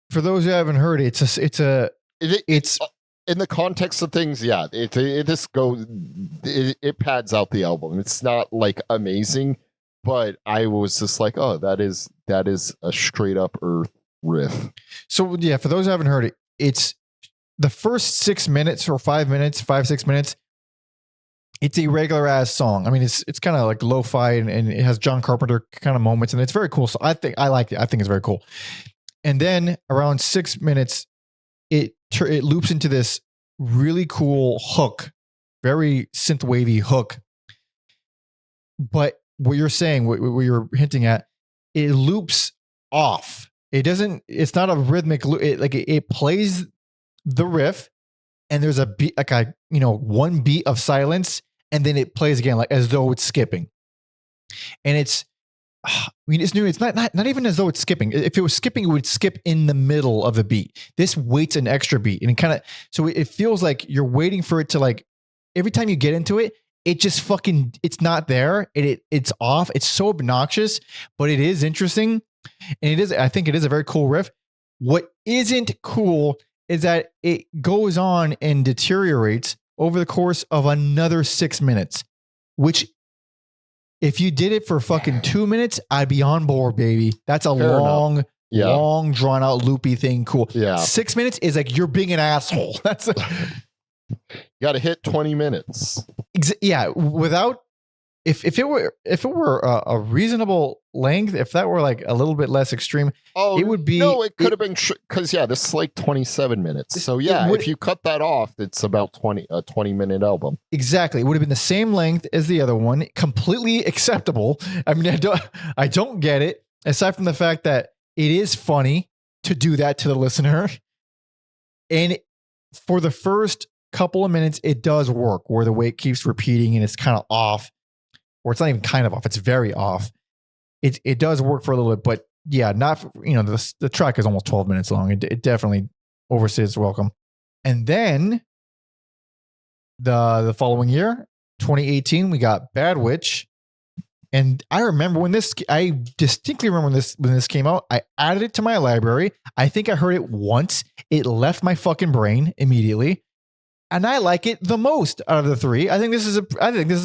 for those who haven't heard it, it's in the context of things, yeah. It pads out the album. It's not like amazing, but I was just like, oh, that is a straight up Earth riff. So yeah, for those who haven't heard it, it's the first 6 minutes or 5 minutes, 5-6 minutes. It's a regular ass song. I mean, it's kind of like lo-fi and it has John Carpenter kind of moments, and it's very cool. So I like it. I think it's very cool. And then around 6 minutes, it loops into this really cool hook, very synth wavy hook. But what you're saying, what you're hinting at, it loops off. It's not a rhythmic loop. It plays the riff, and there's a beat, like one beat of silence, and then it plays again, like as though it's skipping. And it's new. It's not even as though it's skipping. If it was skipping, it would skip in the middle of the beat. This waits an extra beat, and so it feels like you're waiting for it to, like, every time you get into it, it just it's not there. It's off. It's so obnoxious, but it is interesting. And I think it is a very cool riff. What isn't cool is that it goes on and deteriorates over the course of another 6 minutes, which, if you did it for fucking 2 minutes, I'd be on board, baby. That's a long, drawn out, loopy thing. Cool. Yeah. 6 minutes is like you're being an asshole. That's you got to hit 20 minutes. Yeah. Without, if it were a reasonable length, if that were like a little bit less extreme, it would be. No, it could have been, because this is like 27 minutes. So yeah, if you cut that off, it's about a 20-minute album. Exactly. It would have been the same length as the other one. Completely acceptable. I mean, I don't get it, aside from the fact that it is funny to do that to the listener. And for the first couple of minutes, it does work, where the weight keeps repeating and it's kind of off. Or it's not even kind of off. It's very off. It does work for a little bit, but yeah, not, the track is almost 12 minutes long. It definitely overstays its welcome. And then the following year, 2018, we got Bad Witch. And I distinctly remember when this came out. I added it to my library. I think I heard it once. It left my fucking brain immediately. and I like it the most out of the three. I think this is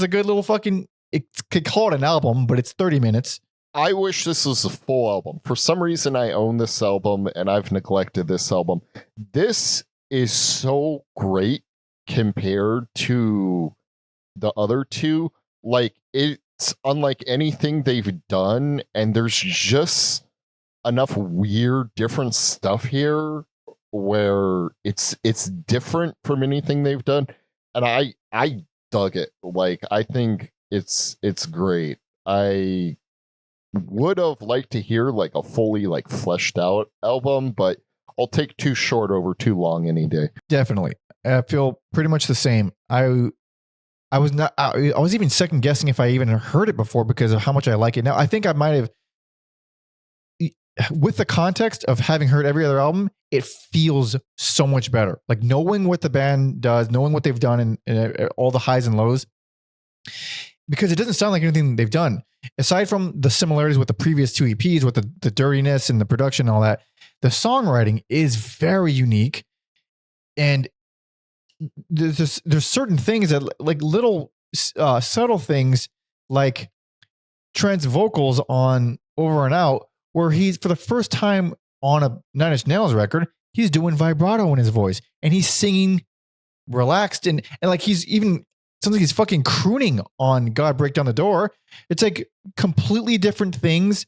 a good little fucking. It could call it an album, but it's 30 minutes. I wish this was a full album. For some reason, I own this album and I've neglected this album. This is so great compared to the other two. Like, it's unlike anything they've done, and there's just enough weird, different stuff here where it's different from anything they've done, and I dug it. Like, I think it's great. I would have liked to hear like a fully like fleshed out album, but I'll take too short over too long any day. Definitely. I feel pretty much the same. I was even second guessing if I even heard it before because of how much I like it. Now I think I might have, with the context of having heard every other album, it feels so much better. Like knowing what the band does, knowing what they've done and all the highs and lows, because it doesn't sound like anything they've done. Aside from the similarities with the previous two EPs, with the dirtiness and the production and all that, the songwriting is very unique. And there's certain things that, like little subtle things, like Trent's vocals on Over and Out, where he's, for the first time on a Nine Inch Nails record, he's doing vibrato in his voice and he's singing relaxed and like he's even, sounds like he's fucking crooning on God Break Down the Door. It's like completely different things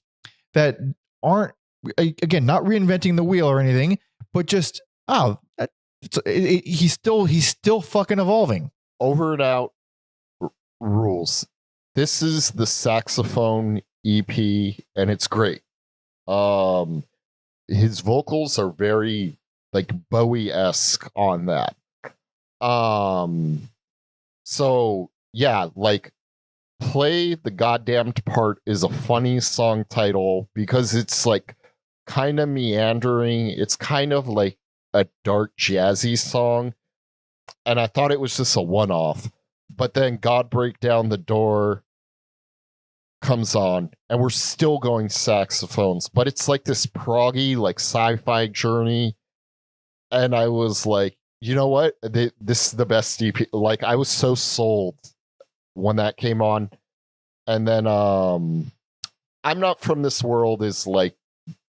that aren't, again, not reinventing the wheel or anything, but just, he's still fucking evolving. Over and Out rules. This is the saxophone EP and it's great. His vocals are very like Bowie-esque on that. So yeah, like Play the Goddamned Part is a funny song title because it's like kind of meandering. It's kind of like a dark jazzy song. And I thought it was just a one-off. But then God Break Down the Door comes on and we're still going saxophones, but it's like this proggy, like sci-fi journey. And I was like, you know what? This is the best EP. Like, I was so sold when that came on. And then I'm Not From This World is like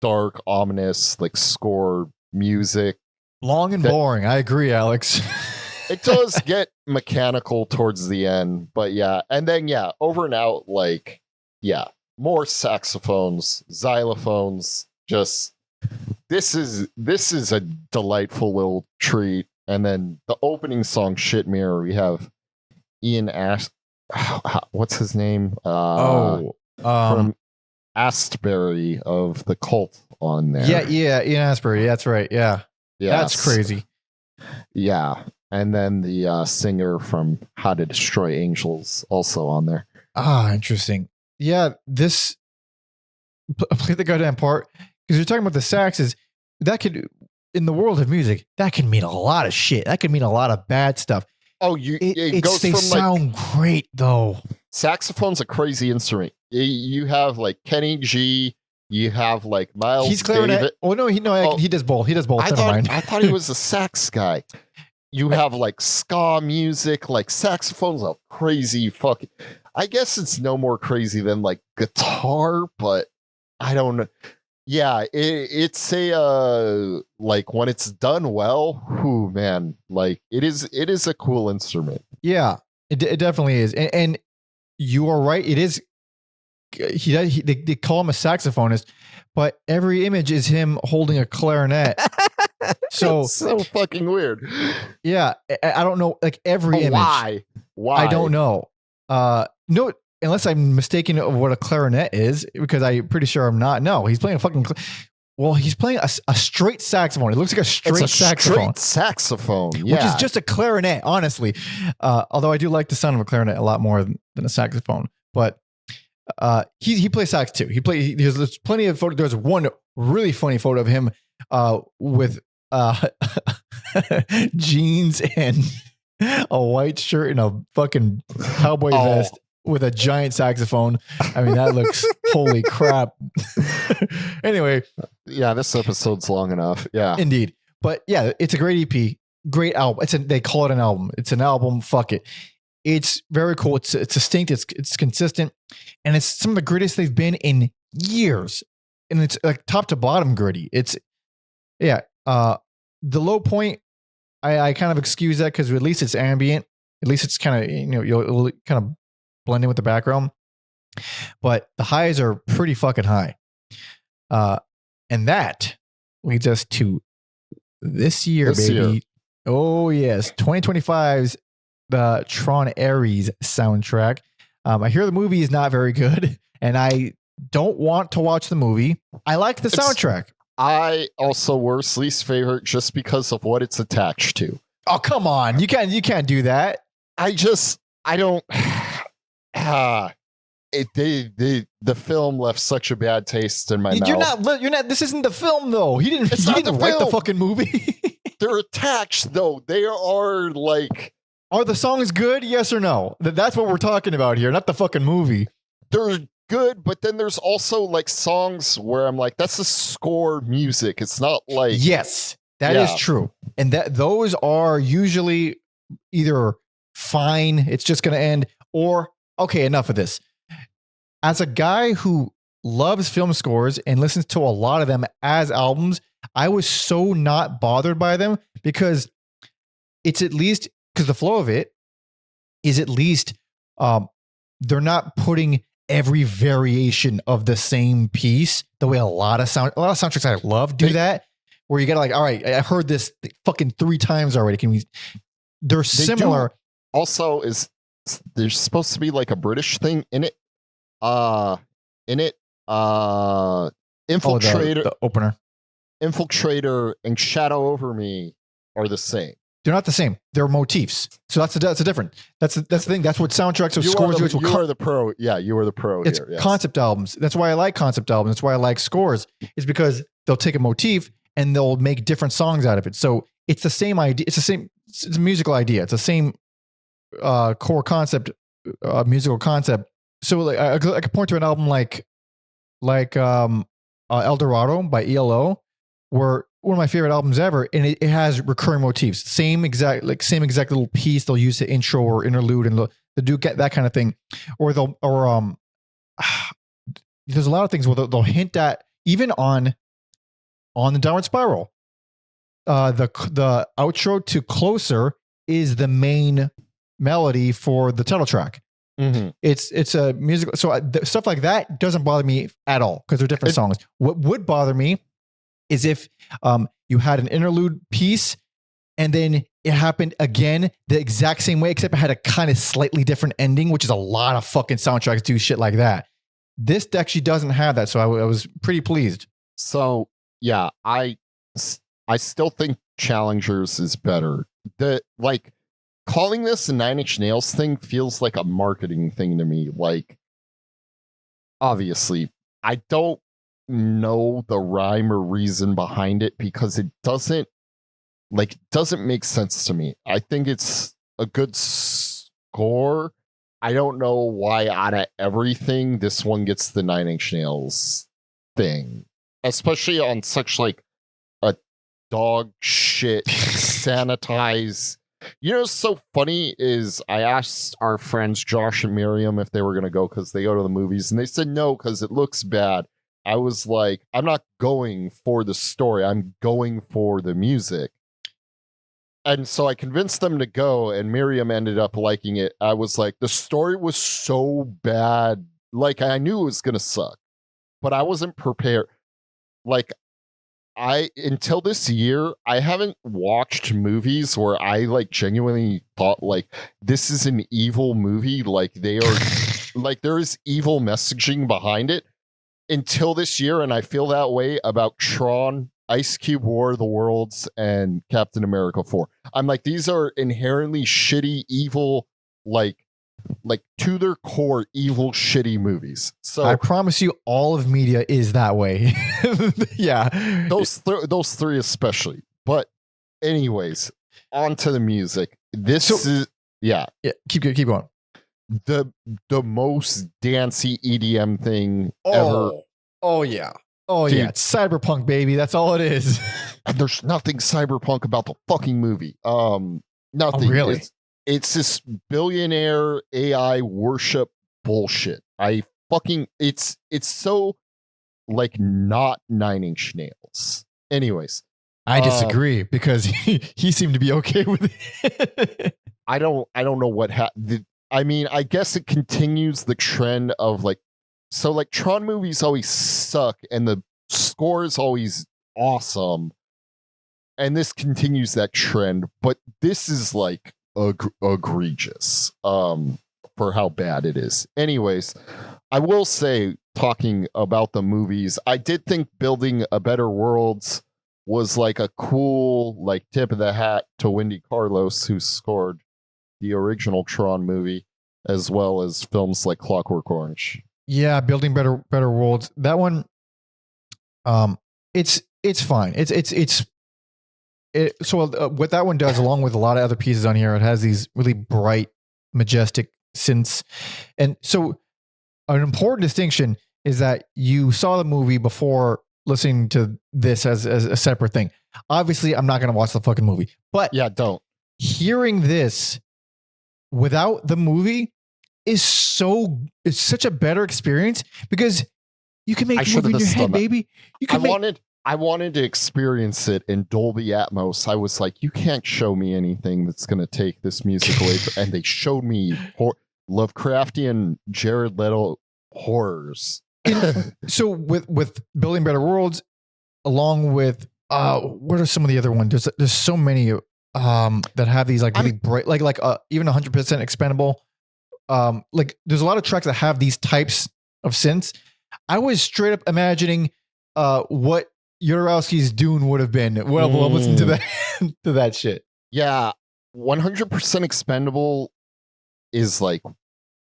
dark, ominous, like score music. Long and boring. I agree, Alex. It does get mechanical towards the end, but yeah. And then, yeah, Over and Out, like, yeah, more saxophones, xylophones, just this is a delightful little treat. And then the opening song, Shit Mirror, we have Ian what's his name? From Astbury of the Cult on there. Yeah, Ian Astbury. That's right. Yeah. That's crazy. Yeah. And then the singer from How to Destroy Angels also on there. Interesting. Yeah, this Play the Goddamn Part, because you're talking about the saxes, that could, in the world of music, that can mean a lot of shit. That can mean a lot of bad stuff. Oh, it goes from sound like, great though. Saxophone's a crazy instrument. You have like Kenny G, you have like Miles. He's clarinet. David. Oh no, he does both. He does both. I thought he was a sax guy. You have like ska music, like saxophone's a crazy fucking. I guess it's no more crazy than like guitar, but I don't know. Yeah, it's a like when it's done well, whoo man, like it is a cool instrument. Yeah, it definitely is, and you are right. It is. They call him a saxophonist, but every image is him holding a clarinet. So fucking weird. Yeah, I don't know. Like every image. Why? I don't know. No, unless I'm mistaken of what a clarinet is, because I'm pretty sure I'm not. No, he's playing a fucking. Well, he's playing a straight saxophone. It looks like a straight saxophone. Straight saxophone, yeah. Which is just a clarinet, honestly. Although I do like the sound of a clarinet a lot more than a saxophone. But he plays sax too. There's plenty of photos. There's one really funny photo of him with jeans and a white shirt and a fucking cowboy vest with a giant saxophone. I mean, that looks holy crap. Anyway. Yeah, this episode's long enough. Yeah. Indeed. But yeah, it's a great EP. great album. They call it an album. It's an album. Fuck it. It's very cool. It's distinct. It's consistent, and it's some of the greatest they've been in years. And it's like top to bottom gritty. It's yeah. The low point, I kind of excuse that because at least it's ambient. At least it's kind of you'll kind of blend in with the background. But the highs are pretty fucking high. And that leads us to this year, baby. Oh yes, 2025's the Tron Ares soundtrack. I hear the movie is not very good, and I don't want to watch the movie. I like the soundtrack. I also worst least favorite just because of what it's attached to. Oh come on, you can't do that. I don't. The film left such a bad taste in my mouth. You're not. This isn't the film though. He didn't write the fucking movie. They're attached though. They are like. Are the songs good? Yes or no? That's what we're talking about here, not the fucking movie. They're good, but then there's also like songs where I'm like, that's the score music. It's not like. Yes, that is true, and those are usually either fine. It's just going to end, or okay, enough of this. As a guy who loves film scores and listens to a lot of them as albums, I was so not bothered by them because it's at least because the flow of it is at least they're not putting every variation of the same piece the way a lot of soundtracks I love do that, where you gotta like, all right, I heard this fucking 3 times already. They're similar. Also, there's supposed to be like a British thing in it. Infiltrator, the opener, Infiltrator, and Shadow Over Me are the same. They're not the same. They're motifs. So that's a different. That's the thing. That's what soundtracks or scores do. You are the pro. Yeah, you are the pro. It's here, yes. Concept albums. That's why I like concept albums. That's why I like scores. Is because they'll take a motif and they'll make different songs out of it. So it's the same idea. It's a musical idea. It's the same core concept, musical concept. So like I could point to an album like El Dorado by ELO, where one of my favorite albums ever, and it has recurring motifs. Same exact little piece they'll use the intro or interlude, and they do get that kind of thing. Or there's a lot of things where they'll hint at even on the Downward Spiral. The outro to Closer is the main melody for the title track. Mm-hmm. It's a musical, so stuff like that doesn't bother me at all because they're different songs. What would bother me is if you had an interlude piece and then it happened again the exact same way, except it had a kind of slightly different ending, which is a lot of fucking soundtracks do shit like that. This actually doesn't have that, so I was pretty pleased. So yeah, I still think Challengers is better. Calling this a 9 Inch Nails thing feels like a marketing thing to me. Like, obviously, I don't know the rhyme or reason behind it because it doesn't make sense to me. I think it's a good score. I don't know why out of everything this one gets the 9 Inch Nails thing, especially on such like a dog shit sanitized. You know what's so funny is I asked our friends Josh and Miriam if they were going to go because they go to the movies, and they said no because it looks bad. I was like, I'm not going for the story. I'm going for the music. And so I convinced them to go, and Miriam ended up liking it. I was like, the story was so bad. Like, I knew it was going to suck, but I wasn't prepared. Like, until this year, I haven't watched movies where I like genuinely thought like this is an evil movie. Like they are like there is evil messaging behind it until this year. And I feel that way about Tron, Ice Cube War of the Worlds, and Captain America 4. I'm like, these are inherently shitty, evil, like to their core, evil, shitty movies. So I promise you, all of media is that way. Yeah, those three especially. But anyways, on to the music. This is Keep going. The most dancey EDM thing ever. Oh yeah. Oh yeah. It's cyberpunk, baby. That's all it is. And there's nothing cyberpunk about the fucking movie. Nothing. Oh, really? It's this billionaire AI worship bullshit. It's so like not Nine Inch Nails. Anyways, I disagree because he seemed to be okay with it. I don't know what I mean, I guess it continues the trend of like Tron movies always suck and the score is always awesome. And this continues that trend, but this is like egregious for how bad it is. Anyways, I will say, talking about the movies, I did think Building a Better Worlds was like a cool like tip of the hat to Wendy Carlos, who scored the original Tron movie, as well as films like Clockwork Orange. Yeah, Building Better Worlds. That one, it's fine. So what that one does, along with a lot of other pieces on here, it has these really bright, majestic synths, and so an important distinction is that you saw the movie before listening to this as a separate thing. Obviously, I'm not going to watch the fucking movie, but yeah, don't. Hearing this without the movie is such a better experience because you can make the movie in your head, baby. I wanted to experience it in Dolby Atmos. I was like, you can't show me anything that's going to take this music away. And they showed me Lovecraftian Jared Leto horrors. So with Building Better Worlds, along with what are some of the other ones? There's so many that have these like really bright, like even 100% expendable. Like there's a lot of tracks that have these types of synths. I was straight up imagining what Jodorowsky's Dune would have been. Well, listen to that to that shit. Yeah, 100% expendable is like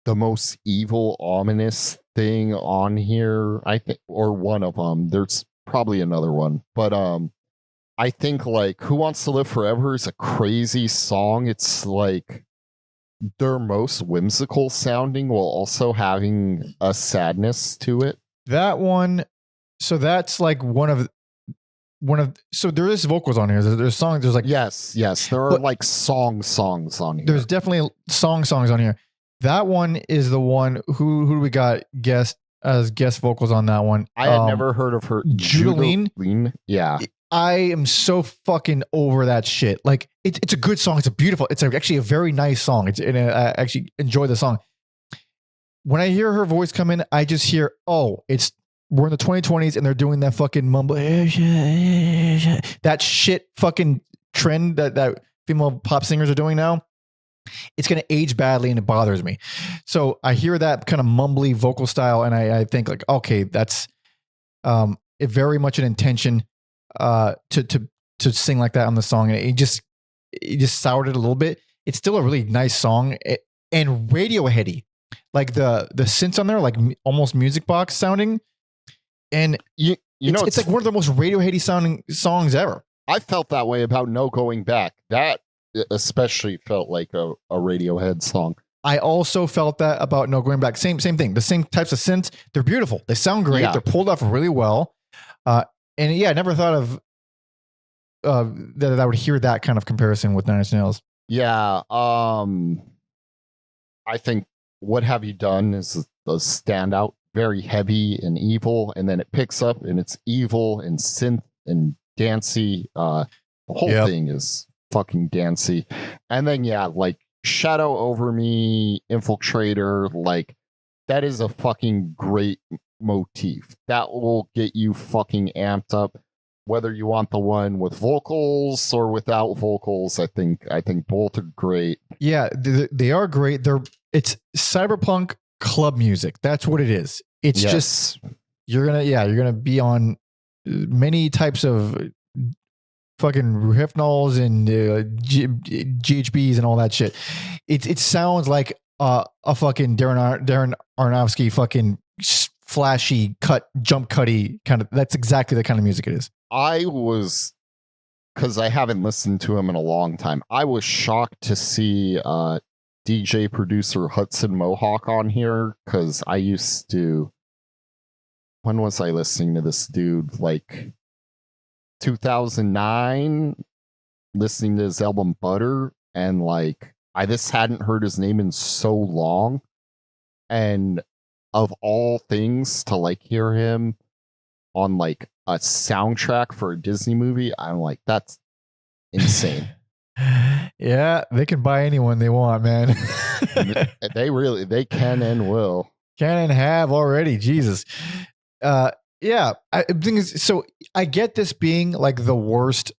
the most evil, ominous thing on here, I think, or one of them. There's probably another one, but I think like Who Wants to Live Forever is a crazy song. It's like their most whimsical sounding while also having a sadness to it. That one, so that's like one of so there is vocals on here. There's songs. There's like yes, there are like songs on here. There's definitely songs on here. That one is the one who do we got guest vocals on that one? I had never heard of her. Judaline. Yeah. I am so fucking over that shit. Like it's a good song. It's actually a very nice song. I actually enjoy the song. When I hear her voice come in, I just hear, we're in the 2020s and they're doing that fucking mumble, that shit fucking trend that female pop singers are doing now. It's going to age badly and it bothers me. So I hear that kind of mumbly vocal style and I think like, okay, that's very much an intention to sing like that on the song. And it just soured it a little bit. It's still a really nice song and Radioheady, like the synths on there, like almost music box sounding. And it's like one of the most Radioheady sounding songs ever. I felt that way about No Going Back. That especially felt like a Radiohead song. I also felt that about No Going Back. Same thing. The same types of synths. They're beautiful. They sound great. Yeah. They're pulled off really well. And yeah, I never thought of that I would hear that kind of comparison with Nine Inch Nails. Yeah. I think What Have You Done is a standout. Very heavy and evil, and then it picks up and it's evil and synth and dancey. The whole thing is fucking dancey. And then like Shadow Over Me, Infiltrator, like that is a fucking great motif. That will get you fucking amped up, whether you want the one with vocals or without vocals. I think both are great. Yeah, they are great. It's cyberpunk club music. That's what it is. It's just you're gonna be on many types of fucking Hypnols and GHBs and all that shit. It sounds like a fucking Darren Aronofsky fucking flashy jump cutty kind of. That's exactly the kind of music it is. Because I haven't listened to him in a long time. I was shocked to see DJ producer Hudson Mohawk on here because I used to. When was I listening to this dude? Like 2009, listening to his album Butter, and like I just hadn't heard his name in so long, and of all things to like hear him on like a soundtrack for a Disney movie, I'm like, that's insane. Yeah, they can buy anyone they want, man. They can and will. Can and have already. Jesus. Yeah. The thing is, so I get this being like the worst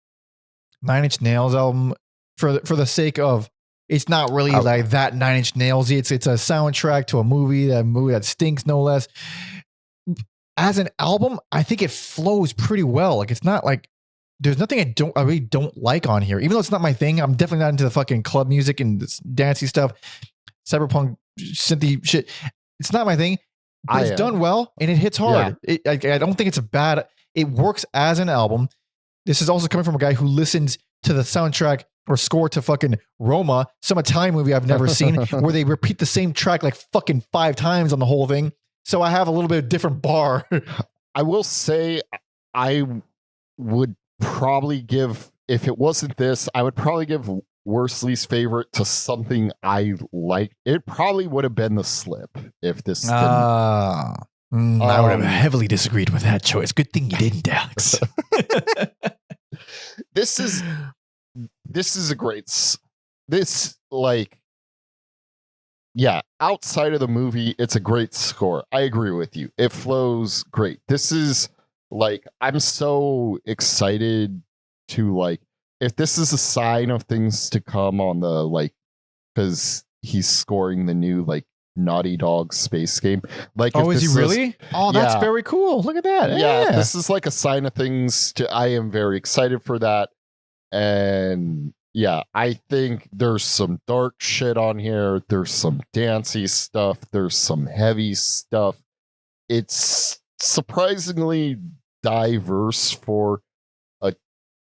Nine Inch Nails album for the sake of it's not really like that Nine Inch Nails. It's a soundtrack to a movie that stinks, no less. As an album, I think it flows pretty well. Like it's not like there's nothing I really don't like on here. Even though it's not my thing, I'm definitely not into the fucking club music and this dancey stuff, cyberpunk synthy shit. It's not my thing, but it's done well and it hits hard. Yeah. I don't think it's a bad. It works as an album. This is also coming from a guy who listens to the soundtrack or score to fucking Roma, some Italian movie I've never seen, where they repeat the same track like fucking 5 times on the whole thing. So I have a little bit of different bar. I will say I would probably give, if it wasn't this, I would probably give worst least favorite to something I like. It probably would have been The Slip if this didn't. I would have heavily disagreed with that choice. Good thing you didn't, Alex. This is a great, this like, yeah, outside of the movie, it's a great score. I agree with you. It flows great. This is like, I'm so excited to like, if this is a sign of things to come on the like, because he's scoring the new like Naughty Dog space game. Like, oh, is he really? Oh, that's very cool. Look at that. Yeah, this is like a sign of things to. I am very excited for that, and yeah, I think there's some dark shit on here. There's some dancey stuff. There's some heavy stuff. It's surprisingly diverse for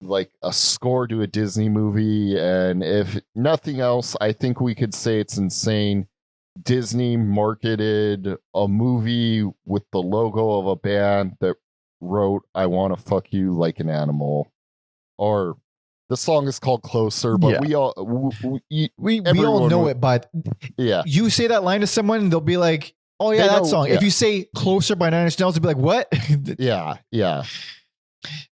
a score to a Disney movie, and if nothing else, I think we could say it's insane. Disney marketed a movie with the logo of a band that wrote "I Want to Fuck You Like an Animal," or the song is called "Closer," but we all know it. But yeah, you say that line to someone, and they'll be like, "Oh yeah, that song." Yeah. If you say "Closer" by Nine Inch Nails, they'll be like, "What?" yeah.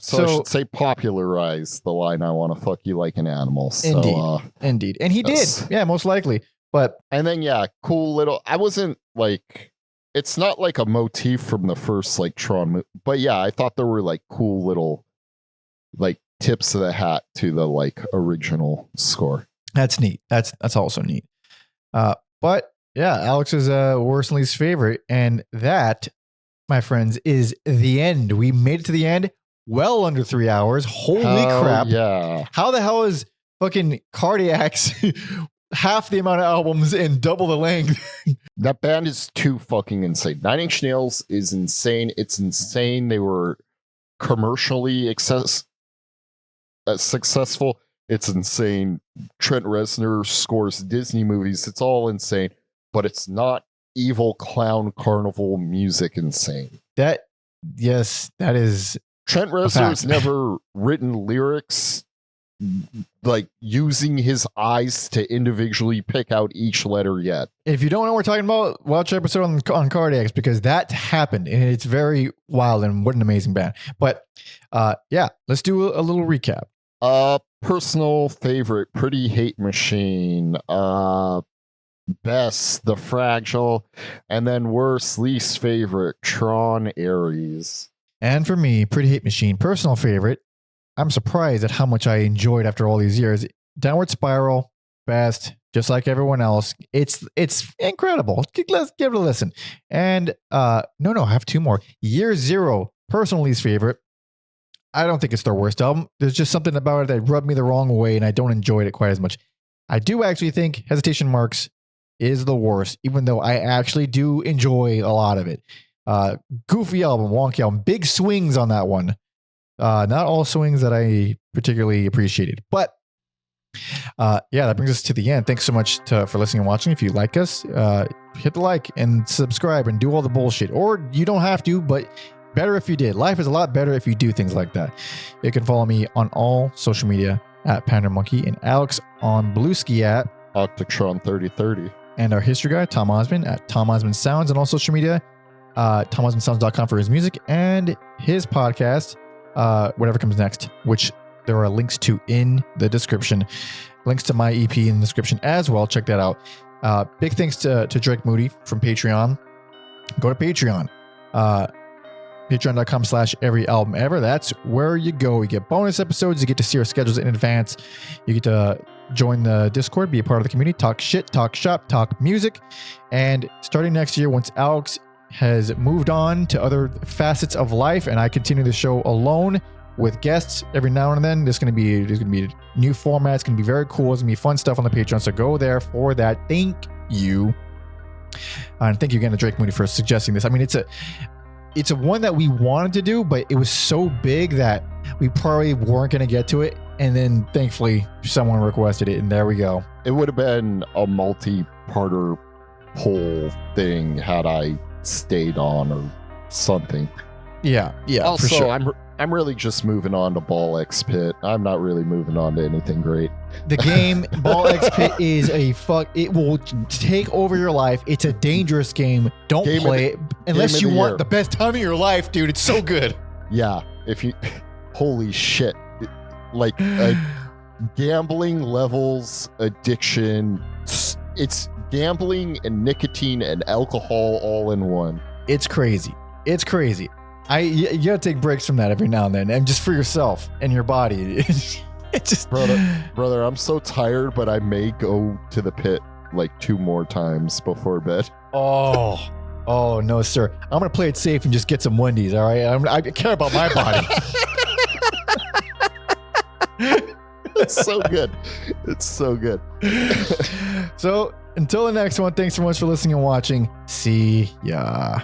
So I should say popularize the line "I want to fuck you like an animal." So, indeed, and he did. Yeah, most likely. But and then cool little. I wasn't like, it's not like a motif from the first like Tron movie, but yeah, I thought there were like cool little like tips of the hat to the like original score. That's neat. That's also neat. But yeah, Alex's worst and least favorite, and that, my friends, is the end. We made it to the end. Well under 3 hours. Holy crap! Yeah. How the hell is fucking Cardiac's half the amount of albums and double the length? That band is too fucking insane. Nine Inch Nails is insane. It's insane. They were commercially successful. It's insane. Trent Reznor scores Disney movies. It's all insane, but it's not evil clown carnival music insane. That is. Trent Reznor's never written lyrics like using his eyes to individually pick out each letter yet. If you don't know what we're talking about, watch our episode on Cardiacs, because that happened and it's very wild, and what an amazing band. But yeah, let's do a little recap. Personal favorite, Pretty Hate Machine. Best, The Fragile, and then worst, least favorite, Tron Ares. And for me, Pretty Hate Machine. Personal favorite, I'm surprised at how much I enjoyed after all these years. Downward Spiral, best, just like everyone else. It's incredible. Let's give it a listen. And I have 2 more. Year Zero, personal least favorite. I don't think it's their worst album. There's just something about it that rubbed me the wrong way, and I don't enjoy it quite as much. I do actually think Hesitation Marks is the worst, even though I actually do enjoy a lot of it. Goofy album, wonky album, big swings on that one. Not all swings that I particularly appreciated, but yeah, that brings us to the end. Thanks so much for listening and watching. If you like us, hit the like and subscribe and do all the bullshit, or you don't have to, but better if you did. Life is a lot better if you do things like that. You can follow me on all social media at Panda Monkey and Alex on Blueski at Octatron 3030. and our history guy, Tom Osman at Tom Osman Sounds on all social media. TomOsmanSounds.com for his music and his podcast, whatever comes next, which there are links to in the description. Links to my EP in the description as well. Check that out. Big thanks to Drake Moody from Patreon. Go to Patreon. Patreon.com/every album ever. That's where you go. You get bonus episodes. You get to see our schedules in advance. You get to join the Discord, be a part of the community, talk shit, talk shop, talk music. And starting next year, once Alex has moved on to other facets of life and I continue the show alone with guests every now and then, there's gonna be new formats. It's gonna be very cool. It's gonna be fun stuff on the Patreon. So go there for that. Thank you. And thank you again to Drake Moody for suggesting this. I mean, it's a one that we wanted to do, but it was so big that we probably weren't going to get to it. And then thankfully someone requested it and there we go. It would have been a multi-parter poll thing had I stayed on or something. Yeah. Also, for sure. I'm really just moving on to Ball X Pit. I'm not really moving on to anything great. The game Ball X Pit is it will take over your life. It's a dangerous game. Don't play it unless you want the best time of your life, dude. It's so good. Yeah. Holy shit. Like gambling levels, addiction. It's gambling and nicotine and alcohol all in one. It's crazy. You gotta take breaks from that every now and then, and just for yourself and your body. It's just brother, I'm so tired, but I may go to the pit like 2 more times before bed. Oh no, sir. I'm gonna play it safe and just get some Wendy's. All right, I care about my body. It's so good. So until the next one, thanks so much for listening and watching. See ya.